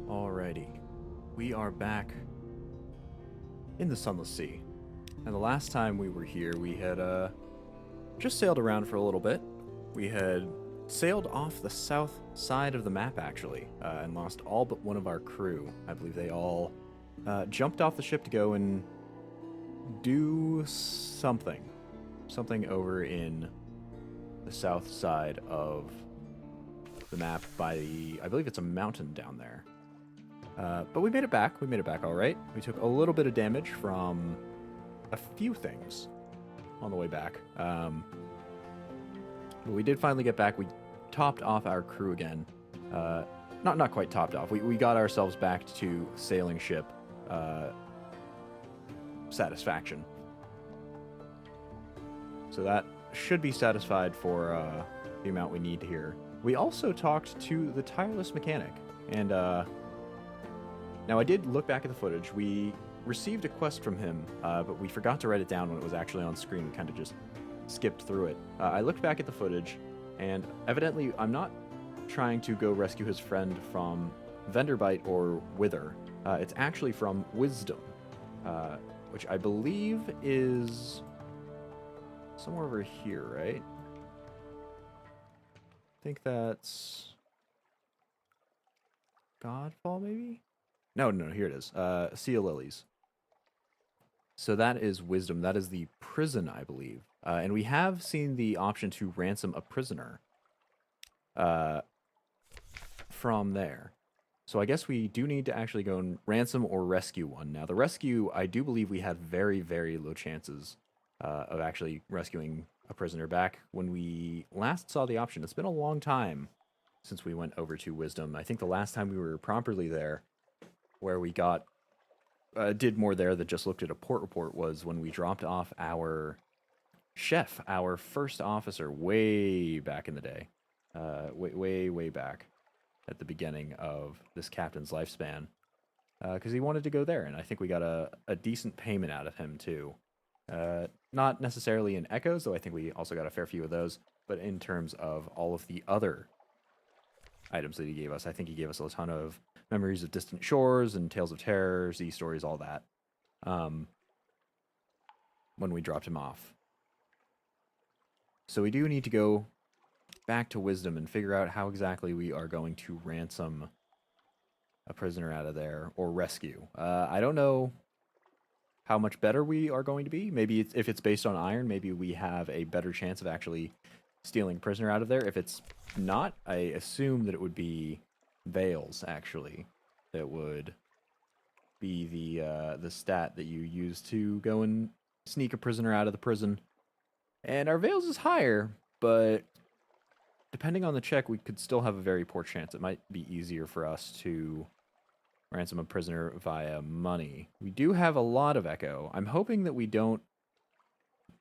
Alrighty, we are back in the Sunless Sea. And the last time we were here, we had just sailed around for a little bit. We had sailed off the south side of the map, actually, and lost all but one of our crew. I believe they all jumped off the ship to go and do something. Something over in the south side of the map by the, I believe it's a mountain down there. But we made it back. We made it back all right. We took a little bit of damage from a few things on the way back. But we did finally get back. We topped off our crew again. Not quite topped off. We got ourselves back to sailing ship satisfaction. So that should be satisfied for the amount we need here. We also talked to the tireless mechanic. And now, I did look back at the footage. We received a quest from him, but we forgot to write it down when it was actually on screen. We kind of just skipped through it. I looked back at the footage, and evidently I'm not trying to go rescue his friend from Venderbite or Wither. It's actually from Wisdom, which I believe is somewhere over here, right? I think that's Godfall, maybe? No, here it is. Sea of Lilies. So that is Wisdom. That is the prison, I believe. And we have seen the option to ransom a prisoner from there. So I guess we do need to actually go and ransom or rescue one. Now, the rescue, I do believe we had very, very low chances of actually rescuing a prisoner back when we last saw the option. It's been a long time since we went over to Wisdom. I think the last time we were properly there, where we got did more there than just looked at a port report, was when we dropped off our chef, our first officer, way back in the day, way back at the beginning of this captain's lifespan, because he wanted to go there, and I think we got a decent payment out of him too. Not necessarily in echoes, though I think we also got a fair few of those, but in terms of all of the other items that he gave us, I think he gave us a ton of Memories of Distant Shores and Tales of Terror, Z stories, all that, when we dropped him off. So we do need to go back to Wisdom and figure out how exactly we are going to ransom a prisoner out of there, or rescue. I don't know how much better we are going to be. Maybe if it's based on iron, maybe we have a better chance of actually stealing a prisoner out of there. If it's not, I assume that it would be veils, actually, that would be the stat that you use to go and sneak a prisoner out of the prison. And our veils is higher, but depending on the check, we could still have a very poor chance. It might be easier for us to ransom a prisoner via money. We do have a lot of echo. I'm hoping that we don't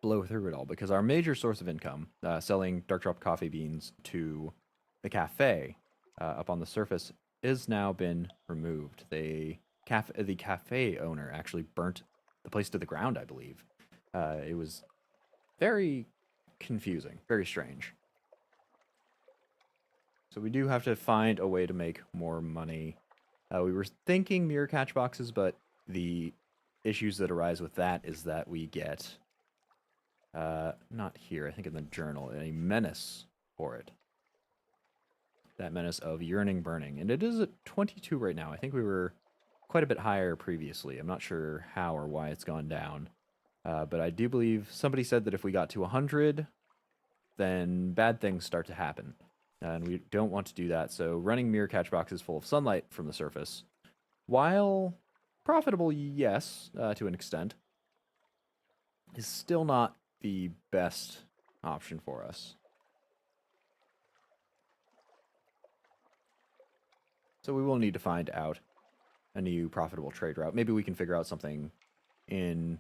blow through it all, because our major source of income, selling dark drop coffee beans to the cafe up on the surface, is now been removed. The cafe owner actually burnt the place to the ground, I believe. It was very confusing, very strange. So we do have to find a way to make more money. We were thinking mirror catch boxes, but the issues that arise with that is that we get, not here, I think in the journal, a menace for it. That menace of yearning burning. And it is at 22 right now. I think we were quite a bit higher previously. I'm not sure how or why it's gone down. But I do believe somebody said that if we got to 100, then bad things start to happen. And we don't want to do that. So running mirror catch boxes full of sunlight from the surface, while profitable, yes, to an extent, is still not the best option for us. So we will need to find out a new profitable trade route. Maybe we can figure out something in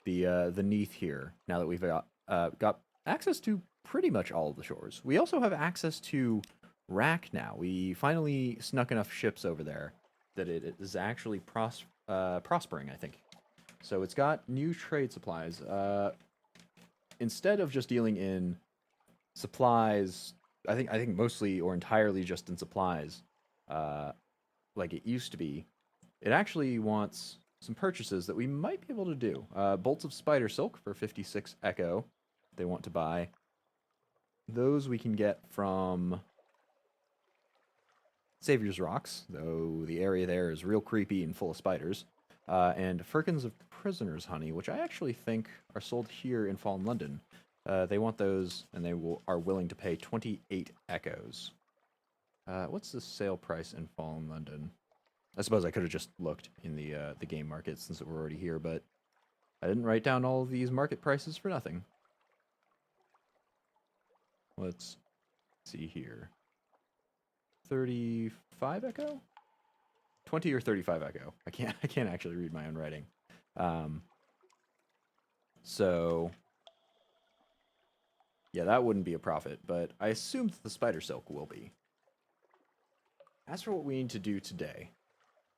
the Neath here, now that we've got access to pretty much all of the shores. We also have access to Rack now. We finally snuck enough ships over there that it is actually prospering, I think. So it's got new trade supplies. Instead of just dealing in supplies, I think mostly or entirely just in supplies, like it used to be, it actually wants some purchases that we might be able to do. Bolts of spider silk for 56 echo. They want to buy. Those we can get from Savior's Rocks, though the area there is real creepy and full of spiders. And firkins of Prisoner's Honey, which I actually think are sold here in Fallen London. They want those, and they are willing to pay 28 echoes. What's the sale price in Fallen London? I suppose I could have just looked in the game market since we're already here, but I didn't write down all of these market prices for nothing. Let's see here. 35 echo? 20 or 35 echo. I can't actually read my own writing. So yeah, that wouldn't be a profit, but I assume that the spider silk will be. As for what we need to do today,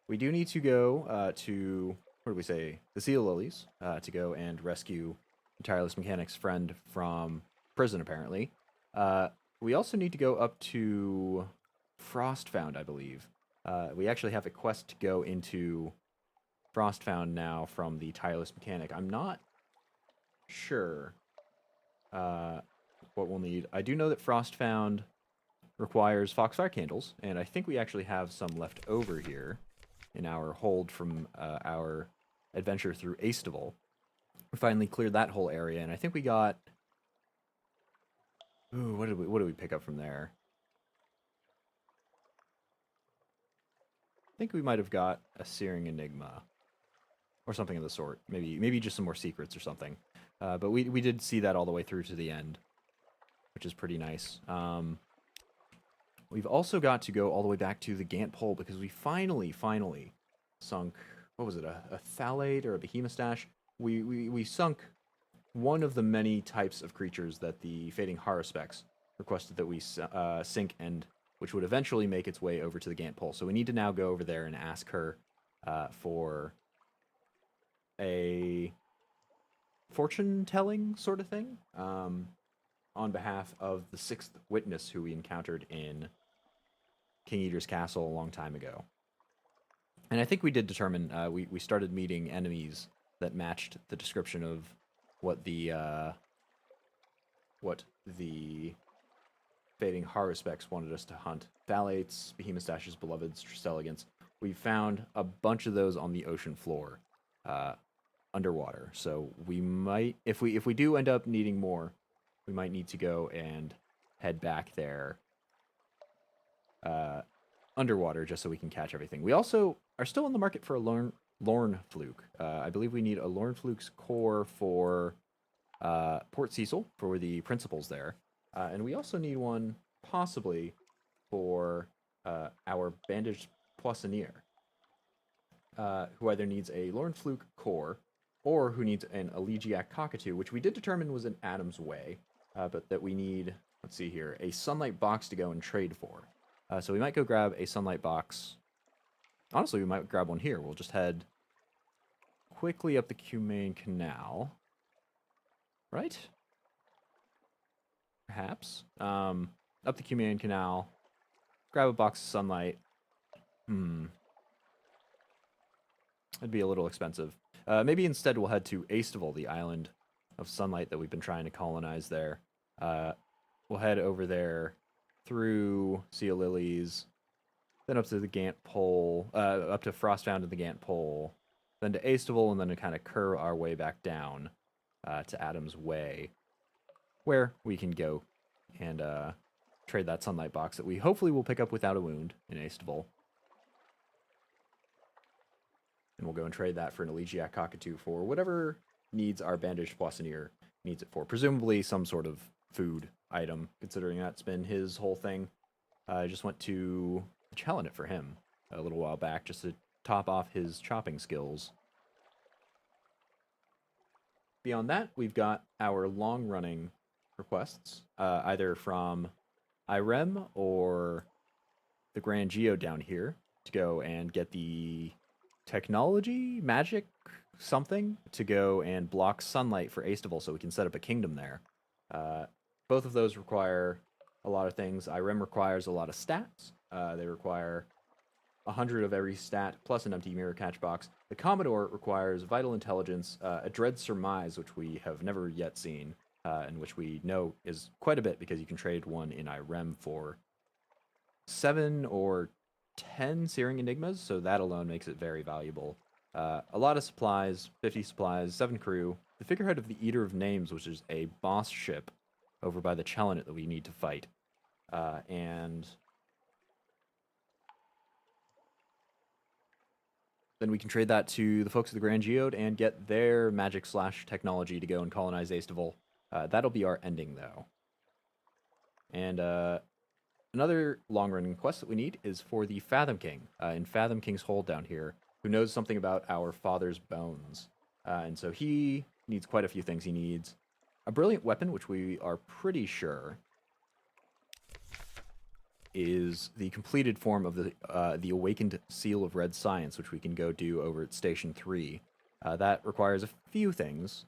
we do need to go to, what do we say, the Sea Lilies, to go and rescue the Tireless Mechanic's friend from prison, apparently. We also need to go up to Frostfound, I believe. We actually have a quest to go into Frostfound now from the Tireless Mechanic. I'm not sure what we'll need. I do know that Frostfound requires Foxfire candles, and I think we actually have some left over here in our hold from our adventure through Aestival. We finally cleared that whole area, and I think we got... Ooh, what did we pick up from there? I think we might have got a Searing Enigma or something of the sort. Maybe just some more secrets or something. But we did see that all the way through to the end, which is pretty nice. We've also got to go all the way back to the Gant Pole because we finally sunk, what was it, a Thalate or a Behemostash? We sunk one of the many types of creatures that the Fading Haruspecs requested that we sink, and which would eventually make its way over to the Gant Pole. So we need to now go over there and ask her for a fortune-telling sort of thing on behalf of the sixth witness who we encountered in King Eater's Castle a long time ago. And I think we did determine, we started meeting enemies that matched the description of what the Fading Haruspecs wanted us to hunt. Phthalates, Behemostash's beloveds, Tristeligants. We found a bunch of those on the ocean floor, underwater. So we might, if we do end up needing more, we might need to go and head back there underwater just so we can catch everything. We also are still in the market for a Lorn Fluke. I believe we need a Lorn Fluke's core for Port Cecil, for the principals there. And we also need one, possibly, for our Bandaged Poissonnier, who either needs a Lorn Fluke core, or who needs an Elegiac Cockatoo, which we did determine was in Adam's Way, but that we need, let's see here, a Sunlight Box to go and trade for. So we might go grab a Sunlight Box. Honestly, we might grab one here. We'll just head quickly up the Cumane Canal. Right? Perhaps. Up the Cumane Canal. Grab a box of Sunlight. It'd be a little expensive. Maybe instead we'll head to Aestival, the island of Sunlight that we've been trying to colonize there. We'll head over there through Sea of Lilies, then up to the Gant Pole, up to Frostfound and the Gant Pole, then to Aestival, and then to kind of curve our way back down to Adam's Way, where we can go and trade that Sunlight Box that we hopefully will pick up without a wound in Aestival. And we'll go and trade that for an Elegiac Cockatoo for whatever needs our Bandaged Poissonnier needs it for. Presumably some sort of food item, considering that's been his whole thing. I just went to challenge it for him a little while back just to top off his chopping skills. Beyond that, we've got our long-running requests, either from Irem or the Grand Geo down here, to go and get the technology, magic, something, to go and block sunlight for Aestival so we can set up a kingdom there. Both of those require a lot of things. Irem requires a lot of stats. They require 100 of every stat, plus an empty mirror catch box. The Commodore requires vital intelligence, a dread surmise, which we have never yet seen, and which we know is quite a bit because you can trade one in IREM for 7 or 10 Searing Enigmas, so that alone makes it very valuable. A lot of supplies, 50 supplies, 7 crew. The figurehead of the Eater of Names, which is a boss ship over by the Chellenet that we need to fight. And then we can trade that to the folks of the Grand Geode and get their magic/technology to go and colonize Aestival. That'll be our ending, though. And another long-running quest that we need is for the Fathom King in Fathom King's Hold down here, who knows something about our father's bones. And so he needs quite a few things. He needs a brilliant weapon, which we are pretty sure is the completed form of the Awakened Seal of Red Science, which we can go do over at Station 3. That requires a few things,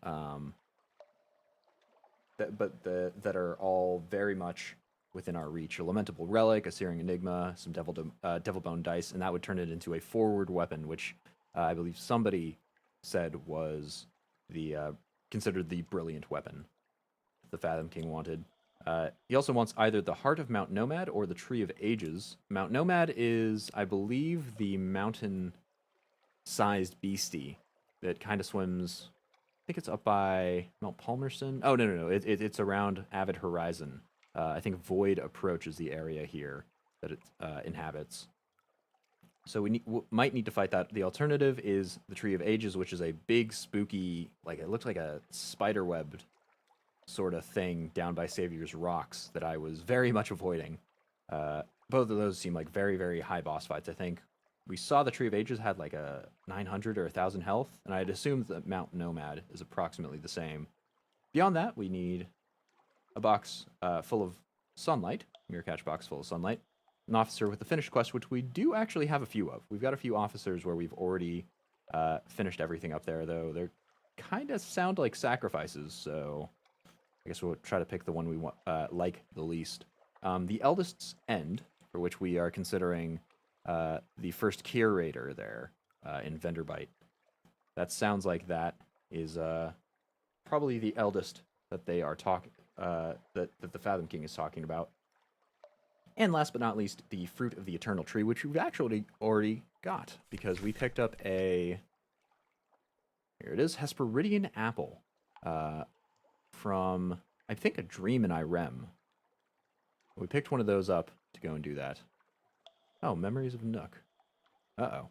that are all very much within our reach. A Lamentable Relic, a Searing Enigma, some Devil Bone Dice, and that would turn it into a forward weapon, which I believe somebody said was considered the brilliant weapon the Fathom King wanted. He also wants either the Heart of Mount Nomad or the Tree of Ages. Mount Nomad is, I believe, the mountain-sized beastie that kind of swims. I think it's up by Mount Palmerston. Oh, no. It's around Avid Horizon. I think Void Approach is the area here that it inhabits. So we might need to fight that. The alternative is the Tree of Ages, which is a big, spooky, like it looks like a spider-webbed sort of thing down by Savior's Rocks that I was very much avoiding. Both of those seem like very, very high boss fights. I think we saw the Tree of Ages had like a 900 or 1,000 health, and I'd assumed that Mount Nomad is approximately the same. Beyond that, we need a box full of sunlight, mirror catch box full of sunlight, an officer with a finished quest, which we do actually have a few of. We've got a few officers where we've already finished everything up there, though they're kind of sound like sacrifices, so I guess we'll try to pick the one we want, like the least. The Eldest's End, for which we are considering the first curator there in Venderbite. That sounds like that is probably the eldest that they are talking that the Fathom King is talking about. And last but not least, the Fruit of the Eternal Tree, which we've actually already got because we picked up a, here it is, Hesperidian Apple from, I think, a Dream in Irem. We picked one of those up to go and do that. Oh, Memories of Nook. Uh-oh.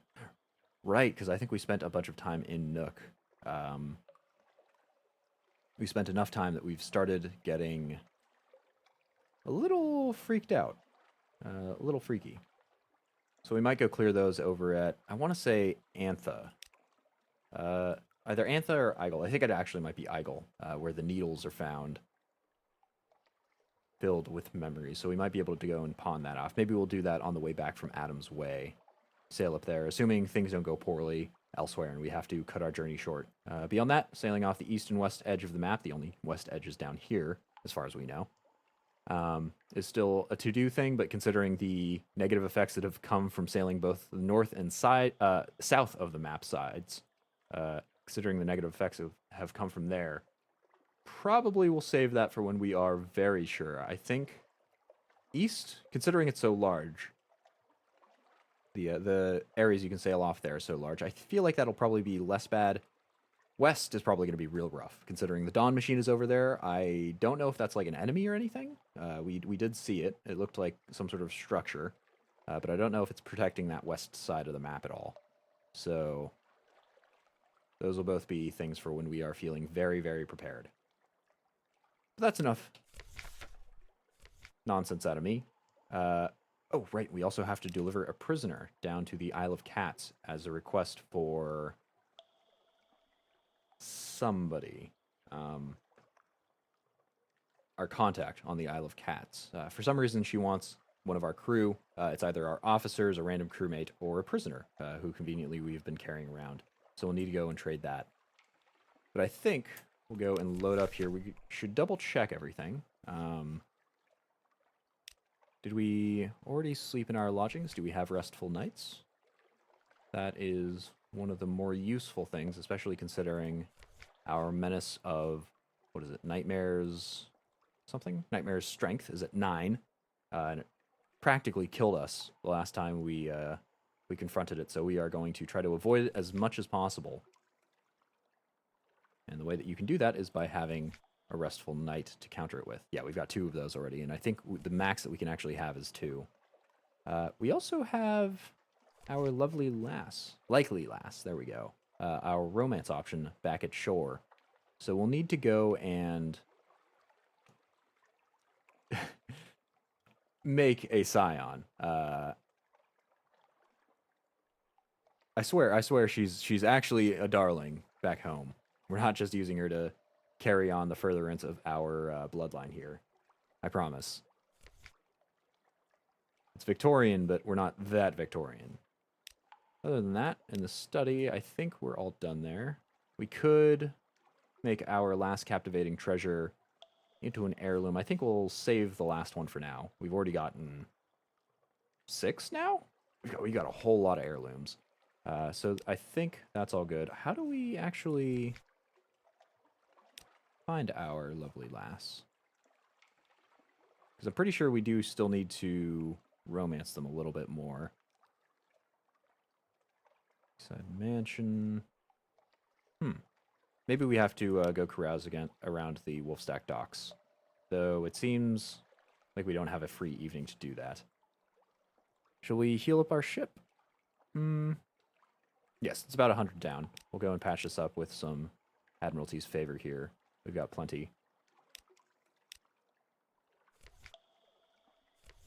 Right, because I think we spent a bunch of time in Nook. We spent enough time that we've started getting a little freaked out. A little freaky. So we might go clear those over at, I want to say, Antha. Either Antha or Eigel. I think it actually might be Eigel, where the needles are found filled with memories. So we might be able to go and pawn that off. Maybe we'll do that on the way back from Adam's Way. Sail up there, assuming things don't go poorly elsewhere and we have to cut our journey short. Beyond that, sailing off the east and west edge of the map, the only west edge is down here, as far as we know, is still a to-do thing, but considering the negative effects that have come from sailing both the north and south of the map sides, considering the negative effects have come from there, probably we'll save that for when we are very sure. I think east, considering it's so large, the areas you can sail off there are so large, I feel like that'll probably be less bad. West is probably going to be real rough, considering the Dawn Machine is over there. I don't know if that's like an enemy or anything. We did see it. It looked like some sort of structure, but I don't know if it's protecting that west side of the map at all. So those will both be things for when we are feeling very, very prepared. But that's enough nonsense out of me. Oh, right, we also have to deliver a prisoner down to the Isle of Cats as a request for somebody. Our contact on the Isle of Cats. For some reason, she wants one of our crew. It's either our officers, a random crewmate, or a prisoner, who conveniently we've been carrying around. So we'll need to go and trade that. But I think we'll go and load up here. We should double check everything. Did we already sleep in our lodgings? Do we have restful nights? That is one of the more useful things, especially considering our menace of, what is it, Nightmares something? Nightmares Strength is at 9, and it practically killed us the last time we confronted it, so we are going to try to avoid it as much as possible. And the way that you can do that is by having a Restful Night to counter it with. Yeah, we've got 2 of those already, and I think the max that we can actually have is 2. We also have our lovely likely lass, there we go, our romance option back at shore. So we'll need to go and make a scion. I swear she's actually a darling back home. We're not just using her to carry on the furtherance of our bloodline here. I promise. It's Victorian, but we're not that Victorian. Other than that, in the study, I think we're all done there. We could make our last captivating treasure into an heirloom. I think we'll save the last one for now. We've already gotten 6 now? We got a whole lot of heirlooms. So I think that's all good. How do we actually find our lovely lass? Because I'm pretty sure we do still need to romance them a little bit more. Side mansion. Maybe we have to go carouse again around the Wolfstack docks. Though it seems like we don't have a free evening to do that. Shall we heal up our ship? Yes, it's about 100 down. We'll go and patch this up with some Admiralty's favor here. We've got plenty.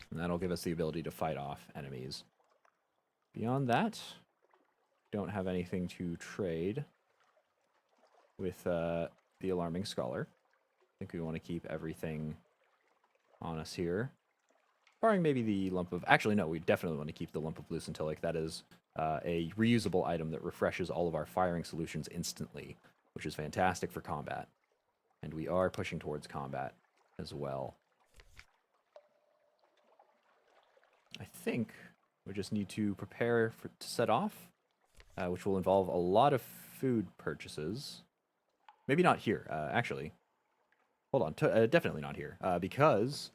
And that'll give us the ability to fight off enemies. Beyond that, don't have anything to trade with the Alarming Scholar. I think we want to keep everything on us here. Barring maybe the lump of... Actually, no, we definitely want to keep the lump of Lucentilic. That is a reusable item that refreshes all of our firing solutions instantly, which is fantastic for combat. And we are pushing towards combat as well. I think we just need to prepare to set off, which will involve a lot of food purchases. Maybe not here, actually. Hold on, definitely not here, because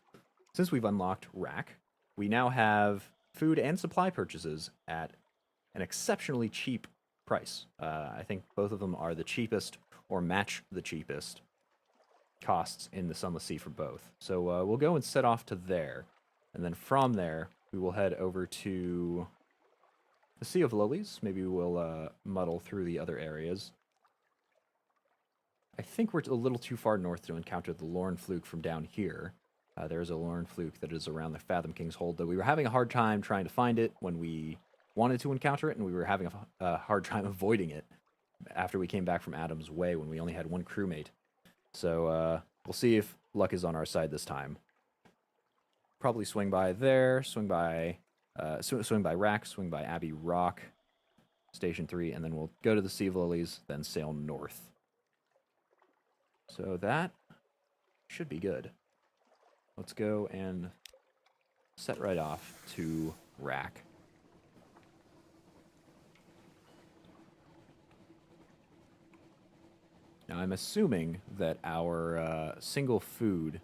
since we've unlocked Rack, we now have food and supply purchases at an exceptionally cheap price. I think both of them are the cheapest or match the cheapest costs in the Sunless Sea for both. So we'll go and set off to there, and then from there we will head over to the Sea of Lilies. Maybe we'll muddle through the other areas. I think we're a little too far north to encounter the Lorn Fluke from down here. There's a Lorn Fluke that is around the Fathom King's Hold, though we were having a hard time trying to find it when we wanted to encounter it, and we were having a hard time avoiding it after we came back from Adam's Way when we only had one crewmate. So we'll see if luck is on our side this time. Probably swing by there, swing by Rack, swing by Abbey Rock, Station 3, and then we'll go to the Sea of Lilies, then sail north. So that should be good. Let's go and set right off to Rack. Now I'm assuming that our single food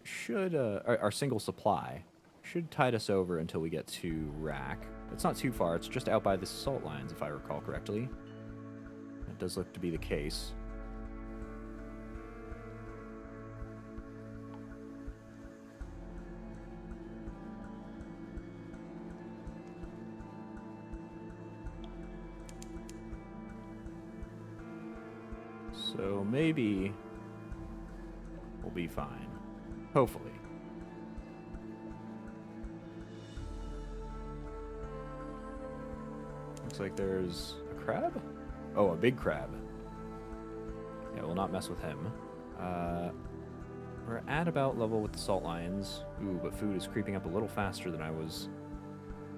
should, our single supply should tide us over until we get to Rack. It's not too far, it's just out by the salt lines, if I recall correctly. That does look to be the case. So maybe we'll be fine. Hopefully. Looks like there's a crab? Oh, a big crab. Yeah, we'll not mess with him. We're at about level with the salt lions. Ooh, but food is creeping up a little faster than I was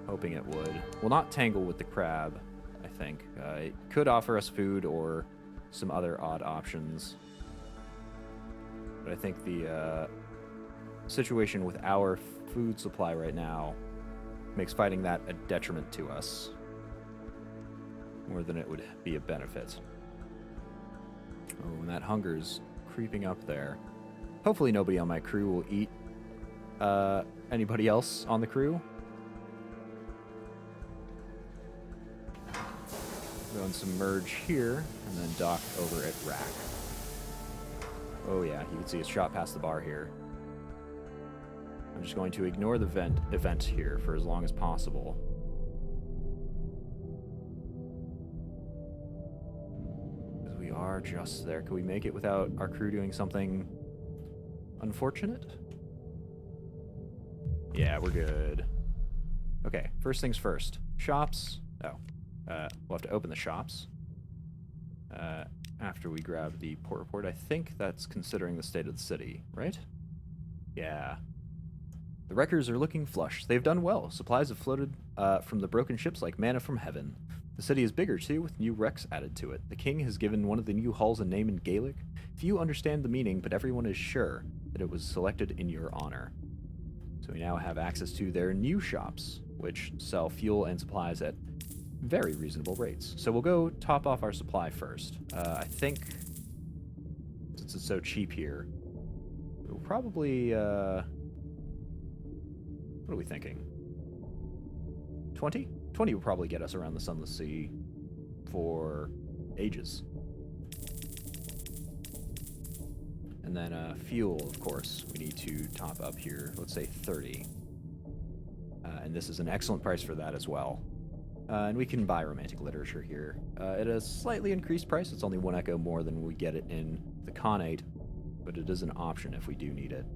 hoping it would. We'll not tangle with the crab, I think. It could offer us food or some other odd options. But I think the situation with our food supply right now makes fighting that a detriment to us more than it would be a benefit. Oh, and that hunger's creeping up there. Hopefully nobody on my crew will eat anybody else on the crew. Go and submerge here, and then dock over at Rack. Oh yeah, you can see it's shot past the bar here. I'm just going to ignore the event here for as long as possible. Because we are just there. Can we make it without our crew doing something unfortunate? Yeah, we're good. Okay, first things first. Shops. Oh. We'll have to open the shops after we grab the port report. I think that's considering the state of the city, right? Yeah. The wreckers are looking flush. They've done well. Supplies have floated from the broken ships like manna from heaven. The city is bigger, too, with new wrecks added to it. The king has given one of the new hulls a name in Gaelic. Few understand the meaning, but everyone is sure that it was selected in your honor. So we now have access to their new shops, which sell fuel and supplies at very reasonable rates. So we'll go top off our supply first. I think, since it's so cheap here, we'll probably, what are we thinking? 20? 20 will probably get us around the Sunless Sea for ages. And then fuel, of course, we need to top up here. Let's say 30. And this is an excellent price for that as well. And we can buy romantic literature here at a slightly increased price. It's only 1 echo more than we get it in the Khanate, but it is an option if we do need it.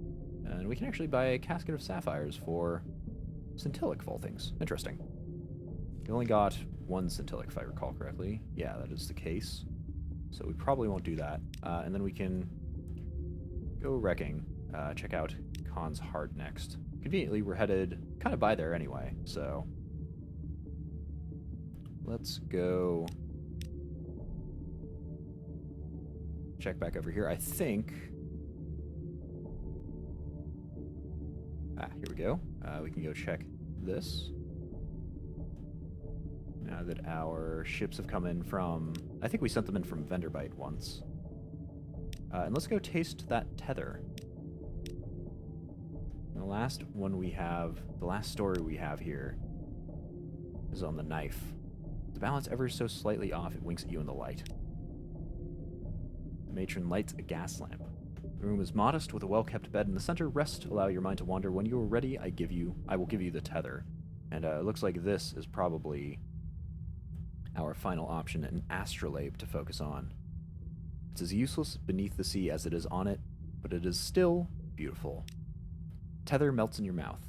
And we can actually buy a casket of sapphires for Scintillic, of all things. Interesting. We only got 1 Scintillic, if I recall correctly. Yeah, that is the case. So we probably won't do that. And then we can go wrecking. Check out Khan's Heart next. Conveniently, we're headed kind of by there anyway, so let's go check back over here. I think... here we go. We can go check this. Now that our ships have come in from... I think we sent them in from Venderbite once. And let's go taste that tether. And the last one we have... The last story we have here is on the knife. The balance ever so slightly off, it winks at you in the light. The matron lights a gas lamp. The room is modest, with a well-kept bed in the center. Rest, allow your mind to wander. When you are ready, I will give you the tether. And it looks like this is probably our final option, an astrolabe to focus on. It's as useless beneath the sea as it is on it, but it is still beautiful. Tether melts in your mouth.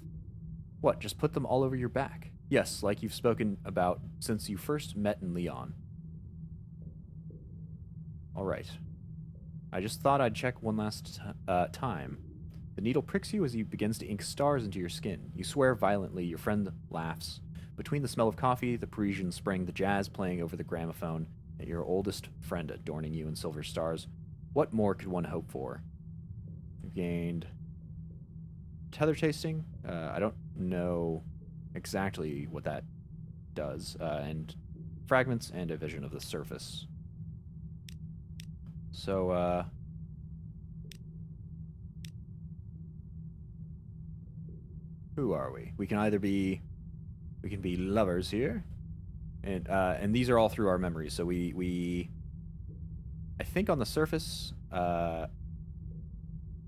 What, just put them all over your back? Yes, like you've spoken about since you first met in Leon. Alright. I just thought I'd check one last time. The needle pricks you as he begins to ink stars into your skin. You swear violently, your friend laughs. Between the smell of coffee, the Parisian spring, the jazz playing over the gramophone, and your oldest friend adorning you in silver stars, what more could one hope for? You've gained tether tasting. I don't know exactly what that does. And fragments and a vision of the surface. So, who are we? We can either be... We can be lovers here. And these are all through our memories. So we I think on the surface,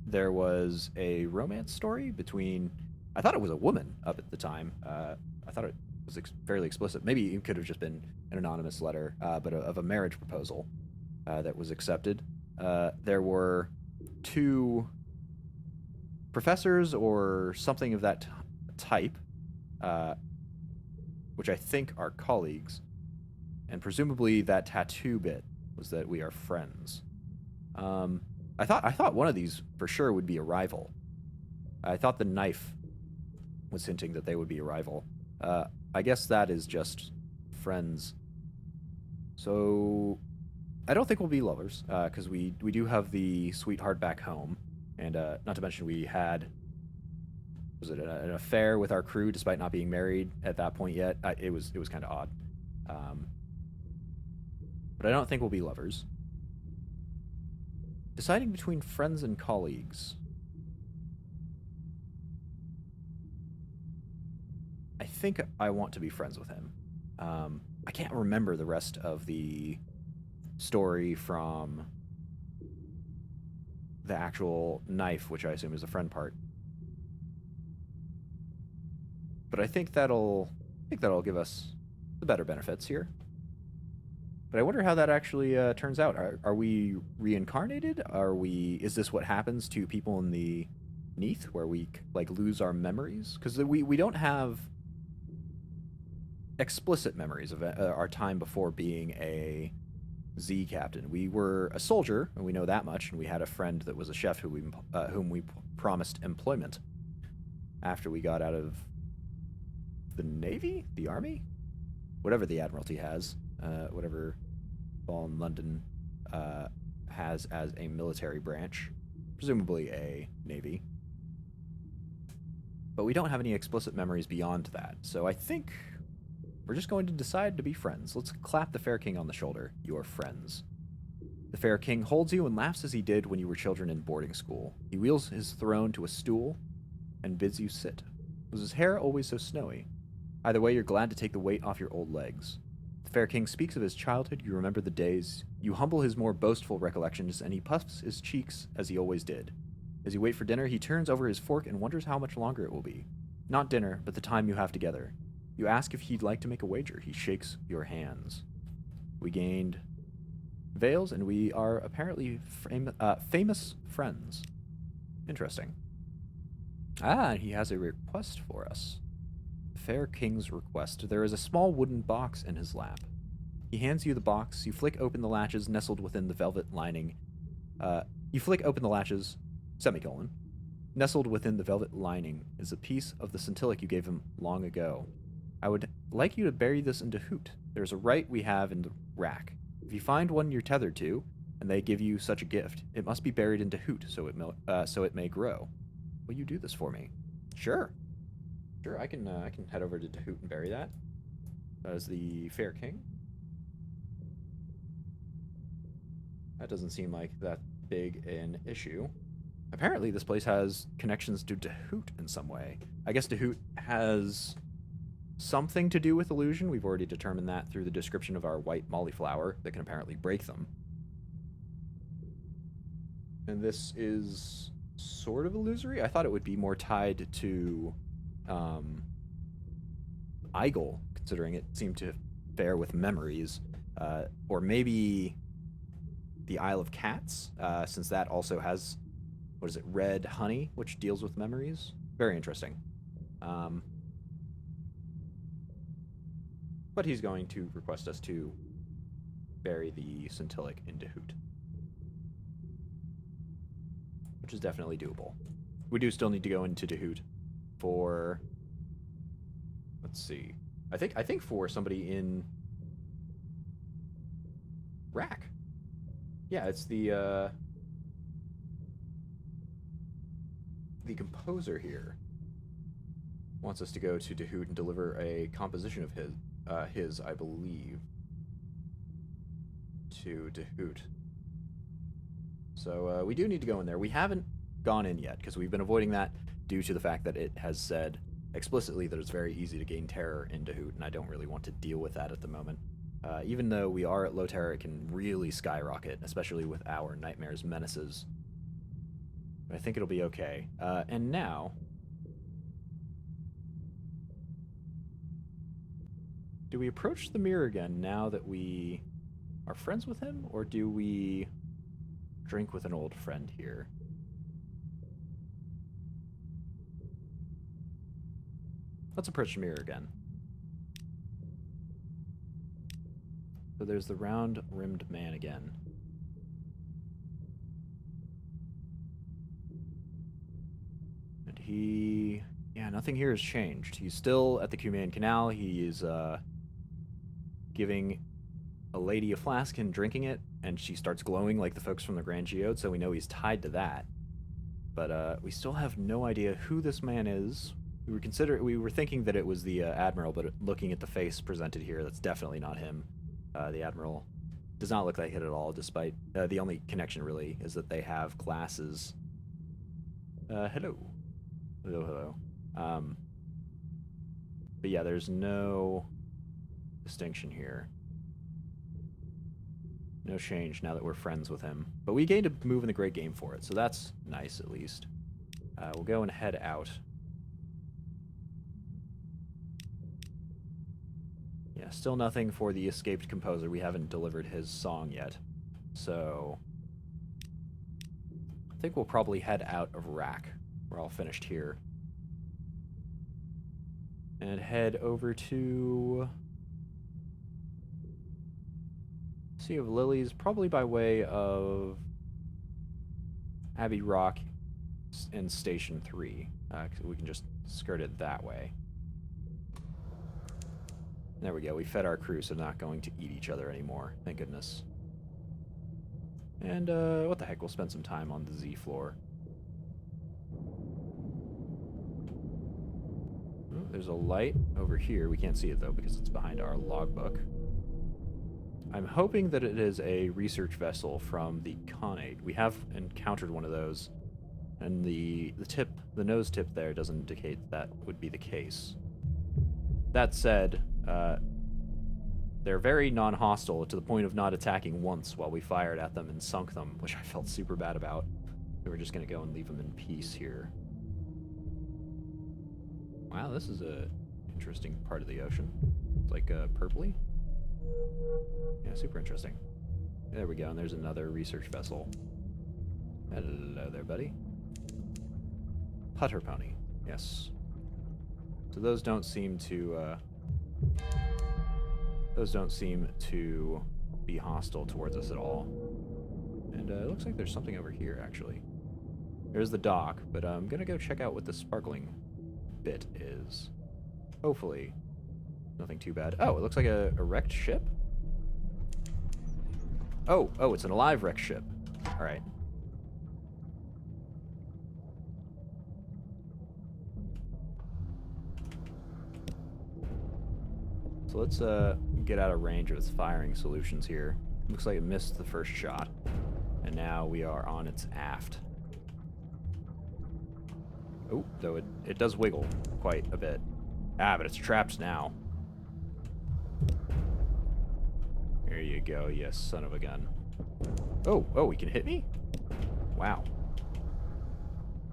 there was a romance story between... I thought it was a woman up at the time. I thought it was fairly explicit. Maybe it could have just been an anonymous letter, but of a marriage proposal that was accepted. There were 2 professors or something of that type, which I think are colleagues, and presumably that tattoo bit was that we are friends. I thought one of these for sure would be a rival. I thought the knife was hinting that they would be a rival. I guess that is just friends. So I don't think we'll be lovers, because we do have the sweetheart back home, and not to mention we had was it an affair with our crew despite not being married at that point yet. It was kind of odd. Um, but I don't think we'll be lovers. Deciding between friends and colleagues. I think I want to be friends with him. I can't remember the rest of the story from the actual knife, which I assume is a friend part. But I think that'll give us the better benefits here. But I wonder how that actually turns out. Are we reincarnated? Is this what happens to people in the Neath, where we like lose our memories? Because we don't have explicit memories of our time before being a Z captain. We were a soldier, and we know that much. And we had a friend that was a chef whom we promised employment after we got out of the Navy, the Army, whatever the Admiralty has, whatever Fallen London has as a military branch, presumably a Navy. But we don't have any explicit memories beyond that, so I think we're just going to decide to be friends. Let's clap the Fair King on the shoulder. You're friends. The Fair King holds you and laughs as he did when you were children in boarding school. He wheels his throne to a stool and bids you sit. Was his hair always so snowy? Either way, you're glad to take the weight off your old legs. The Fair King speaks of his childhood, you remember the days. You humble his more boastful recollections, and he puffs his cheeks as he always did. As you wait for dinner, he turns over his fork and wonders how much longer it will be. Not dinner, but the time you have together. You ask if he'd like to make a wager. He shakes your hands. We gained veils, and we are apparently famous friends. Interesting. Ah, he has a request for us. Fair King's request. There is a small wooden box in his lap. He hands you the box. You flick open the latches nestled within the velvet lining. You flick open the latches, semicolon. Nestled within the velvet lining is a piece of the sentient you gave him long ago. I would like you to bury this into Hoot. There's a right we have in the rack. If you find one you're tethered to, and they give you such a gift, it must be buried into Hoot so it may grow. Will you do this for me? Sure. Sure, I can head over to Hoot and bury that. As the Fair King. That doesn't seem like that big an issue. Apparently, this place has connections to Dahoot in some way. I guess Dahoot has something to do with illusion. We've already determined that through the description of our white mollyflower that can apparently break them. And this is sort of illusory. I thought it would be more tied to Igel, considering it seemed to fare with memories. Or maybe the Isle of Cats, since that also has, what is it, red honey, which deals with memories. Very interesting. But he's going to request us to bury the Sentilic in Dahoot, which is definitely doable. We do still need to go into Dahoot for, let's see, I think for somebody in Rack. Yeah, it's the composer here wants us to go to Dahoot and deliver a composition of his, I believe, to Dahoot. So we do need to go in there. We haven't gone in yet because we've been avoiding that due to the fact that it has said explicitly that it's very easy to gain terror in Dahoot, and I don't really want to deal with that at the moment. Even though we are at low terror, it can really skyrocket, especially with our Nightmares Menaces. But I think it'll be okay. And now, do we approach the mirror again now that we are friends with him, or do we drink with an old friend here? Let's approach the mirror again. So there's the round-rimmed man again. And he... yeah, nothing here has changed. He's still at the Cumaean Canal. He is giving a lady a flask and drinking it, and she starts glowing like the folks from the Grand Geode, so we know he's tied to that. But we still have no idea who this man is. We were thinking that it was the admiral, but looking at the face presented here, that's definitely not him. The admiral does not look like it at all, despite the only connection really is that they have glasses. Hello. Hello. But yeah, there's no distinction here. No change now that we're friends with him. But we gained a move in the great game for it, so that's nice at least. We'll go and head out. Yeah, still nothing for the escaped composer. We haven't delivered his song yet. So I think we'll probably head out of Rack. We're all finished here. And head over to Sea of Lilies, probably by way of Abbey Rock and Station 3. We can just skirt it that way. There we go. We fed our crew, so they're not going to eat each other anymore. Thank goodness. And what the heck? We'll spend some time on the Z floor. Oh, there's a light over here. We can't see it, though, because it's behind our logbook. I'm hoping that it is a research vessel from the Connate. We have encountered one of those, and the nose tip there doesn't indicate that would be the case. That said, they're very non-hostile to the point of not attacking once while we fired at them and sunk them, which I felt super bad about. So we're just going to go and leave them in peace here. Wow, this is a interesting part of the ocean. It's like purpley. Yeah, super interesting. There we go, and there's another research vessel. Hello there, buddy. Putter pony, yes. So those don't seem to be hostile towards us at all. And it looks like there's something over here, actually. There's the dock, but I'm gonna go check out what the sparkling bit is. Hopefully, nothing too bad. Oh, it looks like a wrecked ship. Oh, it's an alive wrecked ship. All right. So let's get out of range of its firing solutions here. Looks like it missed the first shot, and now we are on its aft. Oh, though it does wiggle quite a bit. Ah, but it's trapped now. There you go, you son of a gun. Oh, he can hit me? Wow.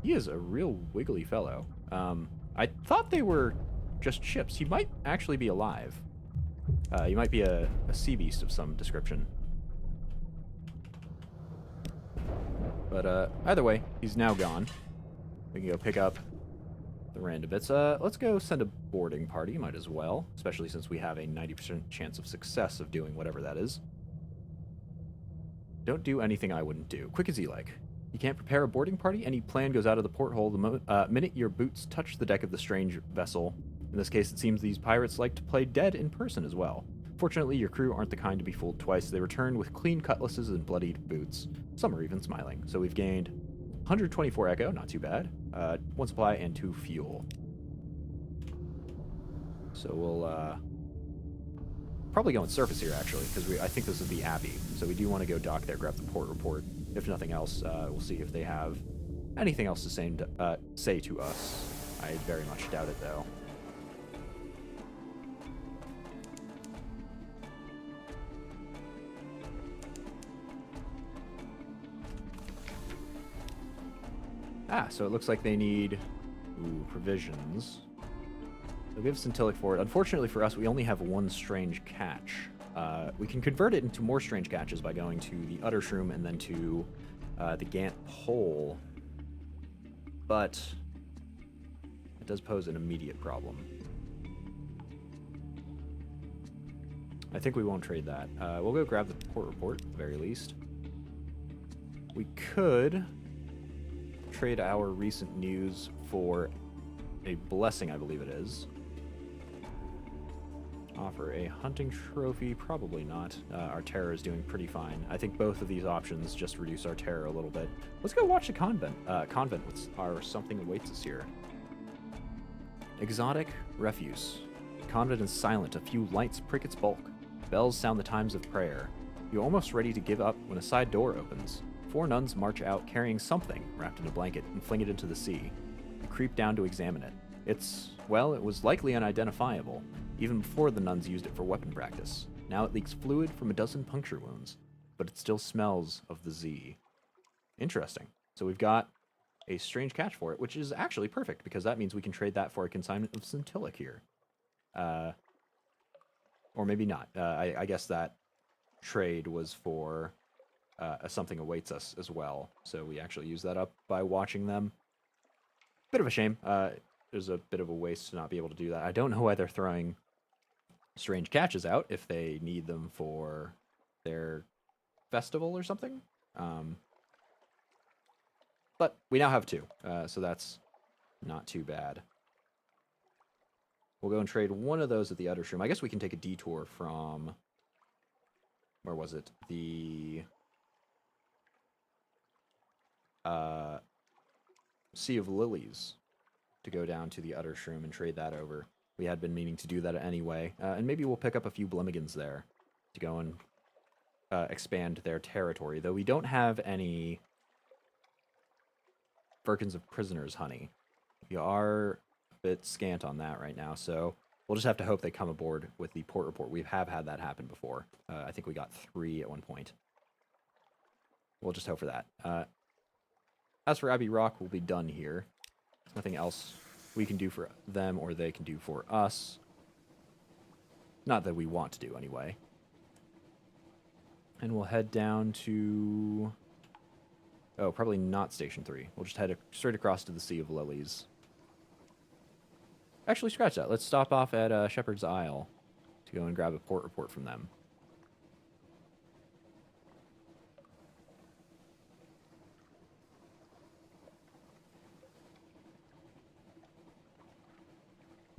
He is a real wiggly fellow. I thought they were just ships. He might actually be alive. He might be a sea beast of some description. But either way, he's now gone. We can go pick up the random bits. Let's go send a boarding party, might as well. Especially since we have a 90% chance of success of doing whatever that is. Don't do anything I wouldn't do. Quick as you like. You can't prepare a boarding party? Any plan goes out of the porthole the minute your boots touch the deck of the strange vessel. In this case, it seems these pirates like to play dead in person as well. Fortunately, your crew aren't the kind to be fooled twice. They return with clean cutlasses and bloodied boots. Some are even smiling. So we've gained 124 echo, not too bad. 1 supply and 2 fuel. So we'll probably go on surface here, actually, because I think this is the Abbey. So we do want to go dock there, grab the port report. If nothing else, we'll see if they have anything else to say to us. I very much doubt it, though. So it looks like they need provisions. They'll give Scintillic for it. Unfortunately for us, we only have 1 strange catch. We can convert it into more strange catches by going to the Uttershroom and then to the Gant Pole. But it does pose an immediate problem. I think we won't trade that. We'll go grab the port report, at the very least. We could trade our recent news for a blessing, I believe it is. offer a hunting trophy? Probably not. Our terror is doing pretty fine. I think both of these options just reduce our terror a little bit. Let's go watch the convent. Convent with our something awaits us here. Exotic refuse. The convent is silent. A few lights prick its bulk. Bells sound the times of prayer. You're almost ready to give up when a side door opens. 4 nuns march out carrying something wrapped in a blanket and fling it into the sea. You creep down to examine it. Well, it was likely unidentifiable, even before the nuns used it for weapon practice. Now it leaks fluid from a dozen puncture wounds, but it still smells of the Z. Interesting. So we've got a strange catch for it, which is actually perfect, because that means we can trade that for a consignment of Scintilla here. Or maybe not. I guess that trade was for a something awaits us as well, so we actually use that up by watching them. Bit of a shame. There's a bit of a waste to not be able to do that. I don't know why they're throwing strange catches out if they need them for their festival or something. But we now have 2, so that's not too bad. We'll go and trade one of those at the Uttershroom. I guess we can take a detour from... Where was it? The... Sea of Lilies, to go down to the Uttershroom and trade that over. We had been meaning to do that anyway. And maybe we'll pick up a few Blimigans there to go and expand their territory. Though we don't have any Firkins of Prisoners honey. We are a bit scant on that right now, so we'll just have to hope they come aboard with the port report. We have had that happen before. I think we got 3 at one point. We'll just hope for that. As for Abbey Rock, we'll be done here. There's nothing else we can do for them or they can do for us. Not that we want to do, anyway. And we'll head down to... Oh, probably not Station 3. We'll just head straight across to the Sea of Lilies. Actually, scratch that. Let's stop off at Shepherd's Isle to go and grab a port report from them.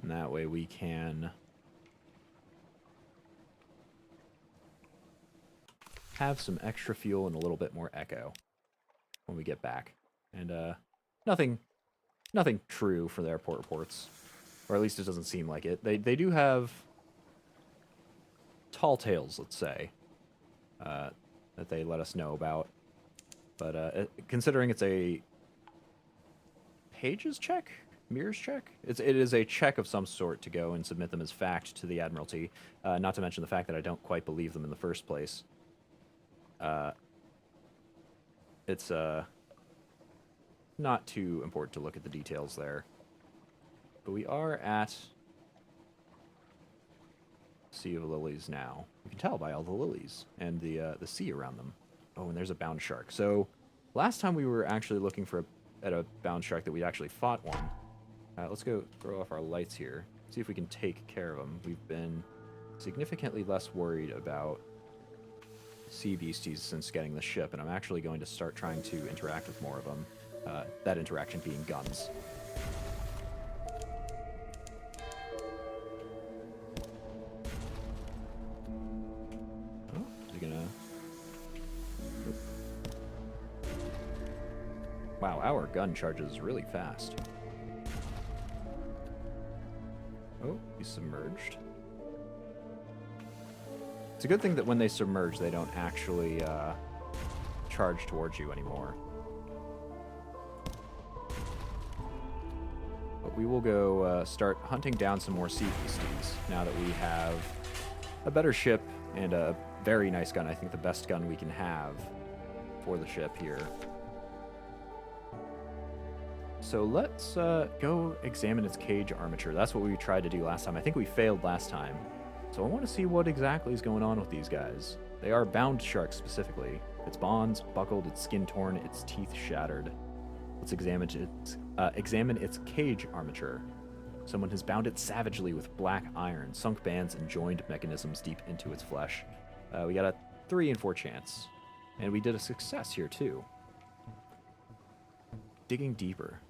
And that way we can have some extra fuel and a little bit more echo when we get back. And nothing true for their port reports. Or at least it doesn't seem like it. They do have tall tales, let's say, that they let us know about. But considering it's a pages check? Mirrors check? It is a check of some sort to go and submit them as fact to the Admiralty. Not to mention the fact that I don't quite believe them in the first place. It's not too important to look at the details there. But we are at Sea of Lilies now. You can tell by all the lilies and the sea around them. Oh, and there's a bound shark. So last time we were actually looking at a bound shark that we actually fought one. Let's go throw off our lights here. See if we can take care of them. We've been significantly less worried about sea beasties since getting the ship, and I'm actually going to start trying to interact with more of them. That interaction being guns. Oh, is he gonna... Nope. Wow, our gun charges really fast. Oh, he's submerged. It's a good thing that when they submerge, they don't actually charge towards you anymore. But we will go start hunting down some more sea beasties now that we have a better ship and a very nice gun. I think the best gun we can have for the ship here. So let's go examine its cage armature. That's what we tried to do last time. I think we failed last time. So I want to see what exactly is going on with these guys. They are bound sharks specifically. Its bonds buckled, its skin torn, its teeth shattered. Let's examine its cage armature. Someone has bound it savagely with black iron, sunk bands, and joined mechanisms deep into its flesh. We got a 3 in 4 chance. And we did a success here too. Digging deeper.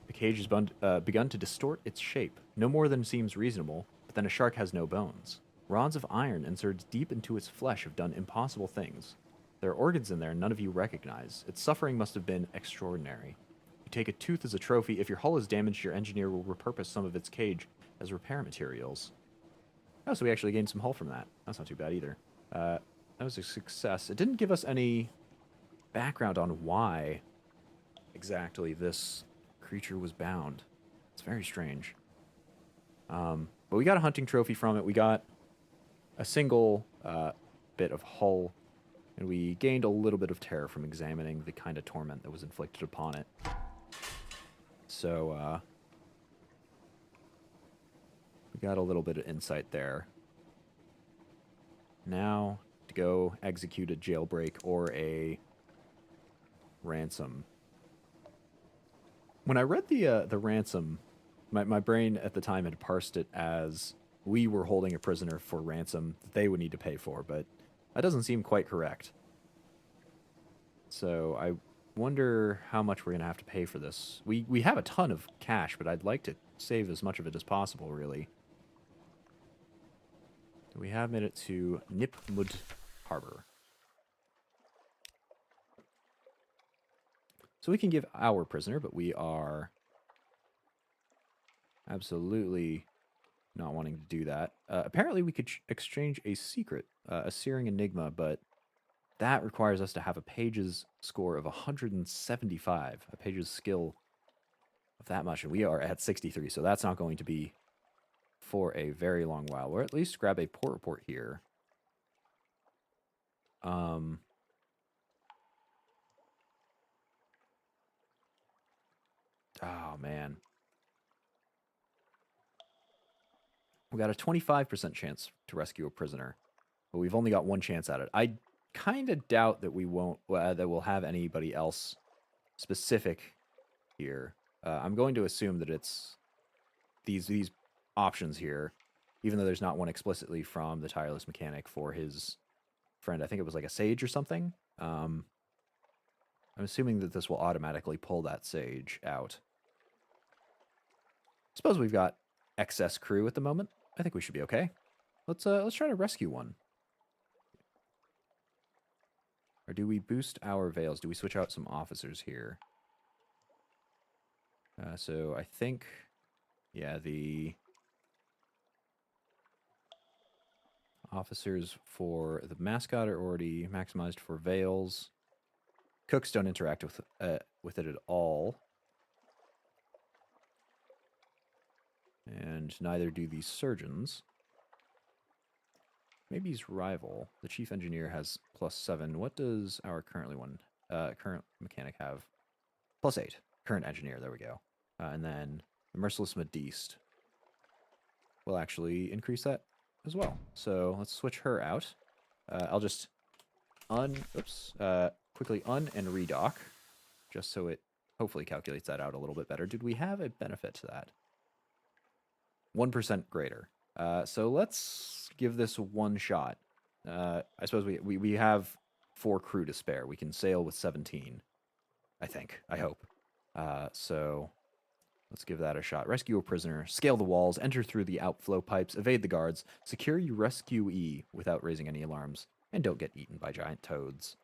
The cage has begun to distort its shape, no more than seems reasonable, but then a shark has no bones. Rods of iron inserted deep into its flesh have done impossible things. There are organs in there none of you recognize. Its suffering must have been extraordinary. You take a tooth as a trophy. If your hull is damaged, your engineer will repurpose some of its cage as repair materials. Oh, so we actually gained some hull from that. That's not too bad either. That was a success. It didn't give us any background on why exactly this creature was bound. It's very strange. But we got a hunting trophy from it. We got a single bit of hull, and we gained a little bit of terror from examining the kind of torment that was inflicted upon it. So, we got a little bit of insight there. Now, to go execute a jailbreak or a ransom. When I read the ransom, my brain at the time had parsed it as we were holding a prisoner for ransom that they would need to pay for, but that doesn't seem quite correct. So I wonder how much we're going to have to pay for this. We have a ton of cash, but I'd like to save as much of it as possible, really. We have made it to Nipmud Harbor. So we can give our prisoner, but we are absolutely not wanting to do that. Apparently we could exchange a secret, a searing enigma, but that requires us to have a page's score of 175, a page's skill of that much, and we are at 63, so that's not going to be for a very long while. Or at least grab a port report here. Oh, man. We got a 25% chance to rescue a prisoner, but we've only got one chance at it. I kind of doubt that we won't, that we'll have anybody else specific here. I'm going to assume that it's these options here, even though there's not one explicitly from the tireless mechanic for his friend. I think it was like a sage or something. I'm assuming that this will automatically pull that sage out. Suppose we've got excess crew at the moment. I think we should be okay. Let's try to rescue one. Or do we boost our veils? Do we switch out some officers here? So I think, yeah, the officers for the mascot are already maximized for veils. Cooks don't interact with it at all. And neither do the surgeons. Maybe he's rival. The chief engineer has +7. What does our current mechanic have? +8. Current engineer, there we go. And then the merciless Modiste will actually increase that as well. So let's switch her out. I'll just quickly un and redock, just so it hopefully calculates that out a little bit better. Did we have a benefit to that? 1% greater. So let's give this one shot. I suppose we have 4 crew to spare. We can sail with 17, I think. I hope. So let's give that a shot. Rescue a prisoner, scale the walls, enter through the outflow pipes, evade the guards, secure your rescuee without raising any alarms, and don't get eaten by giant toads.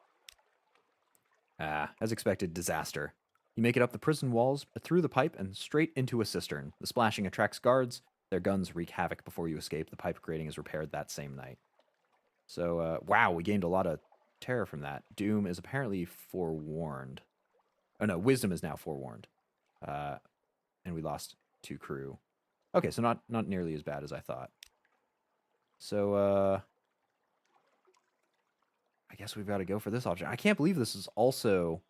As expected, disaster. You make it up the prison walls, through the pipe, and straight into a cistern. The splashing attracts guards. Their guns wreak havoc before you escape. The pipe grating is repaired that same night. So, wow, we gained a lot of terror from that. Doom is apparently forewarned. Oh, no, Wisdom is now forewarned. And we lost 2 crew. Okay, so not nearly as bad as I thought. So, I guess we've got to go for this option. I can't believe this is also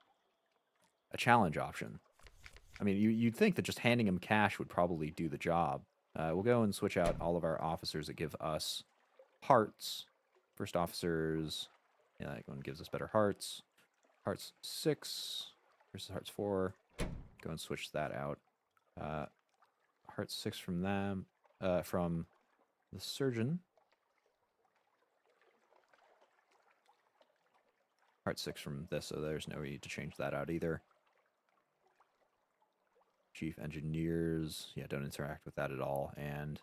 a challenge option. I mean, you'd think that just handing him cash would probably do the job. We'll go and switch out all of our officers that give us hearts. First officers, yeah, that one gives us better hearts. Hearts 6 versus hearts 4. Go and switch that out. Hearts 6 from them, from the surgeon. Heart 6 from this, so there's no need to change that out either. Chief engineers, yeah, don't interact with that at all. And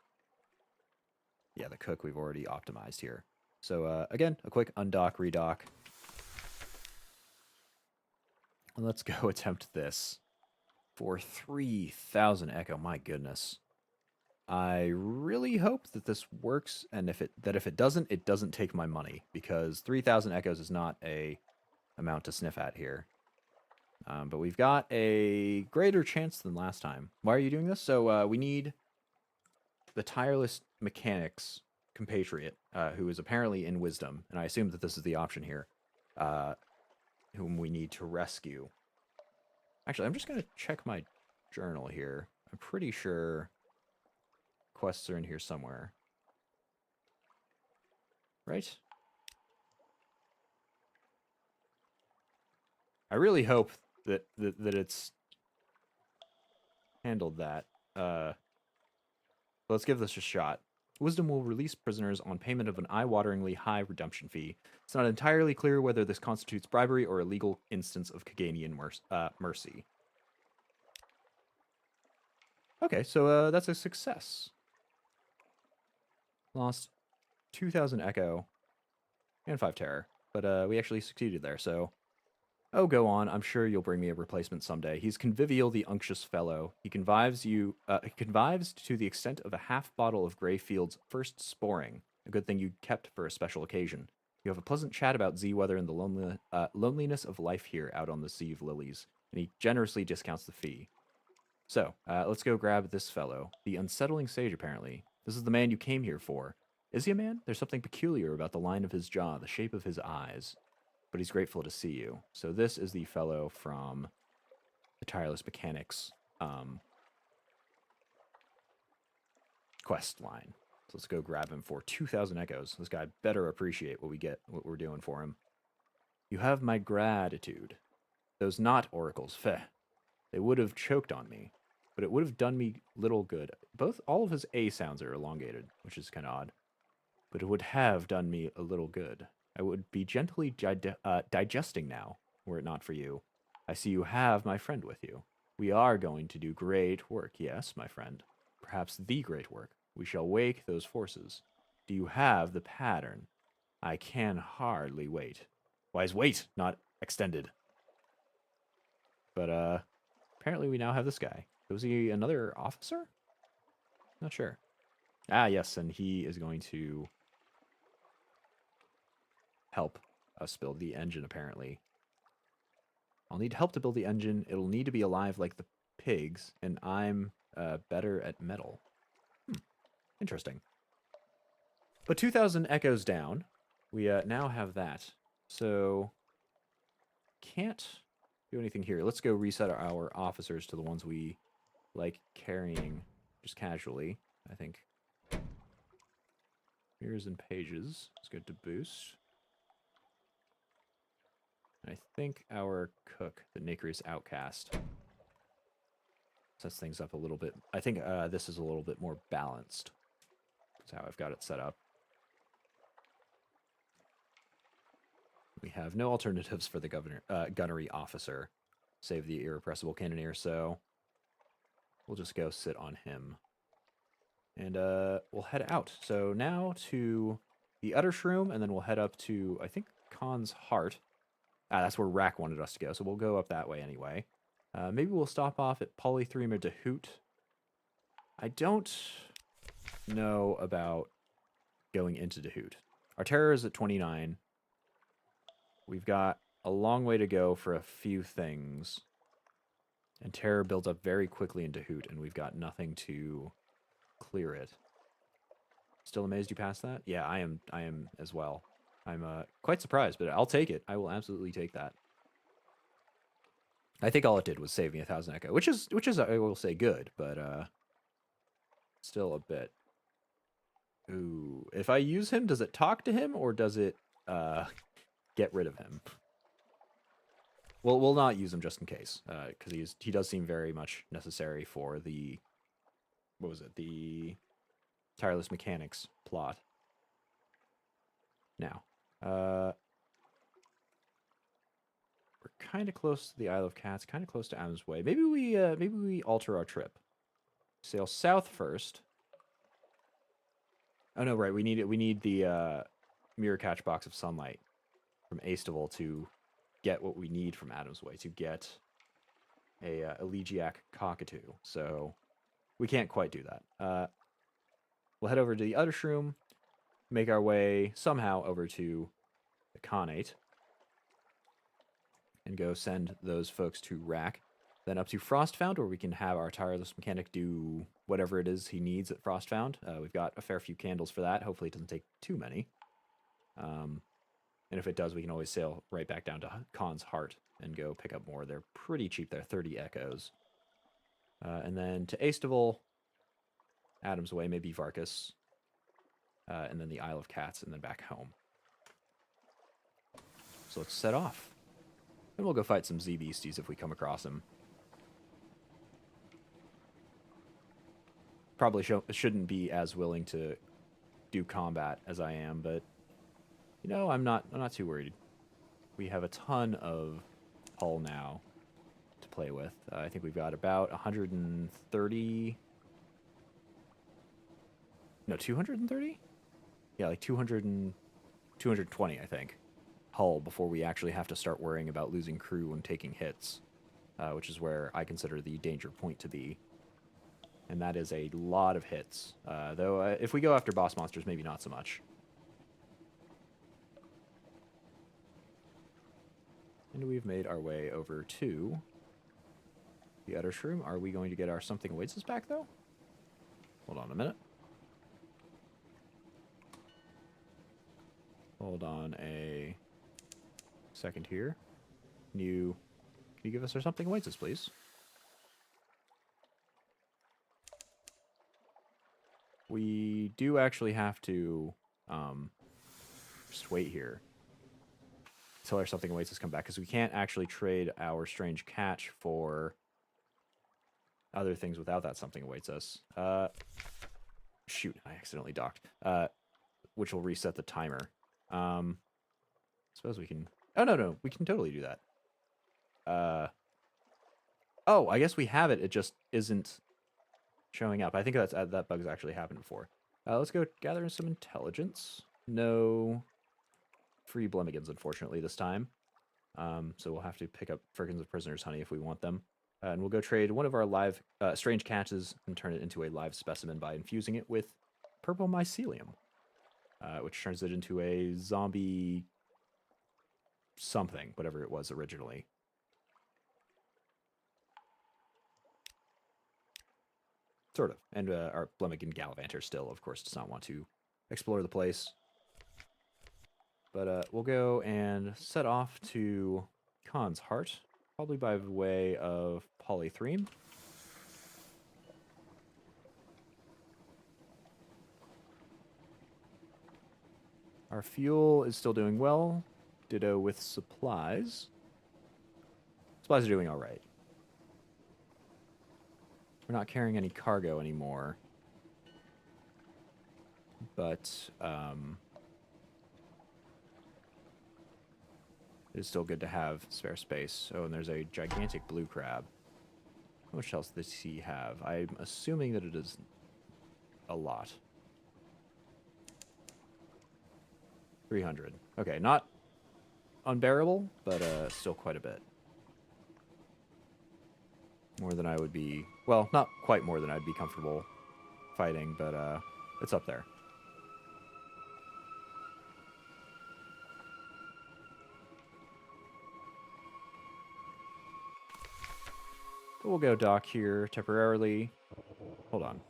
Yeah, the cook we've already optimized here. So again, a quick undock, redock. And let's go attempt this for 3,000 echo. My goodness. I really hope that this works, and if it doesn't, it doesn't take my money, because 3,000 echoes is not a amount to sniff at here. But we've got a greater chance than last time. Why are you doing this? So we need the tireless mechanic's compatriot, who is apparently in wisdom, and I assume that this is the option here, whom we need to rescue. Actually, I'm just going to check my journal here. I'm pretty sure quests are in here somewhere. Right? I really hope that it's handled that. Let's give this a shot. Wisdom will release prisoners on payment of an eye-wateringly high redemption fee. It's not entirely clear whether this constitutes bribery or a legal instance of Kaganian mercy. Okay, so that's a success. Lost 2,000 echo and 5 terror, but we actually succeeded there, so... Oh, go on. I'm sure you'll bring me a replacement someday. He's convivial, the unctuous fellow. He convives to the extent of a half bottle of Greyfield's first sporing, a good thing you kept for a special occasion. You have a pleasant chat about Z-weather and the loneliness of life here out on the Sea of Lilies, and he generously discounts the fee. So, let's go grab this fellow. The unsettling sage, apparently. This is the man you came here for. Is he a man? There's something peculiar about the line of his jaw, the shape of his eyes. But he's grateful to see you. So this is the fellow from the Tireless Mechanics quest line. So let's go grab him for 2,000 echoes. This guy better appreciate what we're doing for him. You have my gratitude. Those not oracles, feh. They would have choked on me, but it would have done me little good. All of his A sounds are elongated, which is kind of odd. But it would have done me a little good. I would be gently digesting now, were it not for you. I see you have my friend with you. We are going to do great work, yes, my friend. Perhaps the great work. We shall wake those forces. Do you have the pattern? I can hardly wait. Why is wait not extended? But, apparently we now have this guy. Was he another officer? Not sure. Ah, yes, and he is going to... help us build the engine, apparently. I'll need help to build the engine. It'll need to be alive like the pigs, and I'm better at metal. Interesting. But 2,000 echoes down. We now have that. So, can't do anything here. Let's go reset our officers to the ones we like carrying just casually, I think. Mirrors and pages. Let's go to boost. I think our cook, the Nacreous Outcast, sets things up a little bit. I think this is a little bit more balanced. That's how I've got it set up. We have no alternatives for the gunnery officer, save the Irrepressible Cannoneer, so we'll just go sit on him. And we'll head out. So now to the Utter Shroom, and then we'll head up to, I think, Khan's Heart. That's where Rack wanted us to go, so we'll go up that way anyway. Maybe we'll stop off at Polythreme or Dahoot. I don't know about going into Dahoot. Our terror is at 29. We've got a long way to go for a few things. And terror builds up very quickly in Dahoot, and we've got nothing to clear it. Still amazed you passed that? Yeah, I am as well. I'm quite surprised, but I'll take it. I will absolutely take that. I think all it did was save me 1,000 echo, which is I will say good, but still a bit. Ooh, if I use him, does it talk to him or does it get rid of him? Well, we'll not use him just in case, because he does seem very much necessary for the the Tireless Mechanics plot. Now, we're kind of close to the Isle of Cats, kind of close to Adam's Way. Maybe we alter our trip. Sail south first. Oh no, right. We need the mirror catch box of sunlight from Aestival to get what we need from Adam's Way to get a elegiac cockatoo. So we can't quite do that. We'll head over to the other shroom, make our way somehow over to the Khanate, and go send those folks to Rack. Then up to Frostfound, where we can have our tireless mechanic do whatever it is he needs at Frostfound. We've got a fair few candles for that. Hopefully it doesn't take too many. And if it does, we can always sail right back down to Khan's Heart and go pick up more. They're pretty cheap. They're 30 echoes. And then to Aestival, Adam's Way, maybe Varkas, and then the Isle of Cats, and then back home. So let's set off. And we'll go fight some beasties if we come across them. Probably shouldn't be as willing to do combat as I am, but you know, I'm not too worried. We have a ton of hull now to play with. I think we've got about 130. No, 230? Yeah, like 220, I think, hull before we actually have to start worrying about losing crew and taking hits, which is where I consider the danger point to be. And that is a lot of hits. Though if we go after boss monsters, maybe not so much. And we've made our way over to the other shroom. Are we going to get our something awaits us back, though? Hold on a minute. Hold on a second here. Can you give us our something awaits us, please? We do actually have to just wait here until our something awaits us come back, because we can't actually trade our strange catch for other things without that something awaits us. Shoot, I accidentally docked. Which will reset the timer. Suppose we can... Oh, no, we can totally do that. Oh, I guess we have it. It just isn't showing up. I think that bug's actually happened before. Let's go gather some intelligence. No free Blemigans, unfortunately, this time. So we'll have to pick up Firkins of Prisoner's Honey if we want them. And we'll go trade one of our live strange catches and turn it into a live specimen by infusing it with purple mycelium, which turns it into a zombie something, whatever it was originally. Sort of. And our Blemigan Gallivanter still, of course, does not want to explore the place. But we'll go and set off to Khan's Heart, probably by way of Polythreme. Our fuel is still doing well. Ditto with supplies. Supplies are doing all right. We're not carrying any cargo anymore. But it is still good to have spare space. Oh, and there's a gigantic blue crab. How much else does he have? I'm assuming that it is a lot. 300. Okay, not unbearable, but still quite a bit. More than I would be... Well, not quite more than I'd be comfortable fighting, but it's up there. We'll go dock here temporarily. Hold on.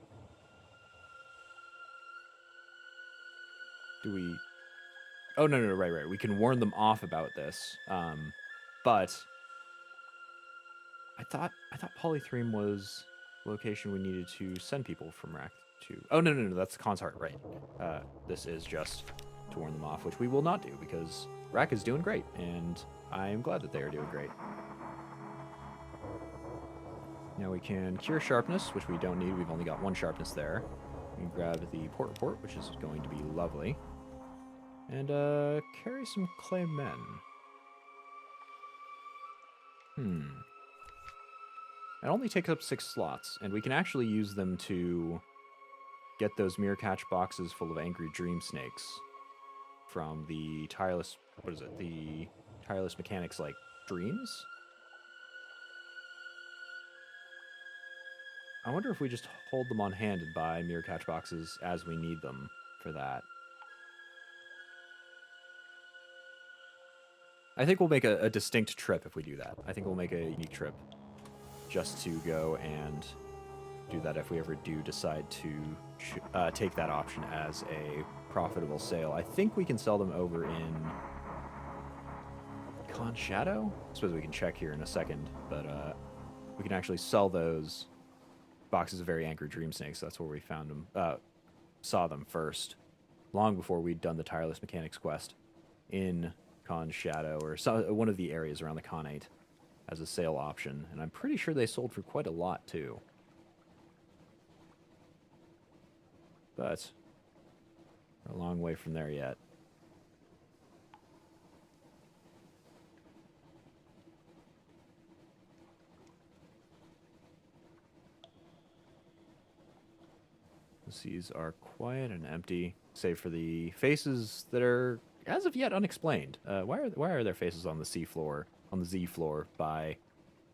Do we... Oh, no, right. We can warn them off about this. But I thought Polythreme was the location we needed to send people from Rack to. Oh, no, that's Khan's Heart, right. This is just to warn them off, which we will not do, because Rack is doing great, and I am glad that they are doing great. Now we can cure sharpness, which we don't need. We've only got one sharpness there. We can grab the port report, which is going to be lovely. And carry some clay men. It only takes up 6 slots, and we can actually use them to get those mirror catch boxes full of angry dream snakes from the tireless, what is it? The tireless mechanics like dreams? I wonder if we just hold them on hand and buy mirror catch boxes as we need them for that. I think we'll make a distinct trip if we do that. I think we'll make a unique trip just to go and do that if we ever do decide to take that option as a profitable sale. I think we can sell them over in Con Shadow? I suppose we can check here in a second, but we can actually sell those boxes of very angry dream snakes. That's where we found them, saw them first, long before we'd done the tireless mechanics quest in Con Shadow, or one of the areas around the Connate, as a sale option, and I'm pretty sure they sold for quite a lot too. But we're a long way from there yet. The seas are quiet and empty, save for the faces that are as of yet unexplained. Why are there faces on the seafloor, on the Z floor by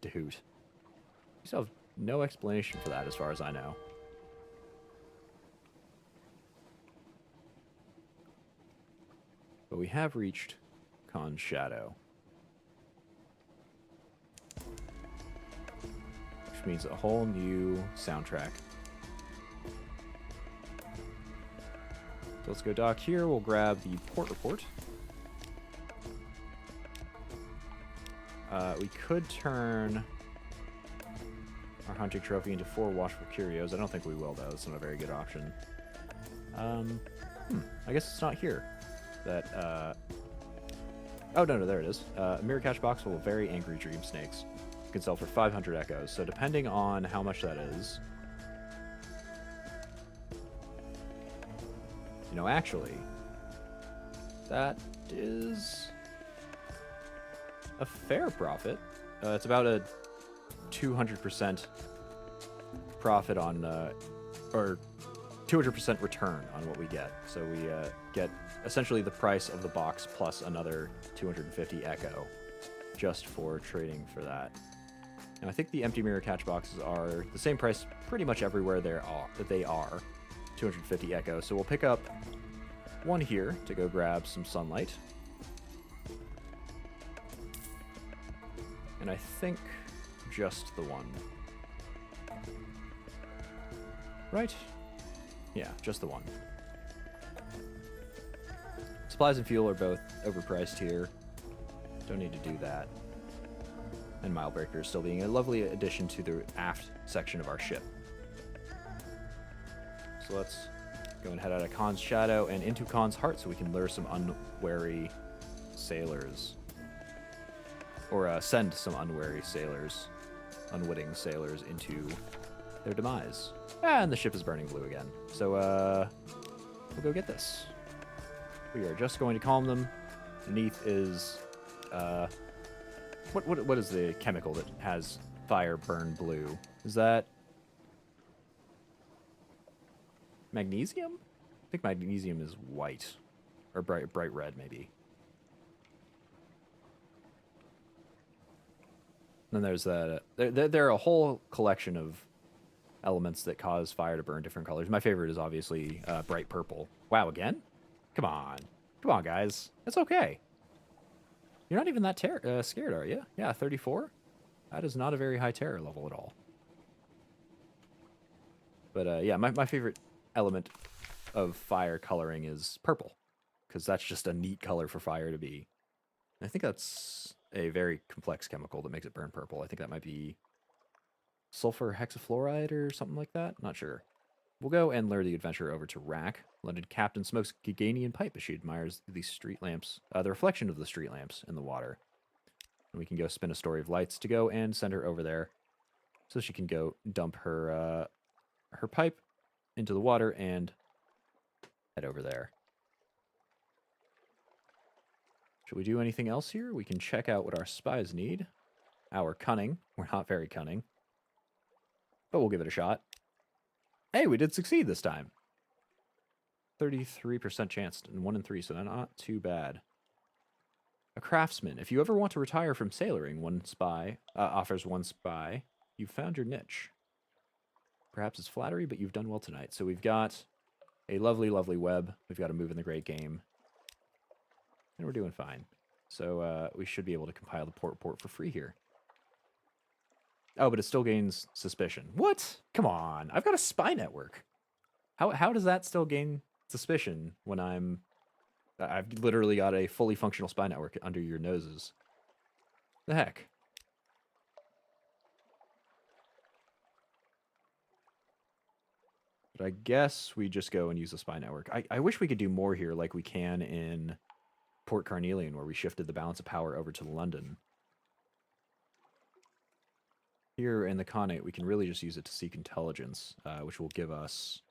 Dahoot? We still have no explanation for that as far as I know. But we have reached Con Shadow, which means a whole new soundtrack. So let's go dock here. We'll grab the port report. We could turn our hunting trophy into 4 watchful curios. I don't think we will, though. It's not a very good option. I guess it's not here. That, oh, no, there it is. A mirror catch box full of very angry dream snakes. You can sell for 500 echoes. So depending on how much that is... You know, actually, that is a fair profit. It's about a 200% profit on, or 200% return on what we get. So we get essentially the price of the box plus another 250 echo just for trading for that. And I think the empty mirror catch boxes are the same price pretty much everywhere they are. 250 echo. So we'll pick up one here to go grab some sunlight. And I think just the one. Right? Yeah, just the one. Supplies and fuel are both overpriced here. Don't need to do that. And Milebreaker still being a lovely addition to the aft section of our ship. So let's go and head out of Khan's Shadow and into Khan's Heart so we can lure some unwary sailors. Or send some unwitting sailors into their demise. And the ship is burning blue again. So we'll go get this. We are just going to calm them. Beneath is what is the chemical that has fire burn blue? Is that magnesium? I think magnesium is white. Or bright red, maybe. And then there's that... There are a whole collection of elements that cause fire to burn different colors. My favorite is obviously bright purple. Wow, again? Come on. Come on, guys. It's okay. You're not even that scared, are you? Yeah, 34? That is not a very high terror level at all. But yeah, my favorite element of fire coloring is purple, because that's just a neat color for fire to be. And I think that's a very complex chemical that makes it burn purple. I think that might be sulfur hexafluoride or something like that. Not sure. We'll go and lure the adventurer over to Rack. London captain smokes Giganian pipe as she admires the street lamps, the reflection of the street lamps in the water. And we can go spin a story of lights to go and send her over there so she can go dump her her pipe into the water and head over there. Should we do anything else here? We can check out what our spies need. Our cunning. We're not very cunning, but we'll give it a shot. Hey, we did succeed this time. 33% chance and 1 in 3, so not too bad. A craftsman. If you ever want to retire from sailoring, one spy offers 1 spy. You've found your niche. Perhaps it's flattery, but you've done well tonight. So we've got a lovely, lovely web. We've got a move in the great game. And we're doing fine. So we should be able to compile the port report for free here. Oh, but it still gains suspicion. What? Come on. I've got a spy network. How does that still gain suspicion when I've literally got a fully functional spy network under your noses? The heck? But I guess we just go and use the spy network. I wish we could do more here like we can in Port Carnelian, where we shifted the balance of power over to London. Here in the Khanate, we can really just use it to seek intelligence, which will give us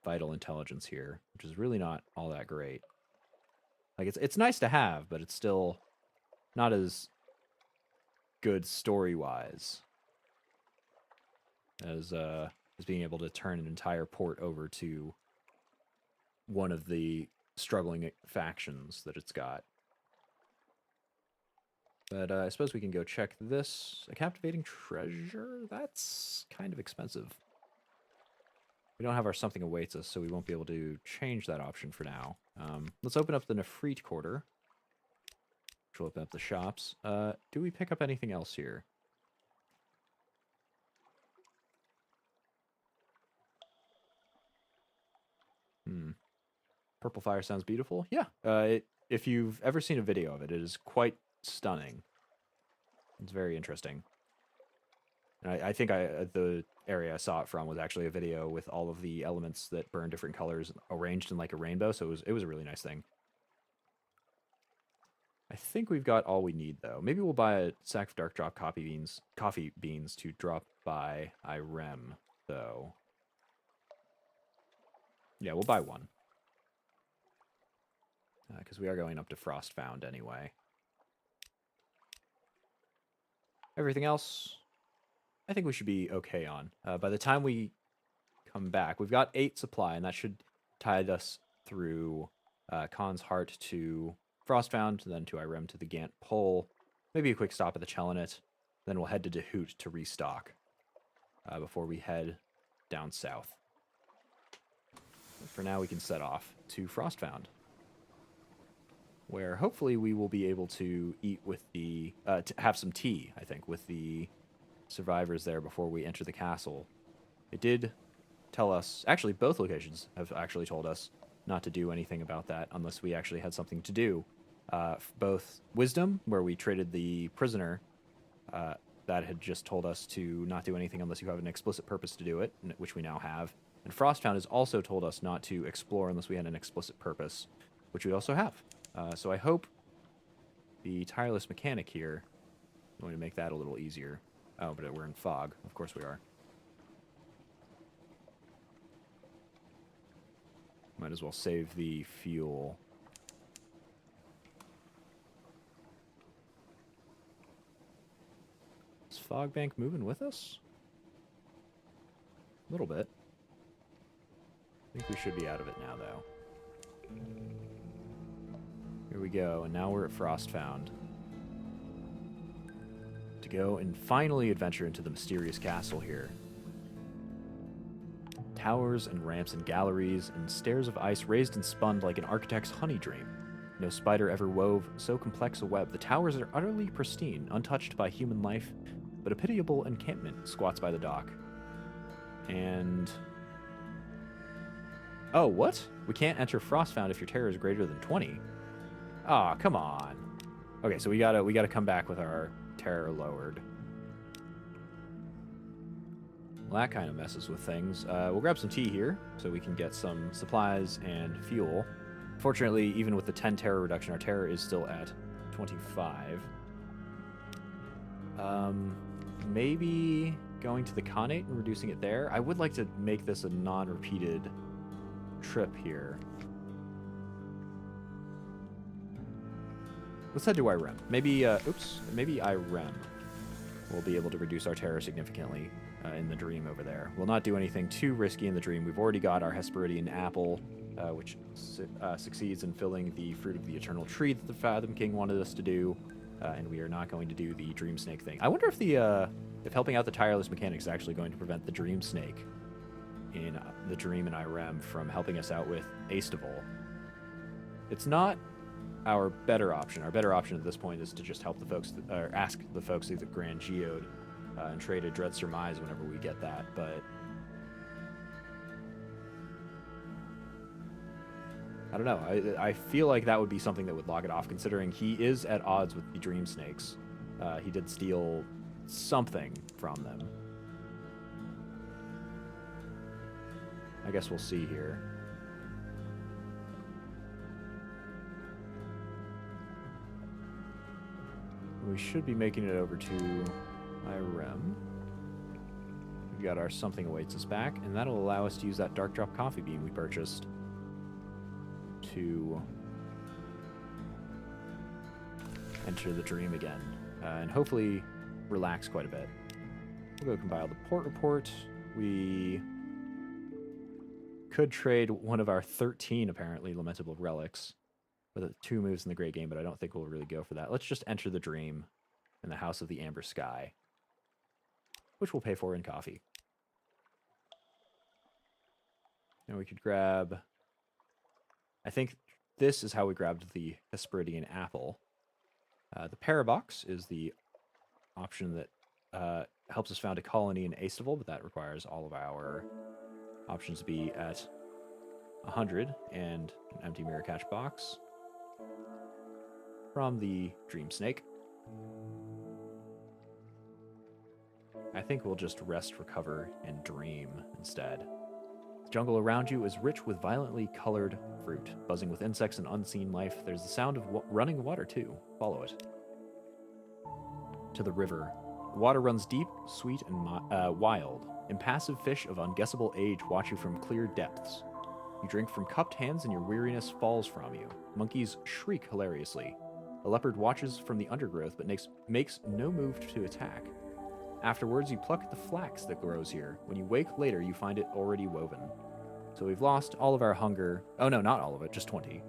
vital intelligence here, which is really not all that great. Like, it's nice to have, but it's still not as good story-wise as being able to turn an entire port over to one of the struggling factions that it's got. But I suppose we can go check this. A captivating treasure? That's kind of expensive. We don't have our something awaits us, so we won't be able to change that option for now. Let's open up the Nefrit Quarter, which will open up the shops. Do we pick up anything else here? Purple fire sounds beautiful. Yeah. If you've ever seen a video of it, it is quite stunning. It's very interesting. And I think the area I saw it from was actually a video with all of the elements that burn different colors arranged in like a rainbow, so it was a really nice thing. I think we've got all we need, though. Maybe we'll buy a sack of dark drop coffee beans to drop by Irem, though. Yeah, we'll buy 1. Because we are going up to Frostfound anyway. Everything else, I think we should be okay on. By the time we come back, we've got 8 supply, and that should tide us through Khan's Heart to Frostfound, then to Irem to the Gant Pole. Maybe a quick stop at the Chelanet. Then we'll head to Dahut to restock before we head down south. But for now, we can set off to Frostfound, where hopefully we will be able to eat with the, to have some tea, I think, with the survivors there before we enter the castle. It did tell us, actually both locations have actually told us not to do anything about that unless we actually had something to do. Both Wisdom, where we traded the prisoner, that had just told us to not do anything unless you have an explicit purpose to do it, which we now have. And Frostfound has also told us not to explore unless we had an explicit purpose, which we also have. So I hope the tireless mechanic here is going to make that a little easier. Oh, but we're in fog. Of course we are. Might as well save the fuel. Is Fogbank moving with us? A little bit. I think we should be out of it now, though. Here we go, and now we're at Frostfound. To go and finally adventure into the mysterious castle here. Towers and ramps and galleries and stairs of ice raised and spun like an architect's honey dream. No spider ever wove so complex a web. The towers are utterly pristine, untouched by human life, but a pitiable encampment squats by the dock. And... oh, what? We can't enter Frostfound if your terror is greater than 20. Aw, oh, come on. Okay, so we gotta come back with our terror lowered. Well, that kind of messes with things. We'll grab some tea here so we can get some supplies and fuel. Fortunately, even with the 10 terror reduction, our terror is still at 25. Maybe going to the Khanate and reducing it there. I would like to make this a non-repeated trip here. Let's head to Irem. Maybe, maybe Irem will be able to reduce our terror significantly in the dream over there. We'll not do anything too risky in the dream. We've already got our Hesperidian apple which succeeds in filling the fruit of the eternal tree that the Fathom King wanted us to do, and we are not going to do the Dream Snake thing. I wonder if helping out the tireless mechanics is actually going to prevent the Dream Snake in the Dream and Irem from helping us out with Aestival. It's not our better option. Our better option at this point is to just help the folks, or ask the folks through the Grand Geode and trade a Dread Surmise whenever we get that, but I don't know. I feel like that would be something that would log it off, considering he is at odds with the Dream Snakes. He did steal something from them. I guess we'll see here. We should be making it over to Irem. We've got our Something Awaits Us back, and that'll allow us to use that Dark Drop coffee bean we purchased to enter the dream again, and hopefully relax quite a bit. We'll go compile the port report. We could trade one of our 13, apparently, lamentable relics with 2 moves in the Great Game, but I don't think we'll really go for that. Let's just enter the dream in the House of the Amber Sky, which we'll pay for in coffee. And we could grab... I think this is how we grabbed the Hesperidian Apple. The Parabox is the option that helps us found a colony in Aestival, but that requires all of our options to be at 100 and an empty mirror catch box from the Dream Snake. I think we'll just rest, recover, and dream instead. The jungle around you is rich with violently colored fruit, buzzing with insects and unseen life. There's the sound of running water, too. Follow it. To the river. The water runs deep, sweet, and wild. Impassive fish of unguessable age watch you from clear depths. You drink from cupped hands and your weariness falls from you. Monkeys shriek hilariously. A leopard watches from the undergrowth but makes no move to attack. Afterwards, you pluck at the flax that grows here. When you wake later, you find it already woven. So we've lost all of our hunger. Oh no, not all of it, just 20.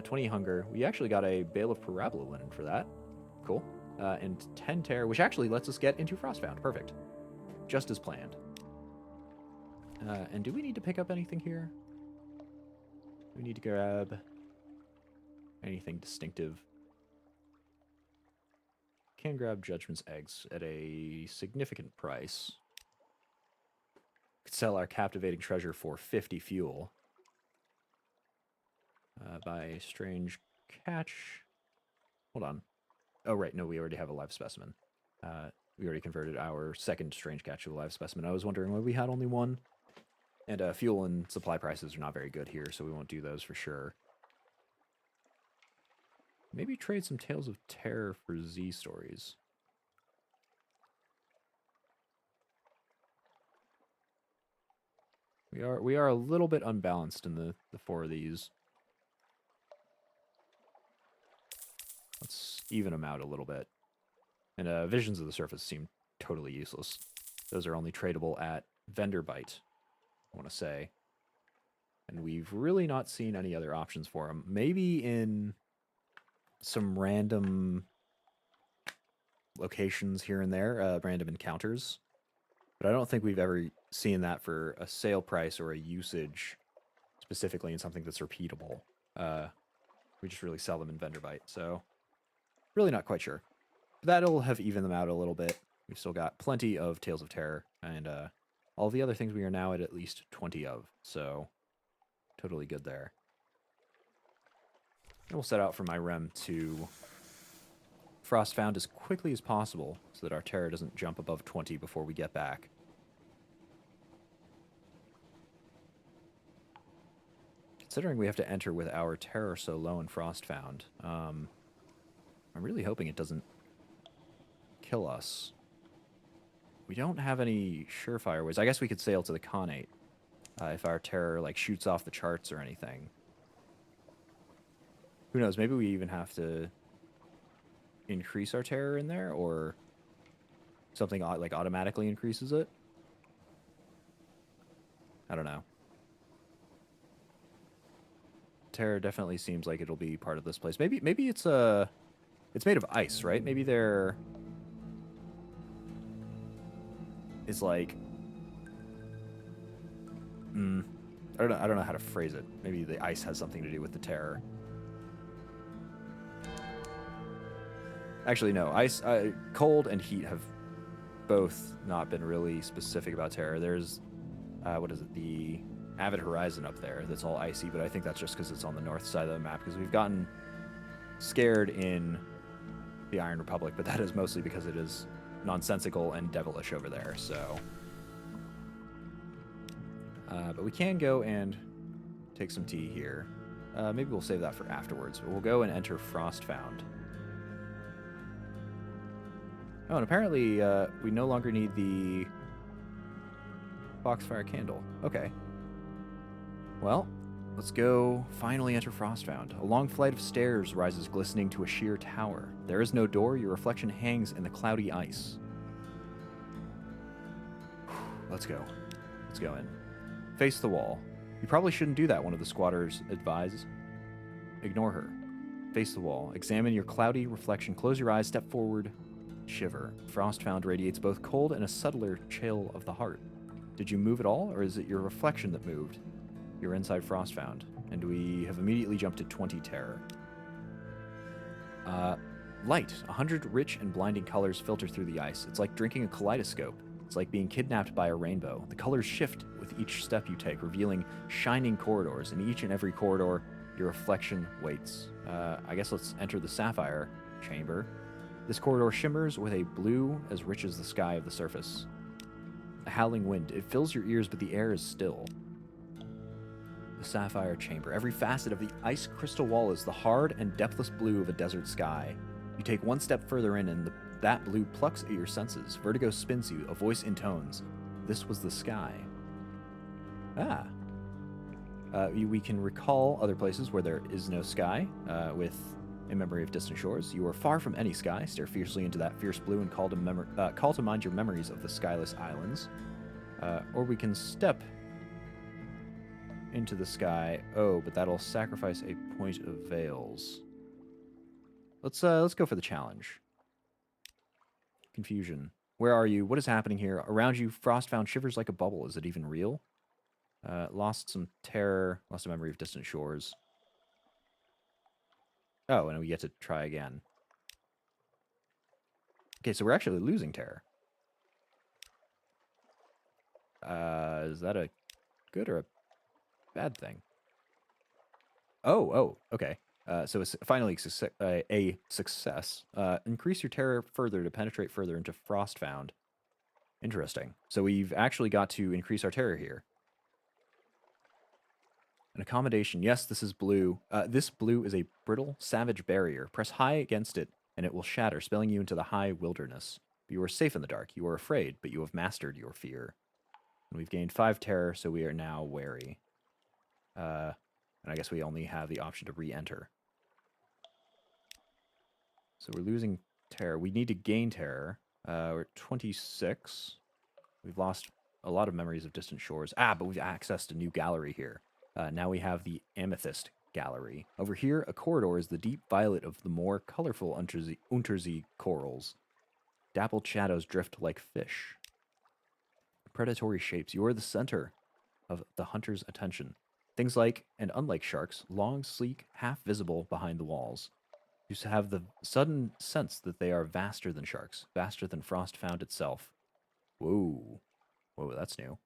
20 hunger. We actually got a bale of parabola linen for that. Cool. And 10 terror, which actually lets us get into Frostbound. Perfect. Just as planned. And do we need to pick up anything here? Do we need to grab anything distinctive? Can grab Judgment's eggs at a significant price. Could sell our captivating treasure for 50 fuel. Buy a strange catch. Hold on. Oh, right. No, we already have a live specimen. We already converted our second strange catch to a live specimen. I was wondering why we had only one. And fuel and supply prices are not very good here, so we won't do those for sure. Maybe trade some Tales of Terror for Z stories. We are a little bit unbalanced in the 4 of these. Let's even them out a little bit. And Visions of the Surface seem totally useless. Those are only tradable at Vendor Bite, I want to say. And we've really not seen any other options for them. Maybe in some random locations here and there, random encounters. But I don't think we've ever seen that for a sale price or a usage specifically in something that's repeatable. We just really sell them in Vendor Bite, so really not quite sure. But that'll have evened them out a little bit. We've still got plenty of Tales of Terror, and all the other things we are now at least 20 of, so totally good there. And we'll set out from Irem to Frostbound as quickly as possible so that our terror doesn't jump above 20 before we get back. Considering we have to enter with our terror so low in Frostbound, I'm really hoping it doesn't kill us. We don't have any surefire ways. I guess we could sail to the Khanate if our terror like shoots off the charts or anything. Who knows? Maybe we even have to increase our terror in there, or something like automatically increases it. I don't know. terra definitely seems like it'll be part of this place. Maybe it's made of ice, right? Maybe there is like I don't know how to phrase it. Maybe the ice has something to do with the terror. Actually, no. Ice, cold, and heat have both not been really specific about terror. There's, what is it? The Avid Horizon up there that's all icy, but I think that's just because it's on the north side of the map. Because we've gotten scared in the Iron Republic, but that is mostly because it is nonsensical and devilish over there. So, but we can go and take some tea here. Maybe we'll save that for afterwards. But we'll go and enter Frostfound. Oh, and apparently we no longer need the Foxfire Candle. Okay. Well, let's go finally enter Frostfound. A long flight of stairs rises glistening to a sheer tower. There is no door. Your reflection hangs in the cloudy ice. Let's go. Let's go in. Face the wall. You probably shouldn't do that, one of the squatters advised. Ignore her. Face the wall. Examine your cloudy reflection. Close your eyes. Step forward. Shiver. Frostfound radiates both cold and a subtler chill of the heart. Did you move at all, or is it your reflection that moved? You're inside Frostfound, and we have immediately jumped to 20 terror. Light. 100 rich and blinding colors filter through the ice. It's like drinking a kaleidoscope. It's like being kidnapped by a rainbow. The colors shift with each step you take, revealing shining corridors. In each and every corridor, your reflection waits. I guess let's enter the Sapphire Chamber. This corridor shimmers with a blue as rich as the sky of the surface. A howling wind. It fills your ears, but the air is still. The Sapphire Chamber. Every facet of the ice crystal wall is the hard and depthless blue of a desert sky. You take one step further in, and that blue plucks at your senses. Vertigo spins you. A voice intones. This was the sky. Ah. We can recall other places where there is no sky, with a memory of distant shores. You are far from any sky. Stare fiercely into that fierce blue and call to mind your memories of the skyless islands. Or we can step into the sky. Oh, but that'll sacrifice a point of veils. Let's go for the challenge. Confusion. Where are you? What is happening here? Around you, Frostfound shivers like a bubble. Is it even real? Lost some terror. Lost a memory of distant shores. Oh, and we get to try again. Okay, so we're actually losing terror. Is that a good or a bad thing? Oh, okay. So it's finally a success. Increase your terror further to penetrate further into Frostfound. Interesting. So we've actually got to increase our terror here. An accommodation. Yes, this is blue. This blue is a brittle, savage barrier. Press high against it, and it will shatter, spilling you into the high wilderness. But you are safe in the dark. You are afraid, but you have mastered your fear. And we've gained 5 terror, so we are now wary. And I guess we only have the option to re-enter. So we're losing terror. We need to gain terror. We're at 26. We've lost a lot of memories of distant shores. But we've accessed a new gallery here. Now we have the Amethyst Gallery. Over here, a corridor is the deep violet of the more colorful Untersee corals. Dappled shadows drift like fish. Predatory shapes. You are the center of the hunter's attention. Things like, and unlike sharks, long, sleek, half-visible behind the walls. You have the sudden sense that they are vaster than sharks, vaster than Frostfound itself. Whoa. Whoa, that's new.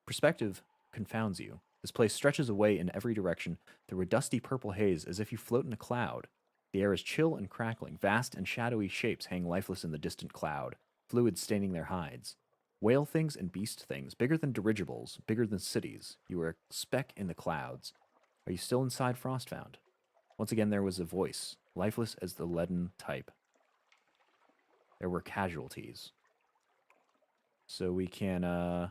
Perspective confounds you. This place stretches away in every direction through a dusty purple haze as if you float in a cloud. The air is chill and crackling. Vast and shadowy shapes hang lifeless in the distant cloud, fluids staining their hides. Whale things and beast things, bigger than dirigibles, bigger than cities. You are a speck in the clouds. Are you still inside Frostfound? Once again, there was a voice, lifeless as the leaden type. There were casualties. So we can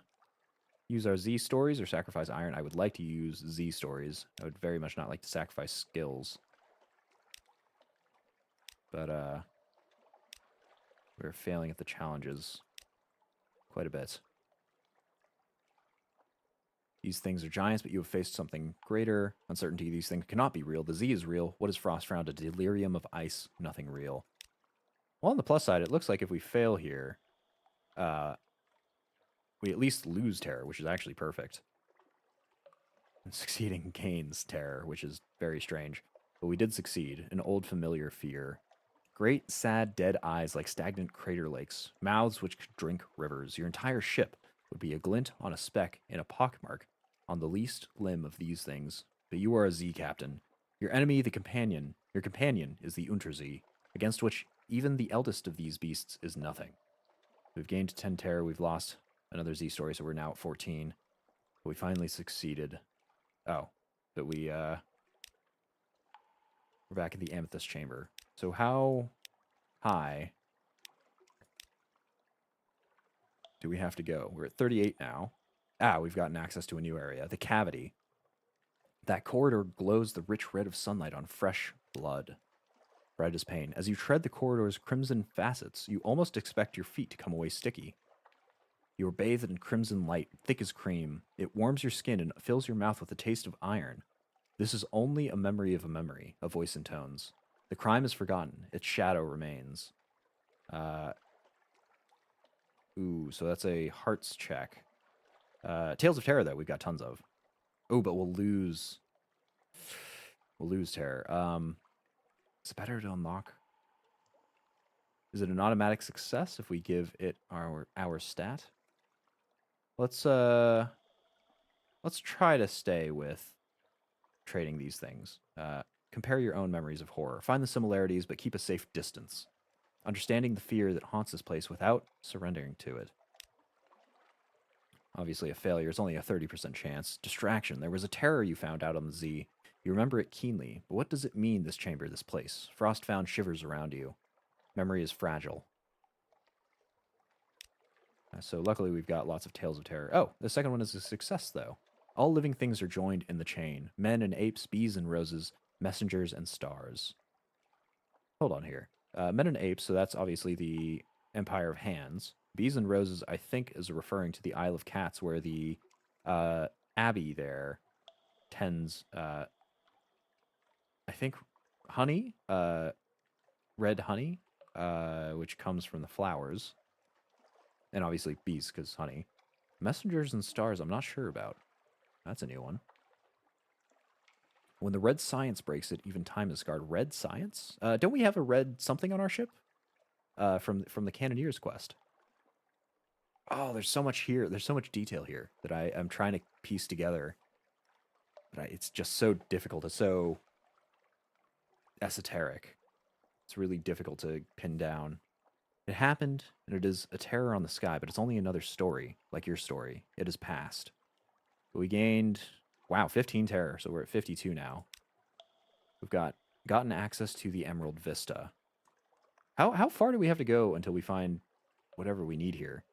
use our Z stories or sacrifice iron. I would like to use Z stories. I would very much not like to sacrifice skills. But we're failing at the challenges quite a bit. These things are giants, but you have faced something greater. Uncertainty, these things cannot be real. The Z is real. What is frost found? A delirium of ice, nothing real. Well, on the plus side, it looks like if we fail here, we at least lose terror, which is actually perfect. And succeeding gains terror, which is very strange. But we did succeed. An old familiar fear. Great, sad, dead eyes like stagnant crater lakes. Mouths which could drink rivers. Your entire ship would be a glint on a speck in a pockmark on the least limb of these things. But you are a Z captain. Your enemy, the companion. Your companion is the Unterzee, against which even the eldest of these beasts is nothing. We've gained 10 terror. We've lost another Z story, so we're now at 14. But we finally succeeded. Oh, but we're back in the Amethyst Chamber. So how high do we have to go? We're at 38 now. We've gotten access to a new area. The Cavity. That corridor glows the rich red of sunlight on fresh blood. Red is pain. As you tread the corridor's crimson facets, you almost expect your feet to come away sticky. You are bathed in crimson light, thick as cream. It warms your skin and fills your mouth with a taste of iron. This is only a memory of a memory, a voice intones. The crime is forgotten. Its shadow remains. So that's a hearts check. Tales of Terror, though, we've got tons of. Oh, but we'll lose. We'll lose terror. It's better to unlock. Is it an automatic success if we give it our stat? Let's try to stay with trading these things. Compare your own memories of horror. Find the similarities, but keep a safe distance. Understanding the fear that haunts this place without surrendering to it. Obviously, a failure is only a 30% chance. Distraction. There was a terror you found out on the Z. You remember it keenly. But what does it mean, this chamber, this place? Frost found shivers around you. Memory is fragile. So luckily, we've got lots of tales of terror. Oh, the second one is a success, though. All living things are joined in the chain. Men and apes, bees and roses, messengers and stars. Hold on here. Men and apes, so that's obviously the Empire of Hands. Bees and roses, I think, is referring to the Isle of Cats, where the abbey there tends, I think, honey, red honey, which comes from the flowers. And obviously bees, because honey. Messengers and stars, I'm not sure about. That's a new one. When the red science breaks it, even time is scarred. Red science? Don't we have a red something on our ship? From the Cannoneer's quest. Oh, there's so much here. There's so much detail here that I'm trying to piece together. But it's just so difficult. It's so esoteric. It's really difficult to pin down. It happened, and it is a terror on the sky, but it's only another story, like your story. It is past. But we gained, 15 terror, so we're at 52 now. We've gotten access to the Emerald Vista. How far do we have to go until we find whatever we need here?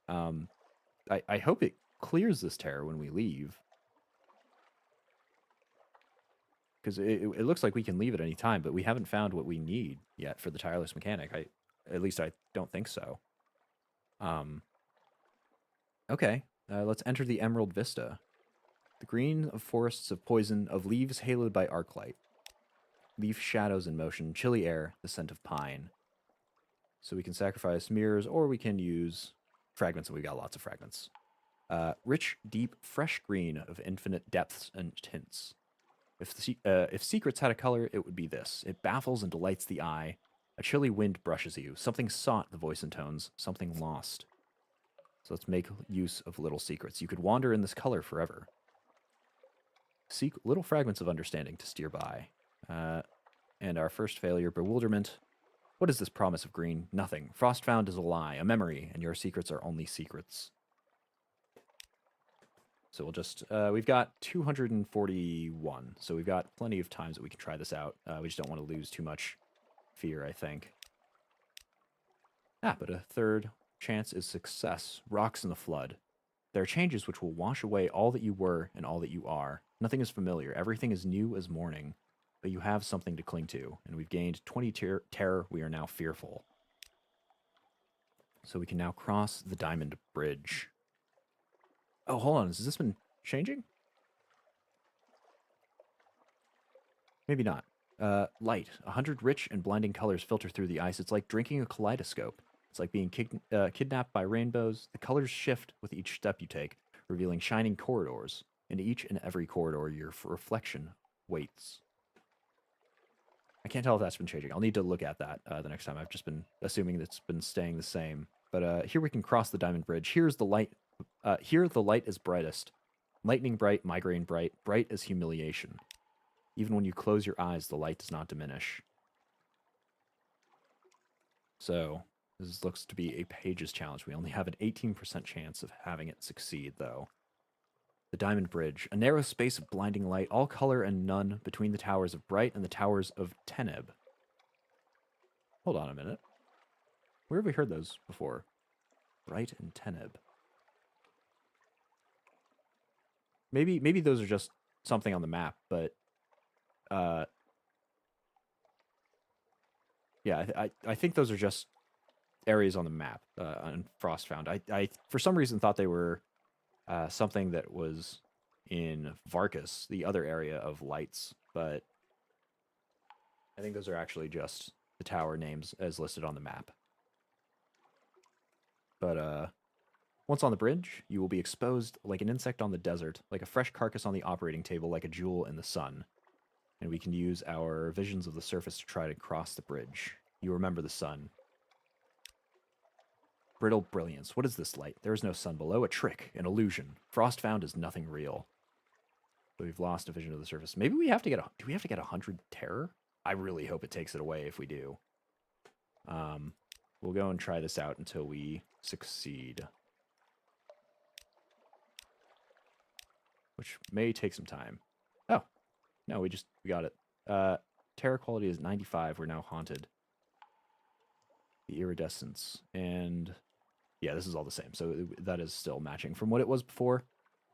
I hope it clears this terror when we leave. Because it looks like we can leave at any time, but we haven't found what we need yet for the tireless mechanic. At least I don't think so. Okay, let's enter the Emerald Vista. The green of forests of poison, of leaves haloed by arc light. Leaf shadows in motion, chilly air, the scent of pine. So we can sacrifice mirrors, or we can use fragments, and we've got lots of fragments. Rich, deep, fresh green of infinite depths and tints. If secrets had a color, it would be this. It baffles and delights the eye. A chilly wind brushes you. Something sought, the voice intones. Something lost. So let's make use of little secrets. You could wander in this color forever. Seek little fragments of understanding to steer by. And our first failure, bewilderment. What is this promise of green? Nothing. Frost found is a lie, a memory, and your secrets are only secrets. So we'll just, we've got 241, so we've got plenty of times that we can try this out. We just don't want to lose too much fear, I think. But a third chance is success. Rocks in the flood. There are changes which will wash away all that you were and all that you are. Nothing is familiar. Everything is new as morning. But you have something to cling to, and we've gained 20 terror. We are now fearful. So we can now cross the Diamond Bridge. Oh, hold on. Has this been changing? Maybe not. Light. 100 rich and blinding colors filter through the ice. It's like drinking a kaleidoscope. It's like being kidnapped by rainbows. The colors shift with each step you take, revealing shining corridors. In each and every corridor, your reflection waits. I can't tell if that's been changing. I'll need to look at that the next time. I've just been assuming that it's been staying the same. But here we can cross the diamond bridge. Here's the light. Here the light is brightest. Lightning bright, migraine bright, bright as humiliation. Even when you close your eyes, the light does not diminish. So, this looks to be a pages challenge. We only have an 18% chance of having it succeed, though. The Diamond Bridge, a narrow space of blinding light, all color and none, between the towers of Bright and the towers of Teneb. Hold on a minute. Where have we heard those before? Bright and Teneb. Maybe those are just something on the map, but yeah, I think those are just areas on the map on Frostfound. I for some reason thought they were something that was in Varkas, the other area of lights, but I think those are actually just the tower names as listed on the map. But once on the bridge, you will be exposed like an insect on the desert, like a fresh carcass on the operating table, like a jewel in the sun. And we can use our visions of the surface to try to cross the bridge. You remember the sun. Brittle brilliance. What is this light? There is no sun below. A trick, an illusion. Frostfound is nothing real. So we've lost a vision of the surface. Maybe we have to get do we have to get 100 terror? I really hope it takes it away if we do. We'll go and try this out until we succeed. Which may take some time. Oh, no, we got it. Terror quality is 95. We're now haunted. The iridescence. And yeah, this is all the same. So that is still matching from what it was before.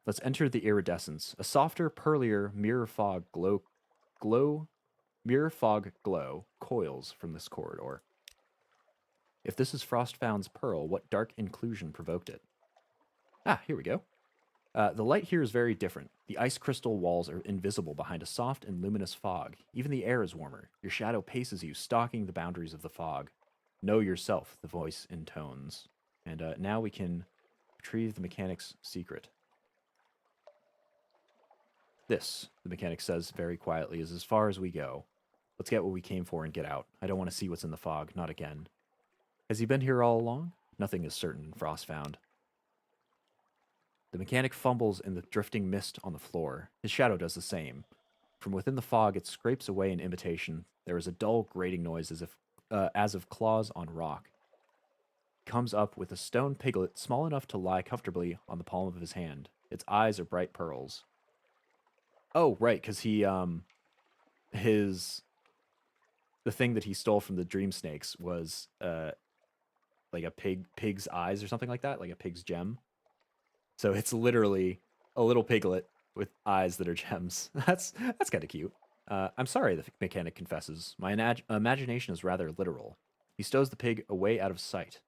Let's enter the iridescence. A softer, pearlier mirror fog glow coils from this corridor. If this is Frostfound's pearl, what dark inclusion provoked it? Ah, here we go. The light here is very different. The ice crystal walls are invisible behind a soft and luminous fog. Even the air is warmer. Your shadow paces you, stalking the boundaries of the fog. Know yourself, the voice intones. And now we can retrieve the mechanic's secret. This, the mechanic says very quietly, is as far as we go. Let's get what we came for and get out. I don't want to see what's in the fog, not again. Has he been here all along? Nothing is certain, Frostfound. The mechanic fumbles in the drifting mist on the floor. His shadow does the same. From within the fog, it scrapes away in imitation. There is a dull grating noise as of claws on rock. He comes up with a stone piglet small enough to lie comfortably on the palm of his hand. Its eyes are bright pearls. Oh, right, because the thing that he stole from the dream snakes was like a pig's eyes or something like that, like a pig's gem. So it's literally a little piglet with eyes that are gems. That's kind of cute. I'm sorry, the mechanic confesses. My imagination is rather literal. He stows the pig away out of sight.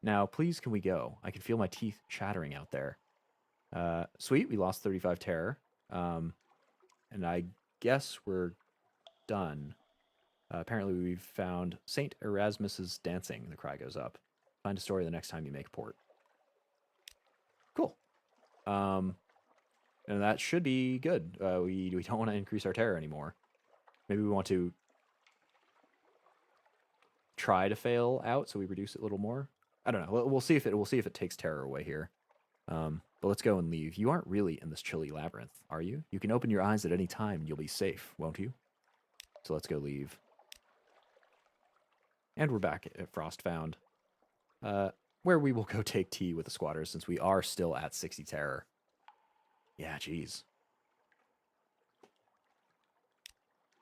Now, please, can we go? I can feel my teeth chattering out there. Sweet, we lost 35 terror. And I guess we're done. Apparently we've found St. Erasmus's dancing, the cry goes up. Find a story the next time you make port. Cool. And that should be good. We don't want to increase our terror anymore. Maybe we want to try to fail out so we reduce it a little more. I don't know. We'll see if it takes terror away here. But let's go and leave. You aren't really in this chilly labyrinth, are you? You can open your eyes at any time and you'll be safe, won't you? So let's go leave. And we're back at Frostfound, where we will go take tea with the squatters since we are still at 60 terror. Yeah, geez.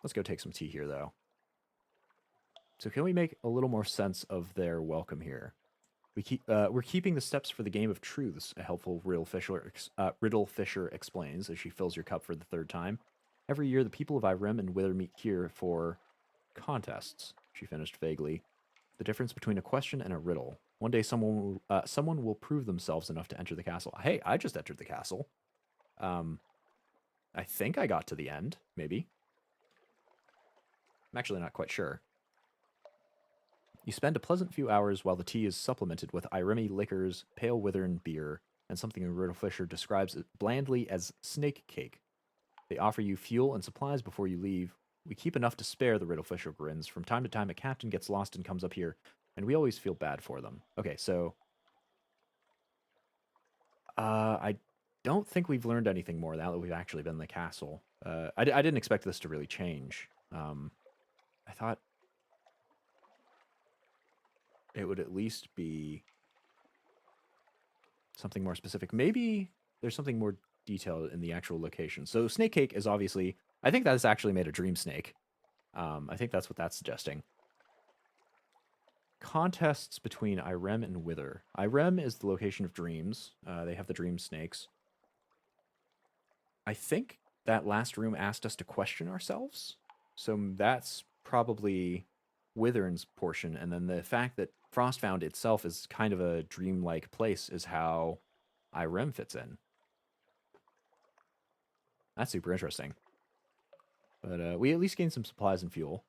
Let's go take some tea here, though. So can we make a little more sense of their welcome here? We're keeping the steps for the game of truths, a helpful riddle fisher explains as she fills your cup for the third time. Every year, the people of Irem and Wither meet here for contests, she finished vaguely. The difference between a question and a riddle. One day someone will prove themselves enough to enter the castle. Hey, I just entered the castle. I think I got to the end, maybe. I'm actually not quite sure. You spend a pleasant few hours while the tea is supplemented with Iremi liquors, pale withern beer, and something Riddlefisher describes blandly as snake cake. They offer you fuel and supplies before you leave. We keep enough to spare, the Riddlefisher grins. From time to time, a captain gets lost and comes up here, and we always feel bad for them. Okay, so... I don't think we've learned anything more now that we've actually been in the castle. I didn't expect this to really change. I thought it would at least be something more specific. Maybe there's something more detailed in the actual location. So snake cake is obviously... I think that's actually made a dream snake. I think that's what that's suggesting. Contests between Irem and Wither. Irem is the location of dreams. They have the dream snakes. I think that last room asked us to question ourselves. So that's probably Withern's portion. And then the fact that Frostfound itself is kind of a dreamlike place is how Irem fits in. That's super interesting. But we at least gained some supplies and fuel.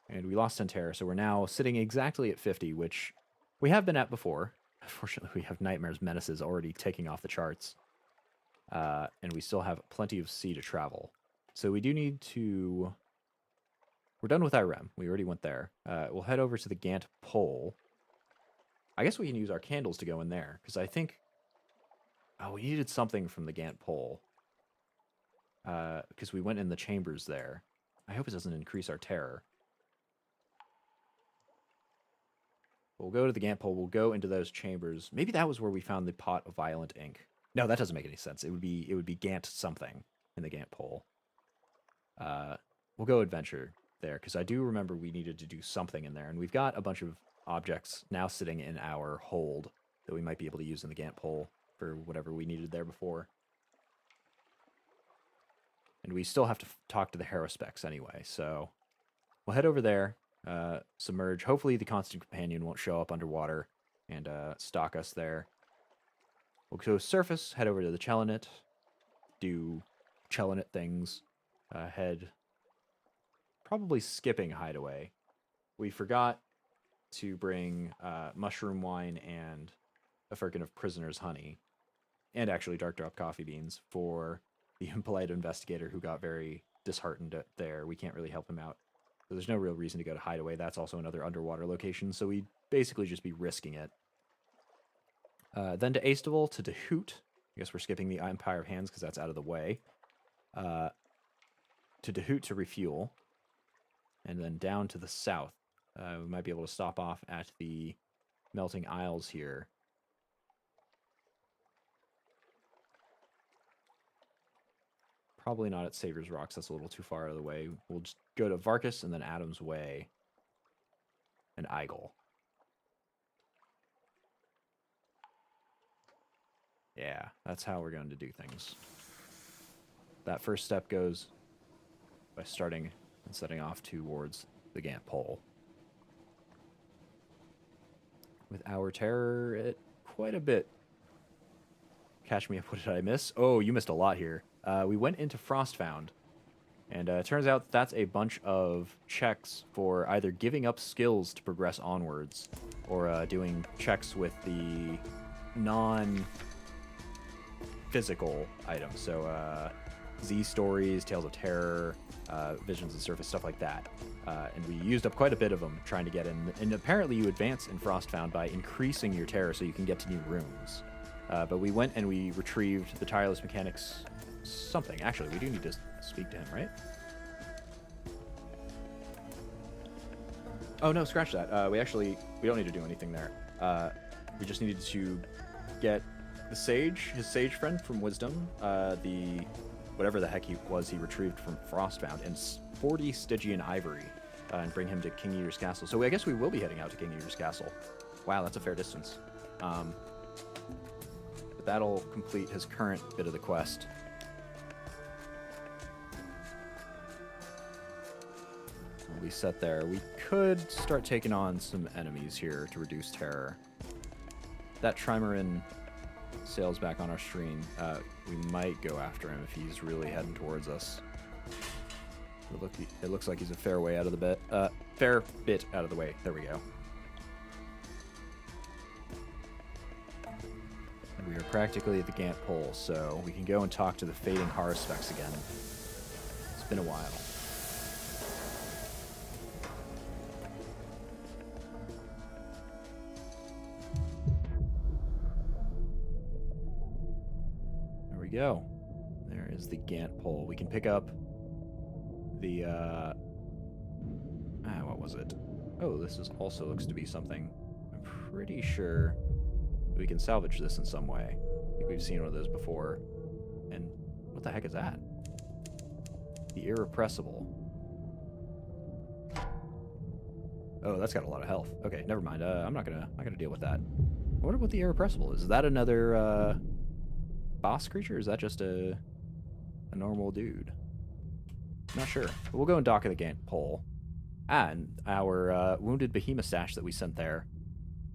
And we lost 10 terror, so we're now sitting exactly at 50, which we have been at before. Unfortunately, we have Nightmare's Menaces already taking off the charts. And we still have plenty of sea to travel. So we do need to... We're done with Irem. We already went there. We'll head over to the Gantt pole. I guess we can use our candles to go in there, because I think... Oh, we needed something from the Gantt pole. Because we went in the chambers there. I hope it doesn't increase our terror. We'll go to the Gantt pole. We'll go into those chambers. Maybe that was where we found the pot of violent ink. No, that doesn't make any sense. It would be Gantt something in the Gantt pole. We'll go adventure there, because I do remember we needed to do something in there. And we've got a bunch of objects now sitting in our hold that we might be able to use in the Gantt pole for whatever we needed there before. And we still have to talk to the Haruspecs anyway, so we'll head over there, submerge. Hopefully the Constant Companion won't show up underwater and stalk us there. We'll go surface, head over to the Chelonet, do Chelonet things, head... Probably skipping Hideaway. We forgot to bring mushroom wine and a firkin of prisoner's honey, and actually dark drop coffee beans for the impolite investigator who got very disheartened there. We can't really help him out. So there's no real reason to go to Hideaway. That's also another underwater location, so we'd basically just be risking it. Then to Aestival, to Dehoot. I guess we're skipping the Empire of Hands because that's out of the way. To Dehoot to refuel. And then down to the south. We might be able to stop off at the Melting Isles here. Probably not at Savior's Rocks. That's a little too far out of the way. We'll just go to Varkas and then Adam's Way. And Eigel. Yeah, that's how we're going to do things. That first step goes by starting and setting off towards the Gantt pole. With our terror at quite a bit. Catch me up, what did I miss? Oh, you missed a lot here. We went into Frostfound, and it turns out that's a bunch of checks for either giving up skills to progress onwards, or doing checks with the non-physical items. So, Z stories, Tales of Terror, Visions of Surface, stuff like that. And we used up quite a bit of them trying to get in. And apparently you advance in Frostfound by increasing your terror so you can get to new rooms. But we went and we retrieved the Tireless Mechanics something. Actually, we do need to speak to him, right? Oh, no, scratch that. We don't need to do anything there. We just needed to get the Sage, his Sage friend from Wisdom, whatever the heck he retrieved from Frostbound, and 40 Stygian Ivory, and bring him to King Eater's Castle. So I guess we will be heading out to King Eater's Castle. Wow, that's a fair distance. But that'll complete his current bit of the quest. We'll be set there. We could start taking on some enemies here to reduce terror. that Trimaran sails back on our screen, we might go after him if he's really heading towards us. It looks like he's a fair way out of the bit. Fair bit out of the way. There we go. And we are practically at the Gantt pole, so we can go and talk to the fading Haruspex again. It's been a while. There we go. There is the Gantt pole. We can pick up the, what was it? Oh, this also looks to be something. I'm pretty sure we can salvage this in some way. I think we've seen one of those before. And what the heck is that? The Irrepressible. Oh, that's got a lot of health. Okay, never mind. I'm not gonna deal with that. I wonder what the Irrepressible is. Is that another boss creature? Or is that just a normal dude? Not sure. But we'll go and dock at the Gantt pole. And our wounded behemoth stash that we sent there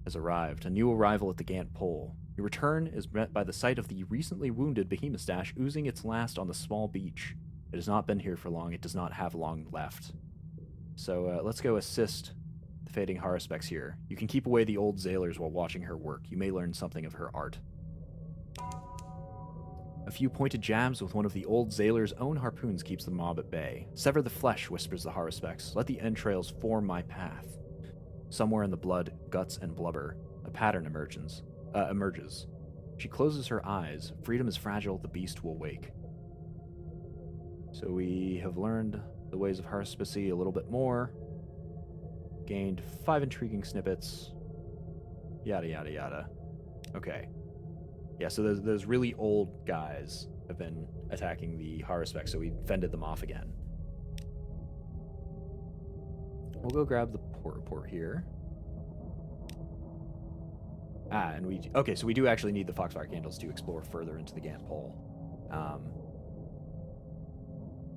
has arrived. A new arrival at the Gantt pole. Your return is met by the sight of the recently wounded behemoth stash oozing its last on the small beach. It has not been here for long. It does not have long left. So let's go assist the fading Haruspex here. You can keep away the old zailors while watching her work. You may learn something of her art. A few pointed jabs with one of the old zailor's own harpoons keeps the mob at bay. Sever the flesh, whispers the Haruspex. Let the entrails form my path. Somewhere in the blood, guts, and blubber, a pattern emerges. She closes her eyes. Freedom is fragile, the beast will wake. So we have learned the ways of Haruspecy a little bit more. Gained 5 intriguing snippets. Yada, yada, yada. Okay. Yeah, so those really old guys have been attacking the Haruspex, so we fended them off again. We'll go grab the port report here. And okay, so we do actually need the Foxfire candles to explore further into the Gantt pole.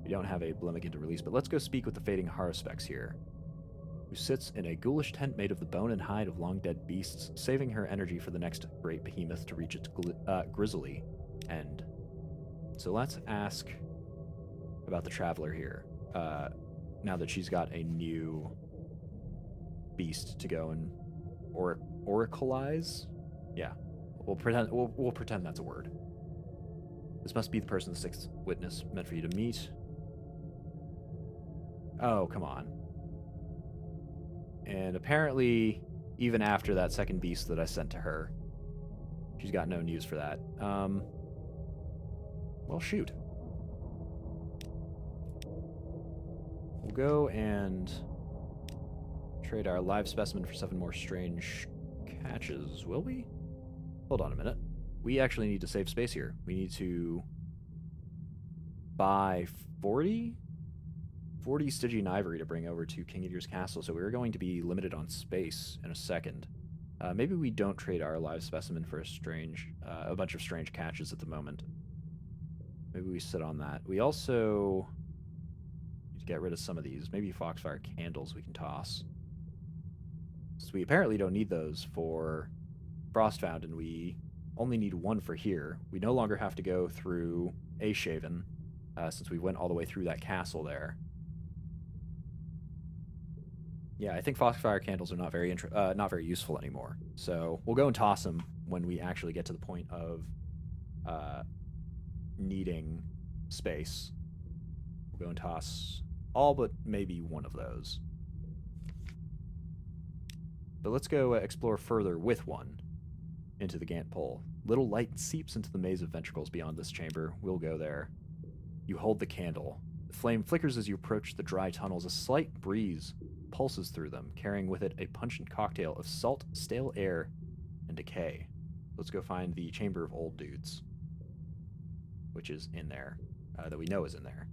We don't have a Blimmigan to release, but let's go speak with the fading Haruspex here, who sits in a ghoulish tent made of the bone and hide of long-dead beasts, saving her energy for the next great behemoth to reach its grisly end. So let's ask about the Traveler here, now that she's got a new beast to go and oracleize? Yeah, we'll pretend that's a word. This must be the person the sixth witness meant for you to meet. Oh, come on. And apparently, even after that second beast that I sent to her, she's got no news for that. Well, shoot. We'll go and trade our live specimen for 7 more strange catches, will we? Hold on a minute. We actually need to save space here. We need to buy 40 Stygian ivory to bring over to King Eater's castle, so we're going to be limited on space in a second. Maybe we don't trade our live specimen for a bunch of strange catches at the moment. Maybe we sit on that. We also need to get rid of some of these. Maybe Foxfire candles we can toss. So we apparently don't need those for Frostfound, and we only need 1 for here. We no longer have to go through Ashaven, since we went all the way through that castle there. Yeah, I think Foxfire candles are not very useful anymore. So we'll go and toss them when we actually get to the point of needing space. We'll go and toss all but maybe 1 of those. But let's go explore further with 1 into the Gantt pole. Little light seeps into the maze of ventricles beyond this chamber. We'll go there. You hold the candle. The flame flickers as you approach the dry tunnels. A slight breeze pulses through them, carrying with it a pungent cocktail of salt, stale air, and decay. Let's go find the Chamber of Old Dudes, which is in there, that we know is in there.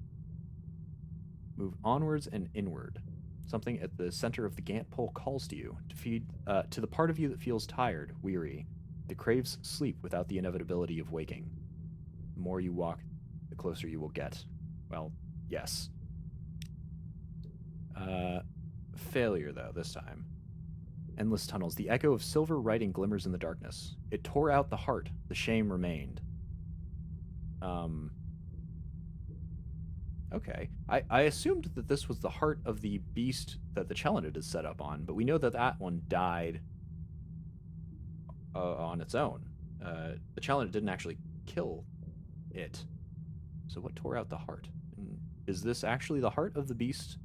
Move onwards and inward. Something at the center of the Gantt pole calls to you, to feed to the part of you that feels tired, weary, that craves sleep without the inevitability of waking. The more you walk, the closer you will get. Well, yes. Failure, though, this time. Endless tunnels. The echo of silver writing glimmers in the darkness. It tore out the heart. The shame remained. Okay. I assumed that this was the heart of the beast that the Chelonid is set up on, but we know that that one died on its own. The Chelonid didn't actually kill it. So what tore out the heart? Is this actually the heart of the beast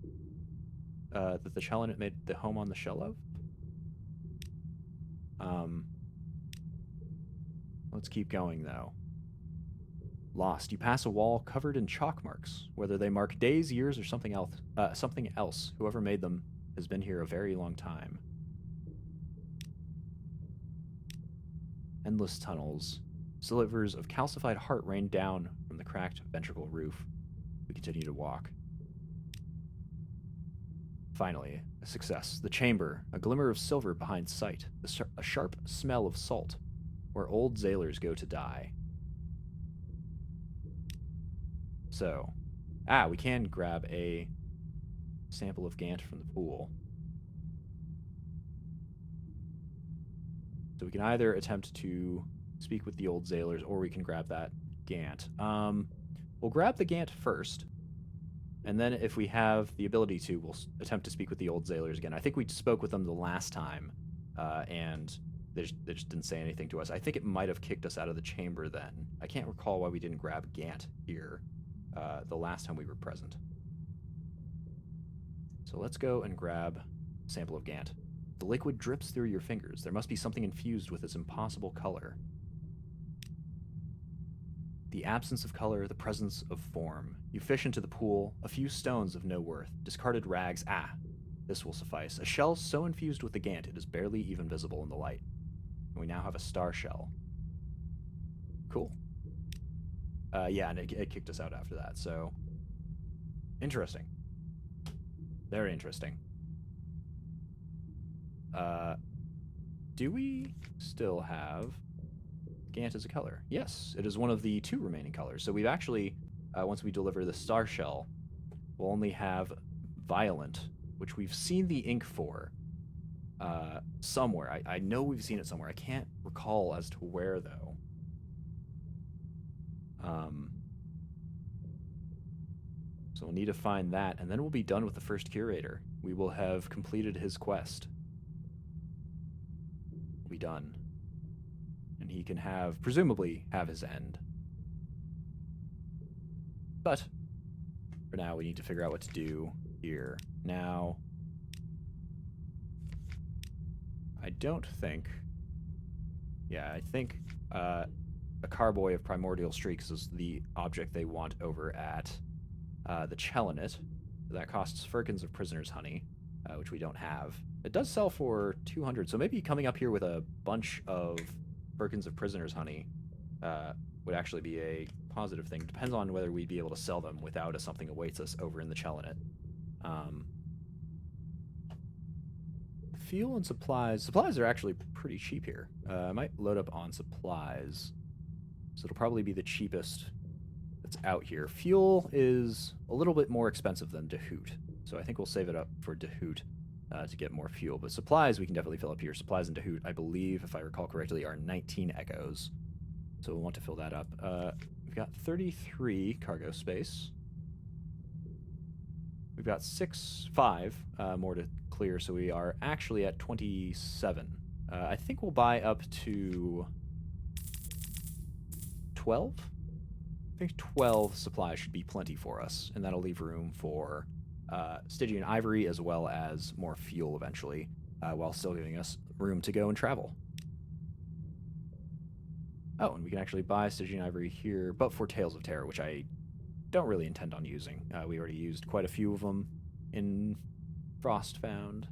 that the Chelonid made the home on the shell of? Let's keep going, though. Lost. You pass a wall covered in chalk marks. Whether they mark days, years, or something else, whoever made them has been here a very long time. Endless tunnels. Slivers of calcified heart rain down from the cracked ventricle roof. We continue to walk. Finally, a success. The chamber, a glimmer of silver behind sight, a sharp smell of salt, where old zailors go to die. So, we can grab a sample of Gantt from the pool. So we can either attempt to speak with the old zailors, or we can grab that Gantt. We'll grab the Gantt first, and then if we have the ability to, we'll attempt to speak with the old zailors again. I think we spoke with them the last time, and they just didn't say anything to us. I think it might have kicked us out of the chamber then. I can't recall why we didn't grab Gantt here the last time we were present. So let's go and grab a sample of Gantt. The liquid drips through your fingers. There must be something infused with its impossible color. The absence of color, the presence of form. You fish into the pool, a few stones of no worth, discarded rags. This will suffice. A shell so infused with the Gantt it is barely even visible in the light. And we now have a star shell. Cool. Yeah, and it kicked us out after that, so... Interesting. Very interesting. Do we still have Gantt as a color? Yes, it is one of the 2 remaining colors. So we've actually, once we deliver the star shell, we'll only have Violent, which we've seen the ink for somewhere. I know we've seen it somewhere. I can't recall as to where, though. So we'll need to find that, and then we'll be done with the first curator. We will have completed his quest. We'll be done. And he can presumably have his end. But, for now, we need to figure out what to do here. Now, I don't think... Yeah, I think a carboy of primordial streaks is the object they want over at the Chelonid. That costs firkins of prisoner's honey, which we don't have. It does sell for 200, so maybe coming up here with a bunch of firkins of prisoner's honey would actually be a positive thing. Depends on whether we'd be able to sell them without a something awaits us over in the Chelonid. Fuel and supplies. Supplies are actually pretty cheap here. I might load up on supplies. So it'll probably be the cheapest that's out here. Fuel is a little bit more expensive than Dahoot, so I think we'll save it up for Dahoot to get more fuel. But supplies we can definitely fill up here. Supplies in Dahoot, I believe, if I recall correctly, are 19 echoes. So we'll want to fill that up. We've got 33 cargo space. We've got 5 more to clear, so we are actually at 27. I think we'll buy up to 12? I think 12 supplies should be plenty for us, and that'll leave room for Stygian ivory as well as more fuel eventually, while still giving us room to go and travel. Oh, and we can actually buy Stygian ivory here, but for Tales of Terror, which I don't really intend on using. We already used quite a few of them in Frostbound.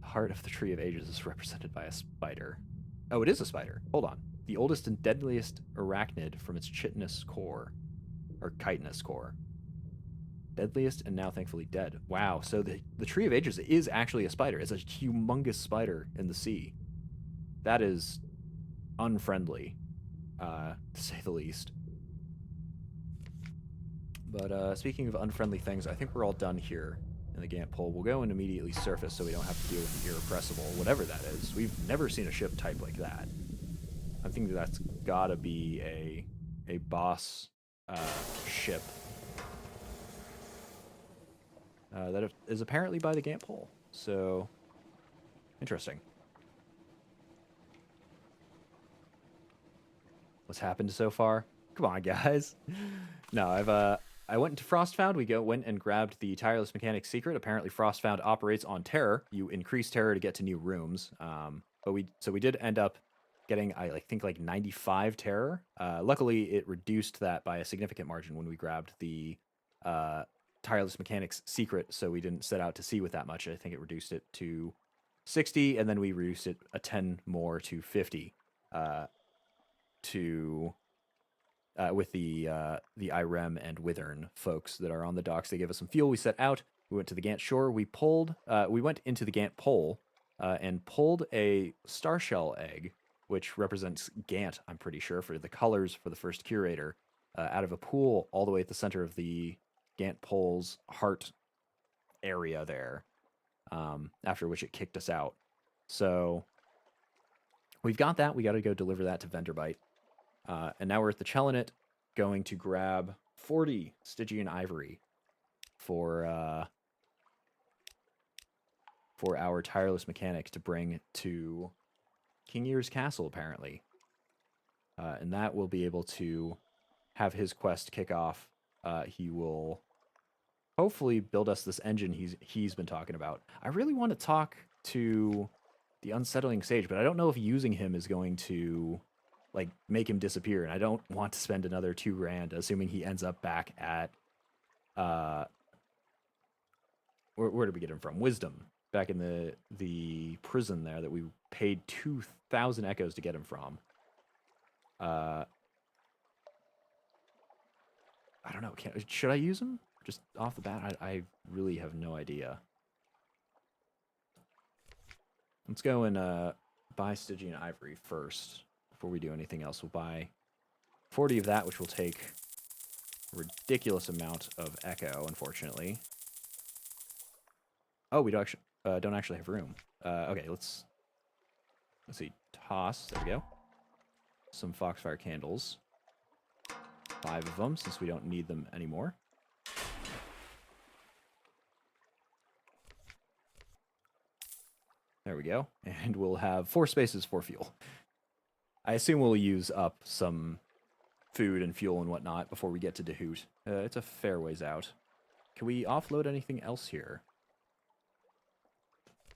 The heart of the Tree of Ages is represented by a spider. Oh, it is a spider. Hold on. The oldest and deadliest arachnid from its chitinous core. Or chitinous core. Deadliest and now thankfully dead. Wow, so the Tree of Ages is actually a spider. It's a humongous spider in the sea. That is unfriendly, to say the least. But speaking of unfriendly things, I think we're all done here in and the Gantt pole will go and immediately surface so we don't have to deal with the Irrepressible, whatever that is. We've never seen a ship type like that. I think that's gotta be a boss ship that is apparently by the Gantt pole. So, interesting. What's happened so far? Come on, guys. No, I went into Frostfound. Went and grabbed the tireless mechanic's secret. Apparently, Frostfound operates on terror. You increase terror to get to new rooms. But we did end up getting I think like 95 terror. Luckily, it reduced that by a significant margin when we grabbed the tireless mechanic's secret. So we didn't set out to sea with that much. I think it reduced it to 60, and then we reduced it a 10 more to 50. With the Irem and Withern folks that are on the docks. They gave us some fuel. We set out. We went to the Gantt shore. We went into the Gantt pole and pulled a starshell egg, which represents Gantt, I'm pretty sure, for the colors for the first curator, out of a pool all the way at the center of the Gantt pole's heart area there, after which it kicked us out. So we've got that. We got to go deliver that to Venderbite. And now we're at the Chelonit, going to grab 40 Stygian ivory for our tireless mechanic to bring to King Ear's castle, apparently. And that will be able to have his quest kick off. He will hopefully build us this engine he's been talking about. I really want to talk to the Unsettling Sage, but I don't know if using him is going to like make him disappear, and I don't want to spend another $2,000 assuming he ends up back at where did we get him from? Wisdom, back in the prison there that we paid 2,000 echoes to get him from. I don't know. Should I use him just off the bat? I really have no idea. Let's go and buy Stygian ivory first. Before we do anything else, we'll buy 40 of that, which will take a ridiculous amount of echo, unfortunately. Oh, we don't actually have room. Okay, let's see. Toss. There we go. Some Foxfire candles. 5 of them, since we don't need them anymore. There we go. And we'll have 4 spaces for fuel. I assume we'll use up some food and fuel and whatnot before we get to Dahoot. It's a fair ways out. Can we offload anything else here?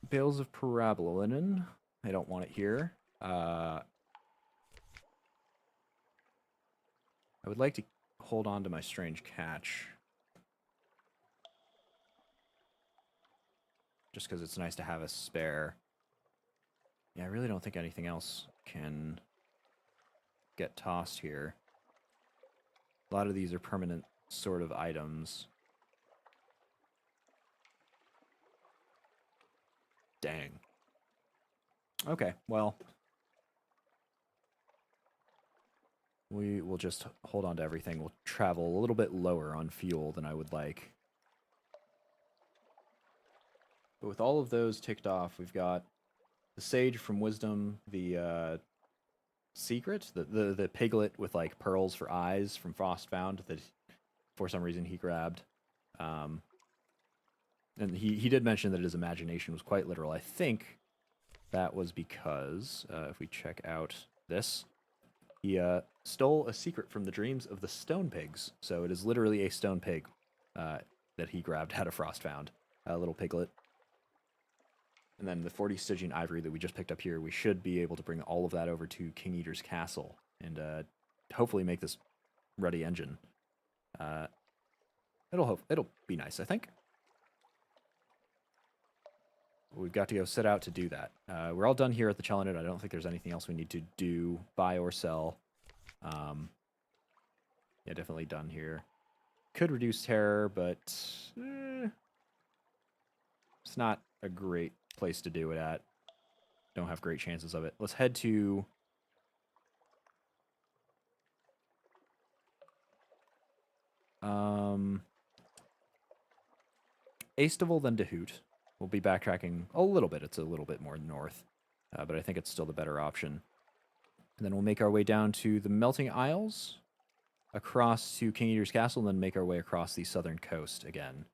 Bales of parabola linen. I don't want it here. I would like to hold on to my strange catch. Just because it's nice to have a spare. Yeah, I really don't think anything else can get tossed here. A lot of these are permanent sort of items. Dang. Okay, well, we will just hold on to everything. We'll travel a little bit lower on fuel than I would like. But with all of those ticked off, we've got the Sage from Wisdom, the secret, the piglet with like pearls for eyes from Frostfound that for some reason he grabbed. And he did mention that his imagination was quite literal. I think that was because, if we check out this, he stole a secret from the dreams of the stone pigs. So it is literally a stone pig that he grabbed out of Frostfound, a little piglet. And then the 40 Stygian ivory that we just picked up here, we should be able to bring all of that over to King Eater's castle and hopefully make this ready engine. It'll be nice, I think. We've got to go set out to do that. We're all done here at the Chelonit. I don't think there's anything else we need to do, buy or sell. Yeah, definitely done here. Could reduce terror, but it's not a great place to do it at. Don't have great chances of it. Let's head to Aestival, then Dehoot. We'll be backtracking a little bit. It's a little bit more north, but I think it's still the better option. And then we'll make our way down to the Melting Isles, across to King Eater's Castle, and then make our way across the southern coast again.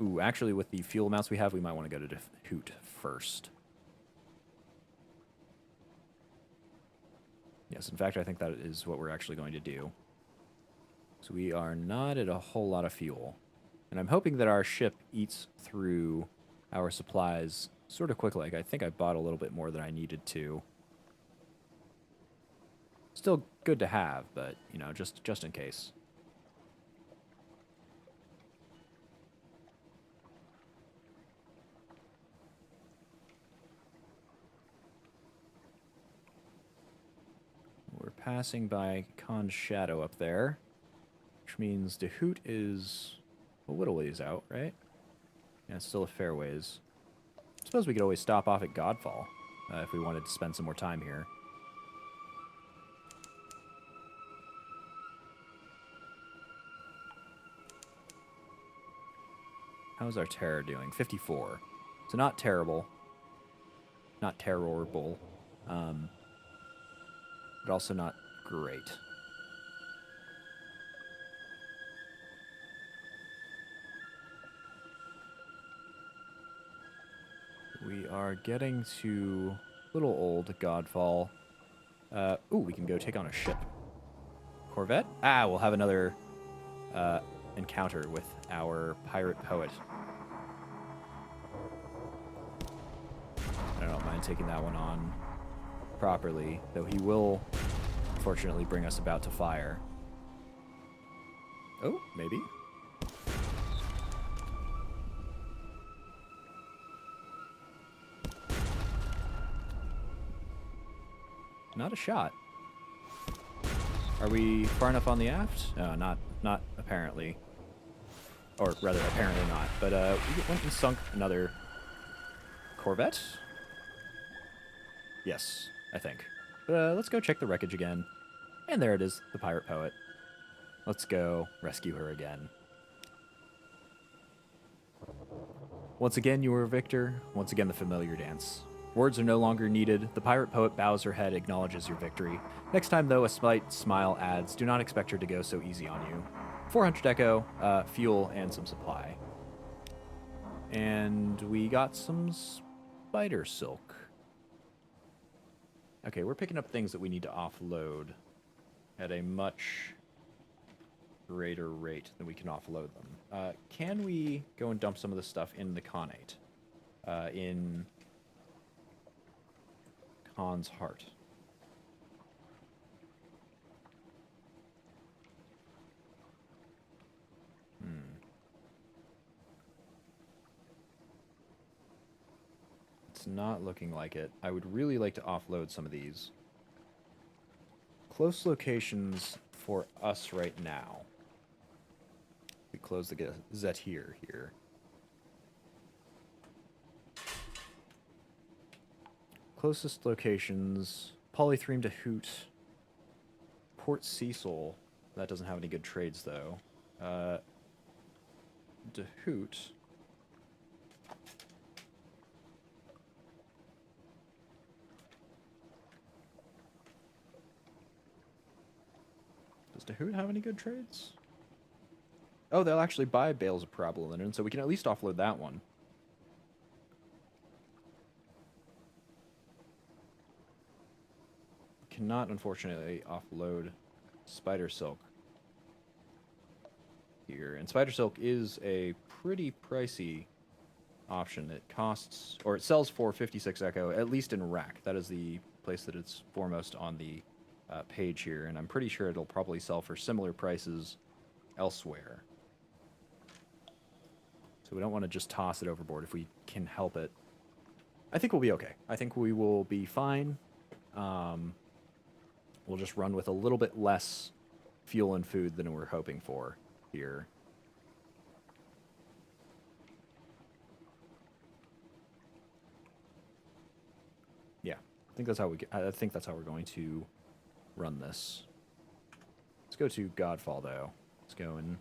Ooh, actually, with the fuel amounts we have, we might want to go to Dehoot first. Yes, in fact, I think that is what we're actually going to do. So we are not at a whole lot of fuel. And I'm hoping that our ship eats through our supplies sort of quickly. Like, I think I bought a little bit more than I needed to. Still good to have, but, you know, just in case. We're passing by Khan's Shadow up there, which means Dehoot is a little ways out, right? Yeah, it's still a fair ways. I suppose we could always stop off at Godfall if we wanted to spend some more time here. How's our terror doing? 54. So not terrible. Not terrible. But also not great. We are getting to a little old Godfall. Ooh, we can go take on a ship. Corvette? Ah, we'll have another encounter with our pirate poet. I don't mind taking that one on properly, though he will, unfortunately, bring us about to fire. Oh, maybe. Not a shot. Are we far enough on the aft? No, not apparently. Or rather, apparently not. But we went and sunk another Corvette? Yes, I think. But let's go check the wreckage again. And there it is, the pirate poet. Let's go rescue her again. Once again, you are a victor. Once again, the familiar dance. Words are no longer needed. The pirate poet bows her head, acknowledges your victory. Next time, though, a slight smile adds, do not expect her to go so easy on you. 400 echo, fuel, and some supply. And we got some spider silk. Okay, we're picking up things that we need to offload at a much greater rate than we can offload them. Can we go and dump some of the stuff in the Khanate? In Khan's Heart. It's not looking like it. I would really like to offload some of these. Close locations for us right now. We close the Gazette here. Closest locations, Polythreme to Hoot. Port Cecil. That doesn't have any good trades, though. To Hoot. Does Dehoot have any good trades? Oh, they'll actually buy bales of parabolo linen, so we can at least offload that one. Cannot, unfortunately, offload spider silk here. And spider silk is a pretty pricey option. It costs, or it sells for 56 echo, at least in rack. That is the place that it's foremost on the page here, and I'm pretty sure it'll probably sell for similar prices elsewhere. So we don't want to just toss it overboard if we can help it. I think we'll be okay. I think we will be fine. We'll just run with a little bit less fuel and food than we're hoping for here. Yeah, I think that's how we're going to run this. Let's go to Godfall, though. Let's go and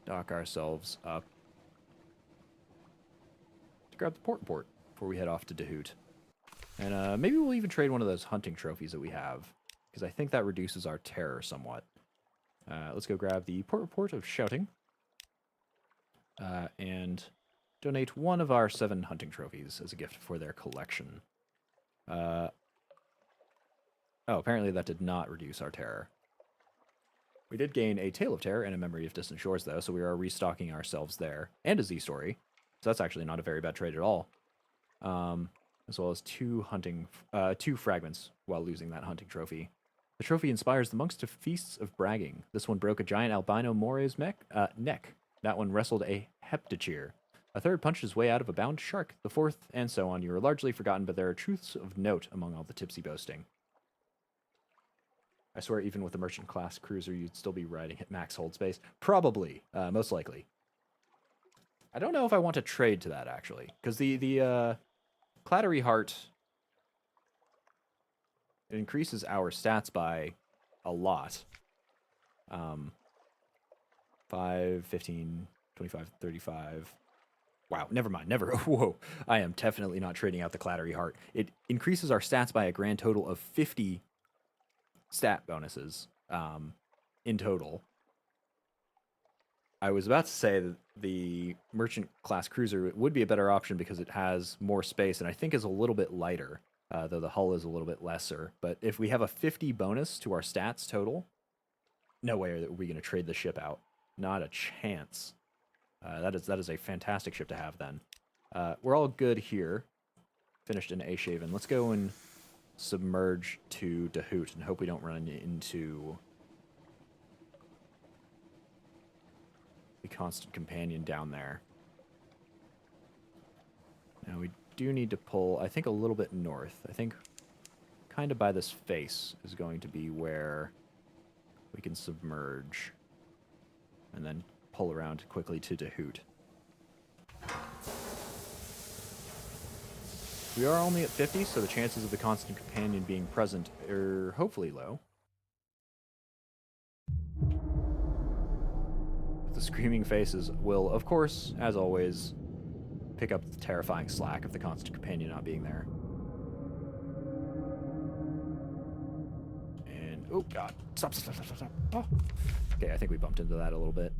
dock ourselves up. Let's grab the port before we head off to Dahoot. And maybe we'll even trade one of those hunting trophies that we have, because I think that reduces our terror somewhat. Let's go grab the port report of shouting. And donate one of our 7 hunting trophies as a gift for their collection. Oh, apparently that did not reduce our terror. We did gain a Tale of Terror and a Memory of Distant Shores, though, so we are restocking ourselves there. And a Z-Story. So that's actually not a very bad trade at all. As well as 2 fragments while losing that hunting trophy. The trophy inspires the monks to feasts of bragging. This one broke a giant albino more's neck. That one wrestled a heptacheer. A third punched his way out of a bound shark. The fourth, and so on. You are largely forgotten, but there are truths of note among all the tipsy boasting. I swear, even with a merchant class cruiser, you'd still be riding at max hold space. Probably, most likely. I don't know if I want to trade to that, actually. Because the Clattery Heart, it increases our stats by a lot. 5, 15, 25, 35. Wow, never mind, never. Whoa, I am definitely not trading out the Clattery Heart. It increases our stats by a grand total of 50 stat bonuses in total. I was about to say that the merchant class cruiser would be a better option because it has more space and I think is a little bit lighter, though the hull is a little bit lesser. But if we have a 50 bonus to our stats total, no way are we going to trade the ship out. Not a chance. That is a fantastic ship to have then. We're all good here. Finished in A-Shaven. Let's go and submerge to Dahoot and hope we don't run into the constant companion down there. Now we do need to pull, I think, a little bit north. I think kind of by this face is going to be where we can submerge and then pull around quickly to Dahoot. We are only at 50, so the chances of the constant companion being present are hopefully low. The screaming faces will, of course, as always, pick up the terrifying slack of the constant companion not being there. And, oh god, stop. Oh. Okay, I think we bumped into that a little bit.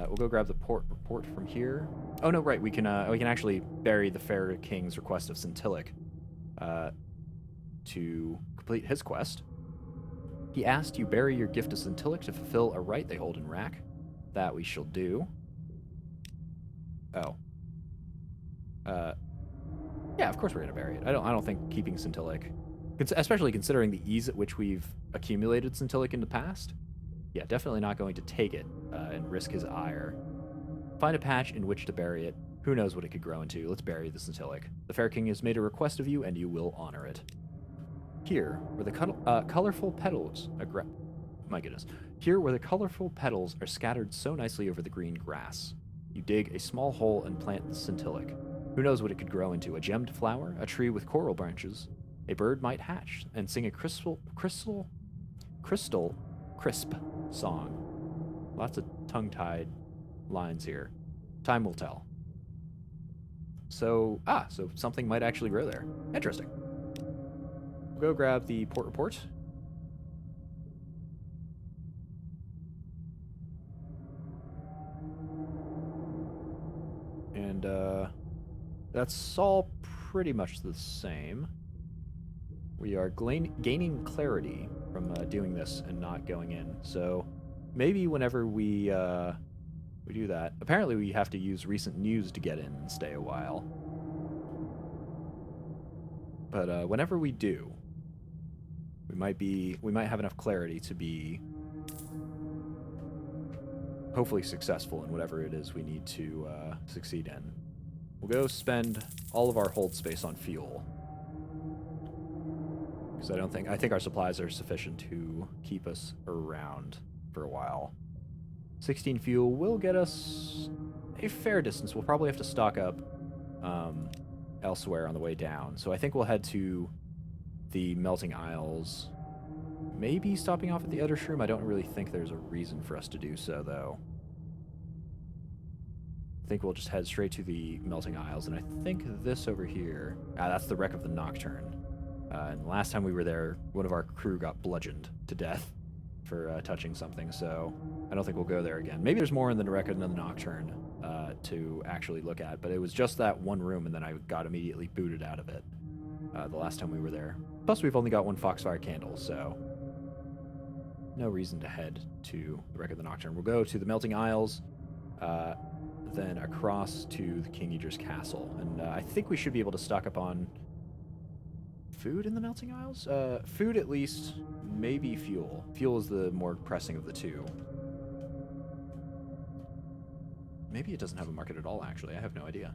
We'll go grab the port report from here. Oh no, right, we can actually bury the fair king's request of Sentilic to complete his quest. He asked you bury your gift of Sentilic to fulfill a rite they hold in Rack. That we shall do. Oh. Yeah, of course we're gonna bury it. I don't think keeping Sentilic, especially considering the ease at which we've accumulated Sentilic in the past. Yeah, definitely not going to take it and risk his ire. Find a patch in which to bury it. Who knows what it could grow into. Let's bury the Sentilic. The Fair King has made a request of you, and you will honor it. Here, where the colorful petals... my goodness. Here, where the colorful petals are scattered so nicely over the green grass. You dig a small hole and plant the Sentilic. Who knows what it could grow into. A gemmed flower, a tree with coral branches. A bird might hatch and sing a crystal crisp song. Lots of tongue-tied lines here. Time will tell. So something might actually grow there. Interesting. We'll go grab the port report. And that's all pretty much the same. We are gaining clarity from doing this and not going in. So maybe whenever we do that, apparently we have to use recent news to get in and stay a while. But whenever we do, we might have enough clarity to be hopefully successful in whatever it is we need to succeed in. We'll go spend all of our hold space on fuel. Because I think our supplies are sufficient to keep us around for a while. 16 fuel will get us a fair distance. We'll probably have to stock up elsewhere on the way down. So I think we'll head to the Melting Isles Maybe stopping off at the other shroom. I don't really think there's a reason for us to do so, though. I think we'll just head straight to the Melting Isles, and I think this over here... that's the wreck of the Nocturne. And last time we were there, one of our crew got bludgeoned to death for touching something, so I don't think we'll go there again. Maybe there's more in the wreck of the Nocturne to actually look at, but it was just that one room, and then I got immediately booted out of it the last time we were there. Plus, we've only got one Foxfire candle, so no reason to head to the wreck of the Nocturne. We'll go to the Melting Isles, then across to the King Eater's Castle. And I think we should be able to stock up on food in the Melting Isles? Food at least, maybe fuel. Fuel is the more pressing of the two. Maybe it doesn't have a market at all, actually. I have no idea.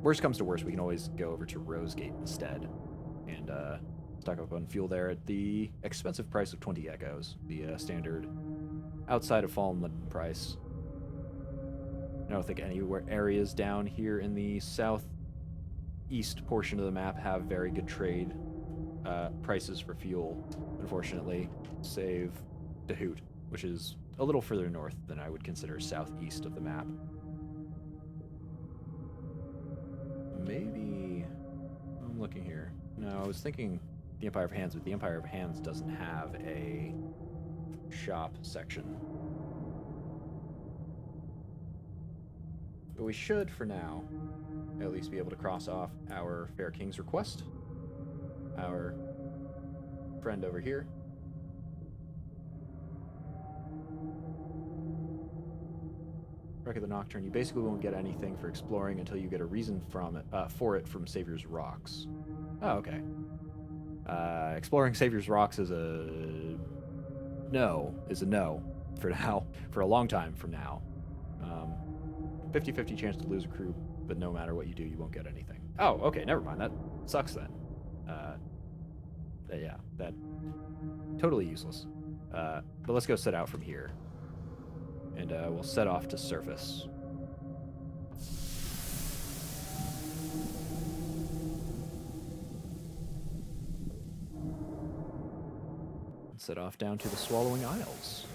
Worst comes to worst, we can always go over to Rosegate instead and stock up on fuel there at the expensive price of 20 echoes, the standard outside of Fallen London price. I don't think any areas down here in the southeast portion of the map have very good trade prices for fuel, unfortunately, save Dahoot, which is a little further north than I would consider southeast of the map. Maybe... I'm looking here. No, I was thinking the Empire of Hands, but the Empire of Hands doesn't have a shop section. But we should, for now, at least be able to cross off our Fair King's request. Our friend over here. Wreck of the Nocturne. You basically won't get anything for exploring until you get a reason from it, for it from Savior's Rocks. Oh, okay. Exploring Savior's Rocks is a no for now, for a long time from now. 50-50 chance to lose a crew, but no matter what you do, you won't get anything. Oh, okay, never mind. That sucks then. Yeah, that totally useless. But let's go set out from here, and we'll set off to surface. And set off down to the Swallowing Isles.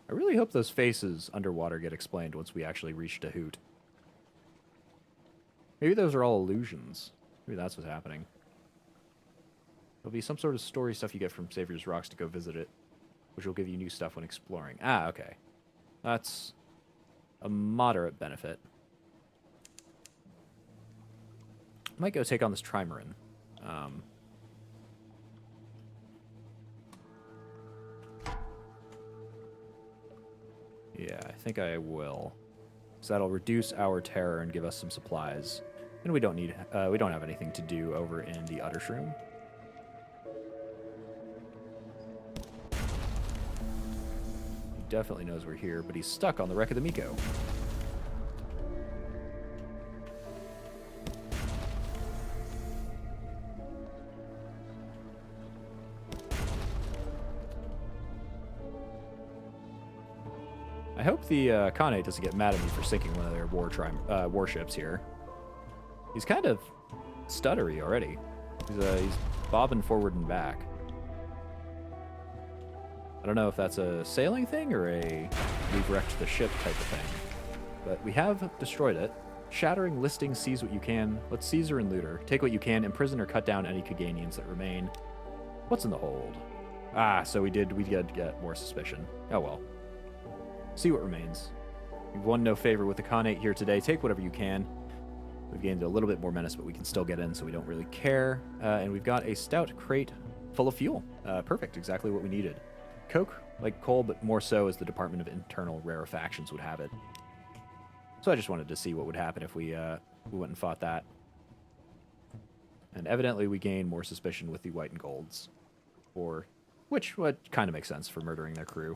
I really hope those faces underwater get explained once we actually reach Dahoot. Maybe those are all illusions. Maybe that's what's happening. There'll be some sort of story stuff you get from Savior's Rocks to go visit it, which will give you new stuff when exploring. Ah, okay. That's a moderate benefit. Might go take on this Trimaran. Yeah, I think I will. So that'll reduce our terror and give us some supplies. And we don't need, we don't have anything to do over in the Uttershroom. He definitely knows we're here, but he's stuck on the wreck of the Miko. I hope the Khanate doesn't get mad at me for sinking one of their warships here. He's kind of stuttery already. He's bobbing forward and back. I don't know if that's a sailing thing or a we've wrecked the ship type of thing. But we have destroyed it. Shattering listing, seize what you can. Let's seize her and loot her. Take what you can, imprison or cut down any Kaganians that remain. What's in the hold? Ah, so we did get more suspicion. Oh well. See what remains. We've won no favor with the Khanate here today. Take whatever you can. We've gained a little bit more menace, but we can still get in, so we don't really care. And we've got a stout crate full of fuel. Perfect, exactly what we needed. Coke, like coal, but more so as the Department of Internal Rarefactions would have it. So I just wanted to see what would happen if we went and fought that. And evidently we gain more suspicion with the white and golds. Which kind of makes sense for murdering their crew.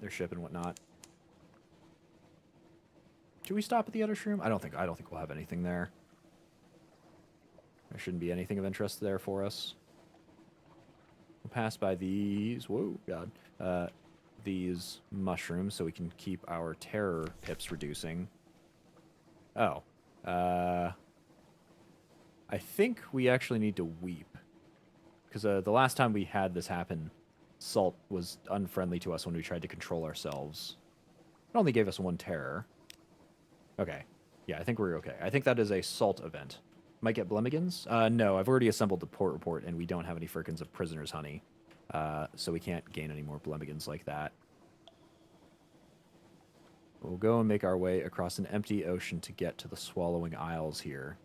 Their ship and whatnot. Should we stop at the Uttershroom? I don't think we'll have anything there. There shouldn't be anything of interest there for us. We'll pass by these. Whoa, God. These mushrooms so we can keep our terror pips reducing. Oh. I think we actually need to weep. Because the last time we had this happen, Salt was unfriendly to us when we tried to control ourselves. It only gave us 1 terror. Okay. Yeah, I think we're okay. I think that is a Salt event. Might get Blemmigans? No, I've already assembled the port report, and we don't have any frickins of prisoner's honey. So we can't gain any more Blemmigans like that. We'll go and make our way across an empty ocean to get to the Swallowing Isles here.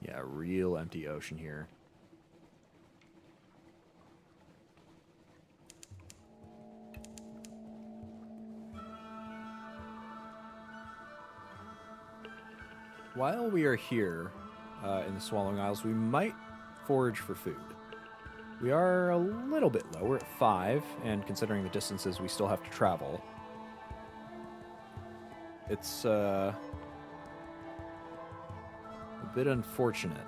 Yeah, real empty ocean here. While we are here in the Swallowing Isles, we might forage for food. We are a little bit low. We're at 5, and considering the distances we still have to travel, it's a bit unfortunate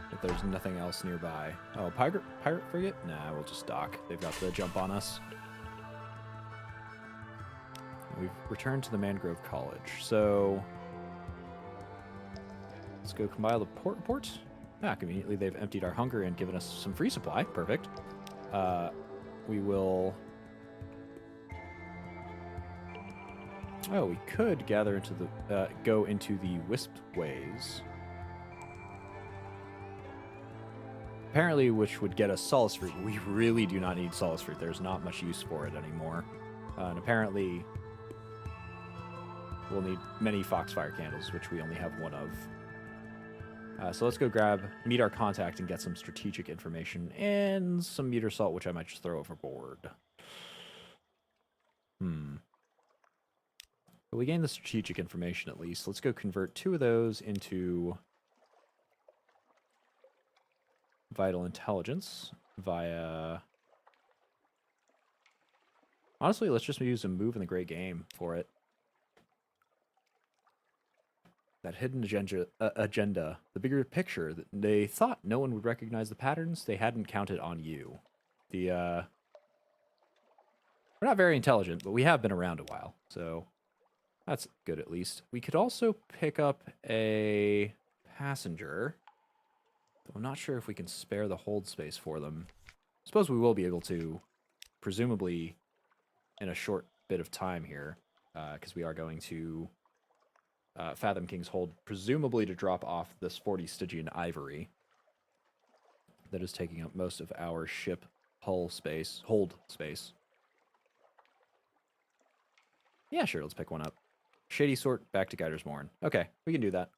that there's nothing else nearby. Oh, pirate frigate? Nah, we'll just dock. They've got the jump on us. We've returned to the Mangrove College, so let's go compile the port report. Ah, conveniently, they've emptied our hunger and given us some free supply. Perfect. We will... Oh, we could gather into the... go into the Wisped Ways. Apparently, which would get us Solace Fruit. We really do not need Solace Fruit. There's not much use for it anymore. And apparently, we'll need many Foxfire Candles, which we only have 1 of. So let's go meet our contact and get some strategic information and some meter salt, which I might just throw overboard. But we gain the strategic information at least. Let's go convert 2 of those into Vital Intelligence via... Honestly, let's just use a move in the Great Game for it. That hidden agenda, the bigger picture, that they thought no one would recognize the patterns, they hadn't counted on you. We're not very intelligent, but we have been around a while, so that's good at least. We could also pick up a passenger, though I'm not sure if we can spare the hold space for them. I suppose we will be able to, presumably in a short bit of time here, because we are going to Fathom King's Hold, presumably to drop off this 40 Stygian ivory that is taking up most of our ship hold space. Yeah, sure, let's pick one up. Shady Sort, back to Guider's Morn. Okay, we can do that.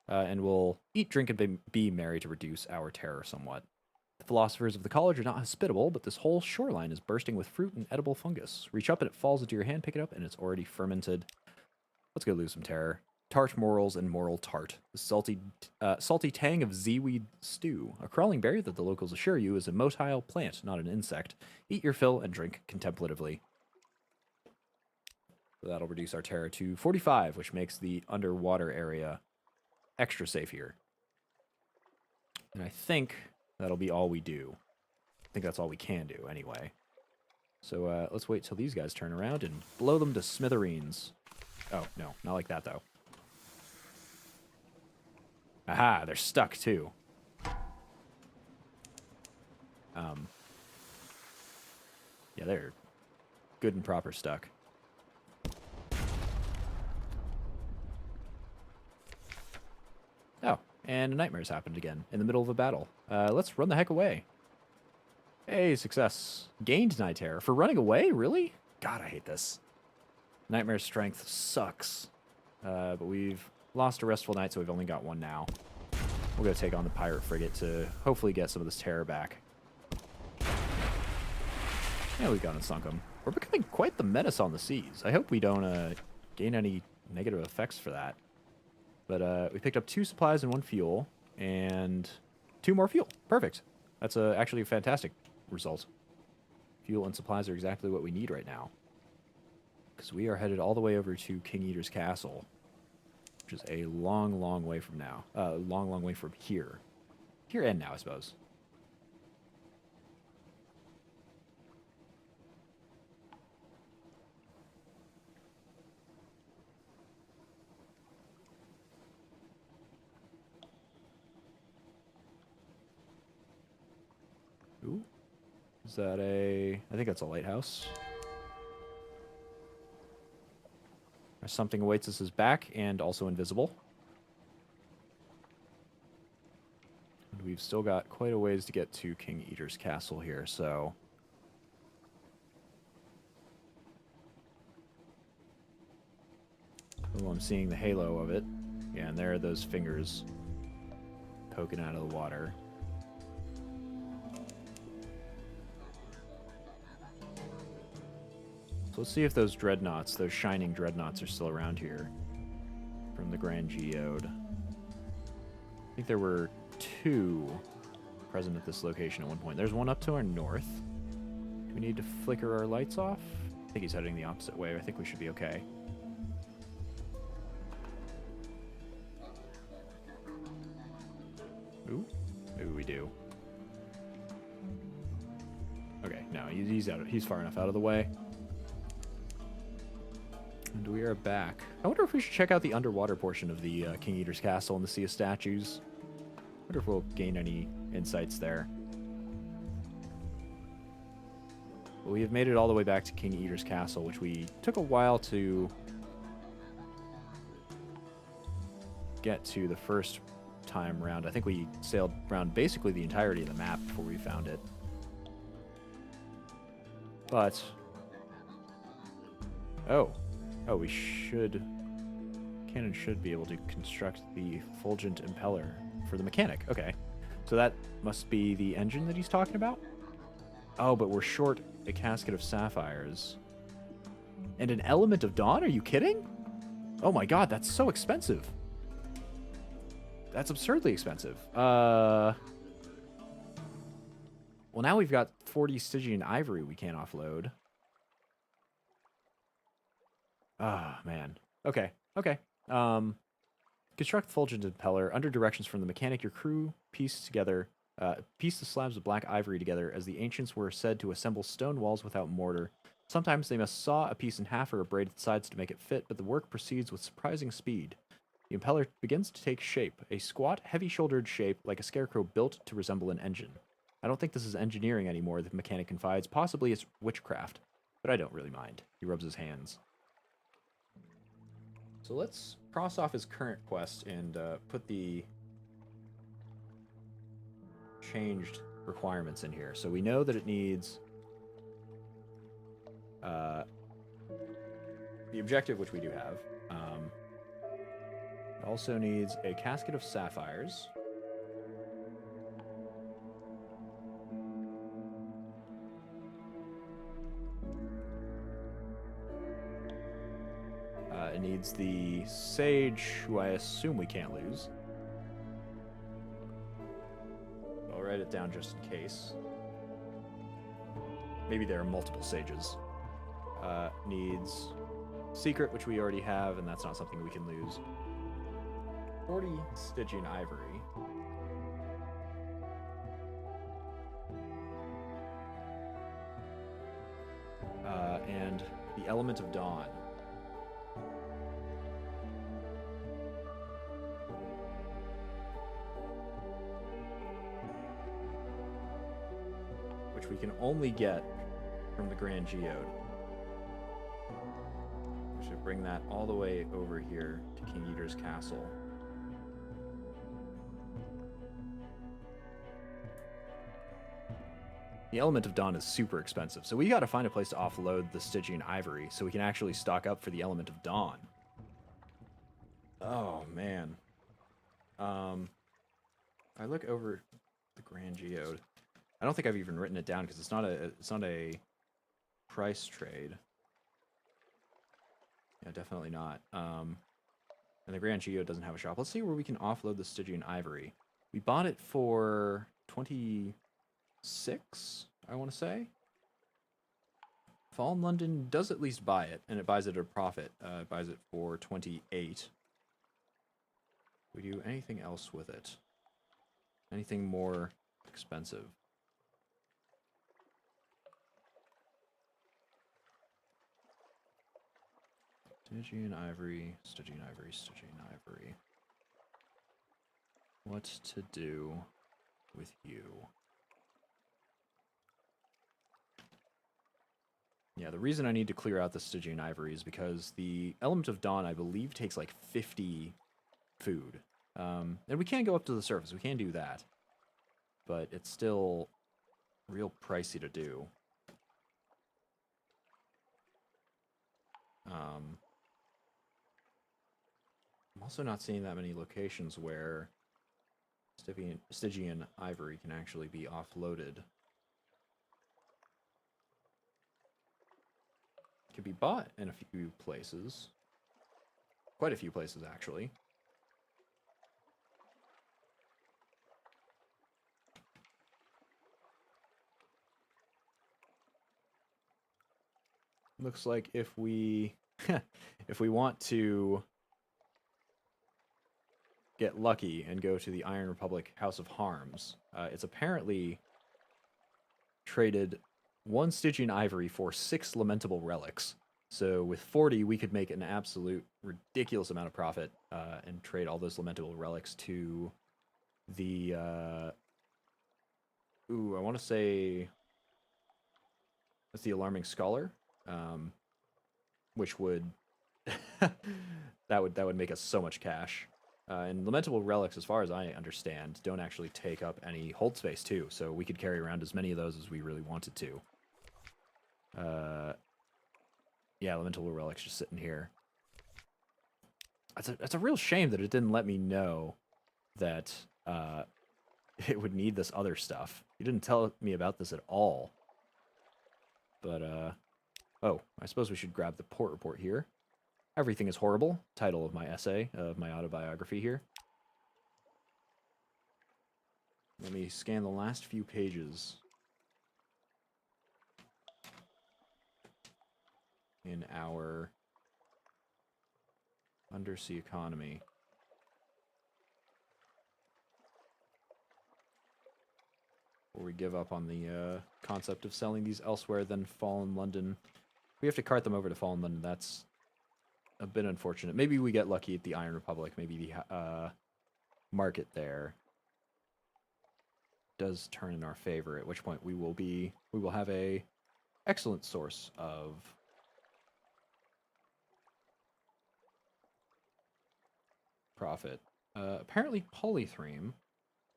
And we'll eat, drink, and be merry to reduce our terror somewhat. The philosophers of the college are not hospitable, but this whole shoreline is bursting with fruit and edible fungus. Reach up and it falls into your hand, pick it up, and it's already fermented. Let's go lose some terror. Tart morals and moral tart. The salty tang of zeeweed stew. A crawling berry that the locals assure you is a motile plant, not an insect. Eat your fill and drink contemplatively. So that'll reduce our terror to 45, which makes the underwater area extra safe here. And I think that'll be all we do. I think that's all we can do, anyway. So let's wait till these guys turn around and blow them to smithereens. Oh, no, not like that, though. Aha, they're stuck, too. Yeah, they're good and proper stuck. Oh, and a nightmare's happened again, in the middle of a battle. Let's run the heck away. Hey, success. Gained night terror. For running away? Really? God, I hate this. Nightmare's strength sucks. But we've lost a restful night, so we've only got 1 now. We'll go take on the pirate frigate to hopefully get some of this terror back. Yeah, we've gone and sunk them. We're becoming quite the menace on the seas. I hope we don't gain any negative effects for that. But we picked up 2 supplies and 1 fuel, and 2 more fuel. Perfect. That's actually a fantastic result. Fuel and supplies are exactly what we need right now. Because we are headed all the way over to King Eater's Castle. which is a long, long way from now. Long, long way from here. Here and now, I suppose. Ooh. Is that a... I think that's a lighthouse. Something awaits us is back and also invisible. And we've still got quite a ways to get to King Eater's castle here, so... Oh, I'm seeing the halo of it. Yeah, and there are those fingers poking out of the water. So let's see if those dreadnoughts, those shining dreadnoughts, are still around here from the Grand Geode. I think there were 2 present at this location at one point. There's one up to our north. Do we need to flicker our lights off? I think he's heading the opposite way. I think we should be okay. Ooh, maybe we do. Okay, no, he's far enough out of the way. And we are back. I wonder if we should check out the underwater portion of the King Eater's Castle and the Sea of Statues. I wonder if we'll gain any insights there. Well, we have made it all the way back to King Eater's Castle, which we took a while to get to the first time round. I think we sailed around basically the entirety of the map before we found it. But... Oh, we should... Cannon should be able to construct the fulgent impeller for the mechanic. Okay. So that must be the engine that he's talking about? Oh, but we're short a casket of sapphires. And an element of dawn? Are you kidding? Oh my god, that's so expensive. That's absurdly expensive. Well, now we've got 40 Stygian ivory we can't offload. Ah, man. Okay. Construct fulgent impeller. Under directions from the mechanic, your crew piece the slabs of black ivory together, as the ancients were said to assemble stone walls without mortar. Sometimes they must saw a piece in half or abrade its sides to make it fit, but the work proceeds with surprising speed. The impeller begins to take shape, a squat, heavy-shouldered shape like a scarecrow built to resemble an engine. I don't think this is engineering anymore, the mechanic confides. Possibly it's witchcraft, but I don't really mind. He rubs his hands. So let's cross off his current quest and put the changed requirements in here. So we know that it needs the objective, which we do have. It also needs a casket of sapphires. It needs the sage, who I assume we can't lose. I'll write it down just in case. Maybe there are multiple sages. Needs secret, which we already have, and that's not something we can lose. 40 Stygian ivory. And the element of dawn. Which we can only get from the Grand Geode. We should bring that all the way over here to King Eater's Castle. The element of dawn is super expensive, so we got to find a place to offload the Stygian ivory so we can actually stock up for the element of dawn. Oh man. I look over the Grand Geode. I don't think I've even written it down because it's not a price trade. Yeah, definitely not. And the Grand Geode doesn't have a shop. Let's see where we can offload the Stygian ivory. We bought it for 26, I want to say. Fallen London does at least buy it, and it buys it at a profit. It buys it for 28. We do anything else with it? Anything more expensive? Stygian ivory, Stygian ivory, Stygian ivory. What to do with you? Yeah, the reason I need to clear out the Stygian ivory is because the Element of Dawn, I believe, takes like 50 food. And we can go up to the surface. We can do that. But it's still real pricey to do. I'm also not seeing that many locations where Stygian ivory can actually be offloaded. It can be bought in a few places. Quite a few places, actually. Looks like if we if we want to get lucky and go to the Iron Republic House of Harms, it's apparently traded 1 Stygian ivory for 6 lamentable relics. So with 40, we could make an absolute ridiculous amount of profit and trade all those lamentable relics to the I want to say that's the Alarming Scholar, which would that would make us so much cash. And lamentable relics, as far as I understand, don't actually take up any hold space too, so we could carry around as many of those as we really wanted to. Yeah, lamentable relics just sitting here. That's a real shame that it didn't let me know that it would need this other stuff. You didn't tell me about this at all. But oh, I suppose we should grab the port report here. Everything is horrible. Title of my essay, of my autobiography here. Let me scan the last few pages in our undersea economy. Or we give up on the concept of selling these elsewhere than Fallen London. We have to cart them over to Fallen London. That's a bit unfortunate. Maybe we get lucky at the Iron Republic. Maybe the market there does turn in our favor, at which point we will have a excellent source of profit. Apparently Polythreme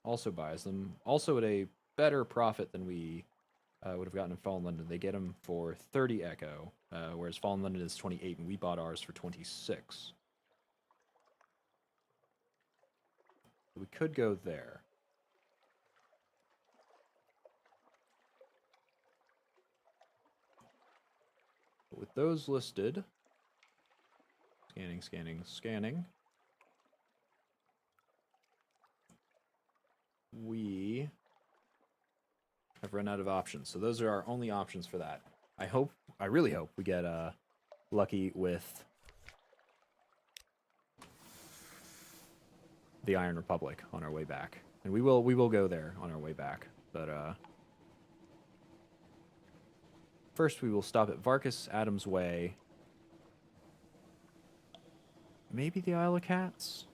also buys them, also at a better profit than we would have gotten in Fallen London. They get them for 30 Echo, whereas Fallen London is 28, and we bought ours for 26. We could go there. But with those listed, scanning, scanning, scanning, we have run out of options. So those are our only options for that. I really hope we get lucky with the Iron Republic on our way back. And we will go there on our way back. But first we will stop at Varkas Adams Way. Maybe the Isle of Cats?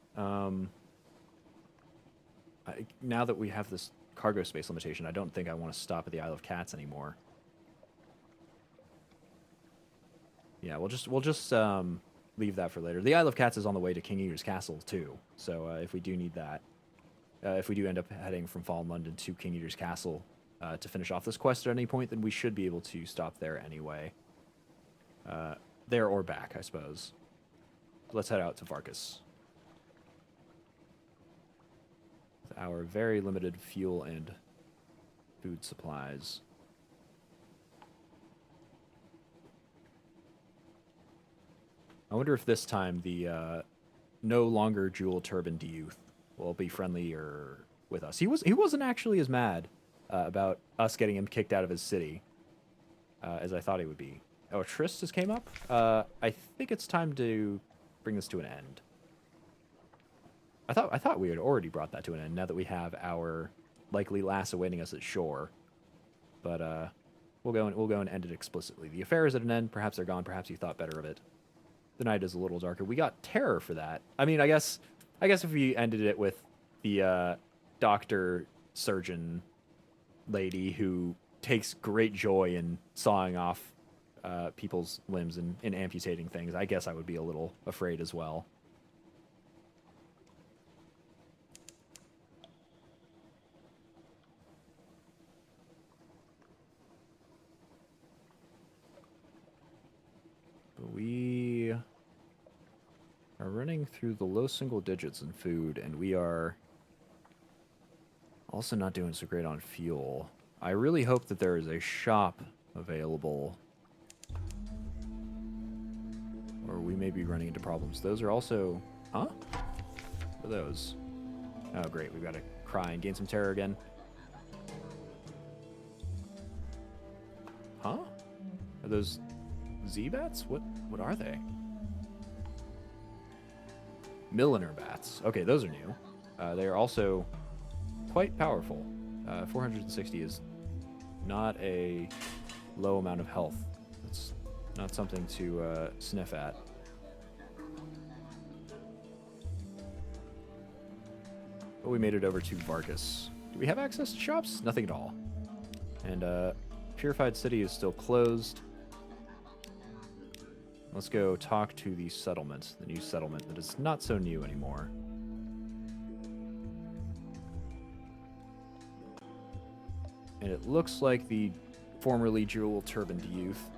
Now that we have this cargo space limitation, I don't think I want to stop at the Isle of Cats anymore. Yeah, we'll just leave that for later. The Isle of Cats is on the way to King Eater's Castle too, so if we do need that, if we do end up heading from Fallen London to King Eater's Castle to finish off this quest at any point, then we should be able to stop there anyway. There or back, I suppose. Let's head out to Varkas. With our very limited fuel and food supplies. I wonder if this time the no longer jewel-turbaned youth will be friendlier with us. He wasn't actually as mad about us getting him kicked out of his city as I thought he would be. Oh, Trist just came up? I think it's time to bring this to an end. I thought we had already brought that to an end now that we have our likely lass awaiting us at shore. But we'll go and end it explicitly. The affair is at an end. Perhaps they're gone. Perhaps you thought better of it. The night is a little darker. We got terror for that. I mean, I guess if we ended it with the doctor surgeon lady who takes great joy in sawing off people's limbs and amputating things, I guess I would be a little afraid as well. But we are running through the low single digits in food, and we are also not doing so great on fuel. I really hope that there is a shop available, or we may be running into problems. Those are also... Huh? What are those? Oh, great. We've got to cry and gain some terror again. Huh? Are those Z-bats? What are they? Milliner bats. Okay, those are new. They are also quite powerful. 460 is not a low amount of health. It's not something to sniff at. But we made it over to Vargas. Do we have access to shops? Nothing at all. And Purified City is still closed. Let's go talk to the settlement, the new settlement that is not so new anymore. And it looks like the formerly jewel-turbaned youth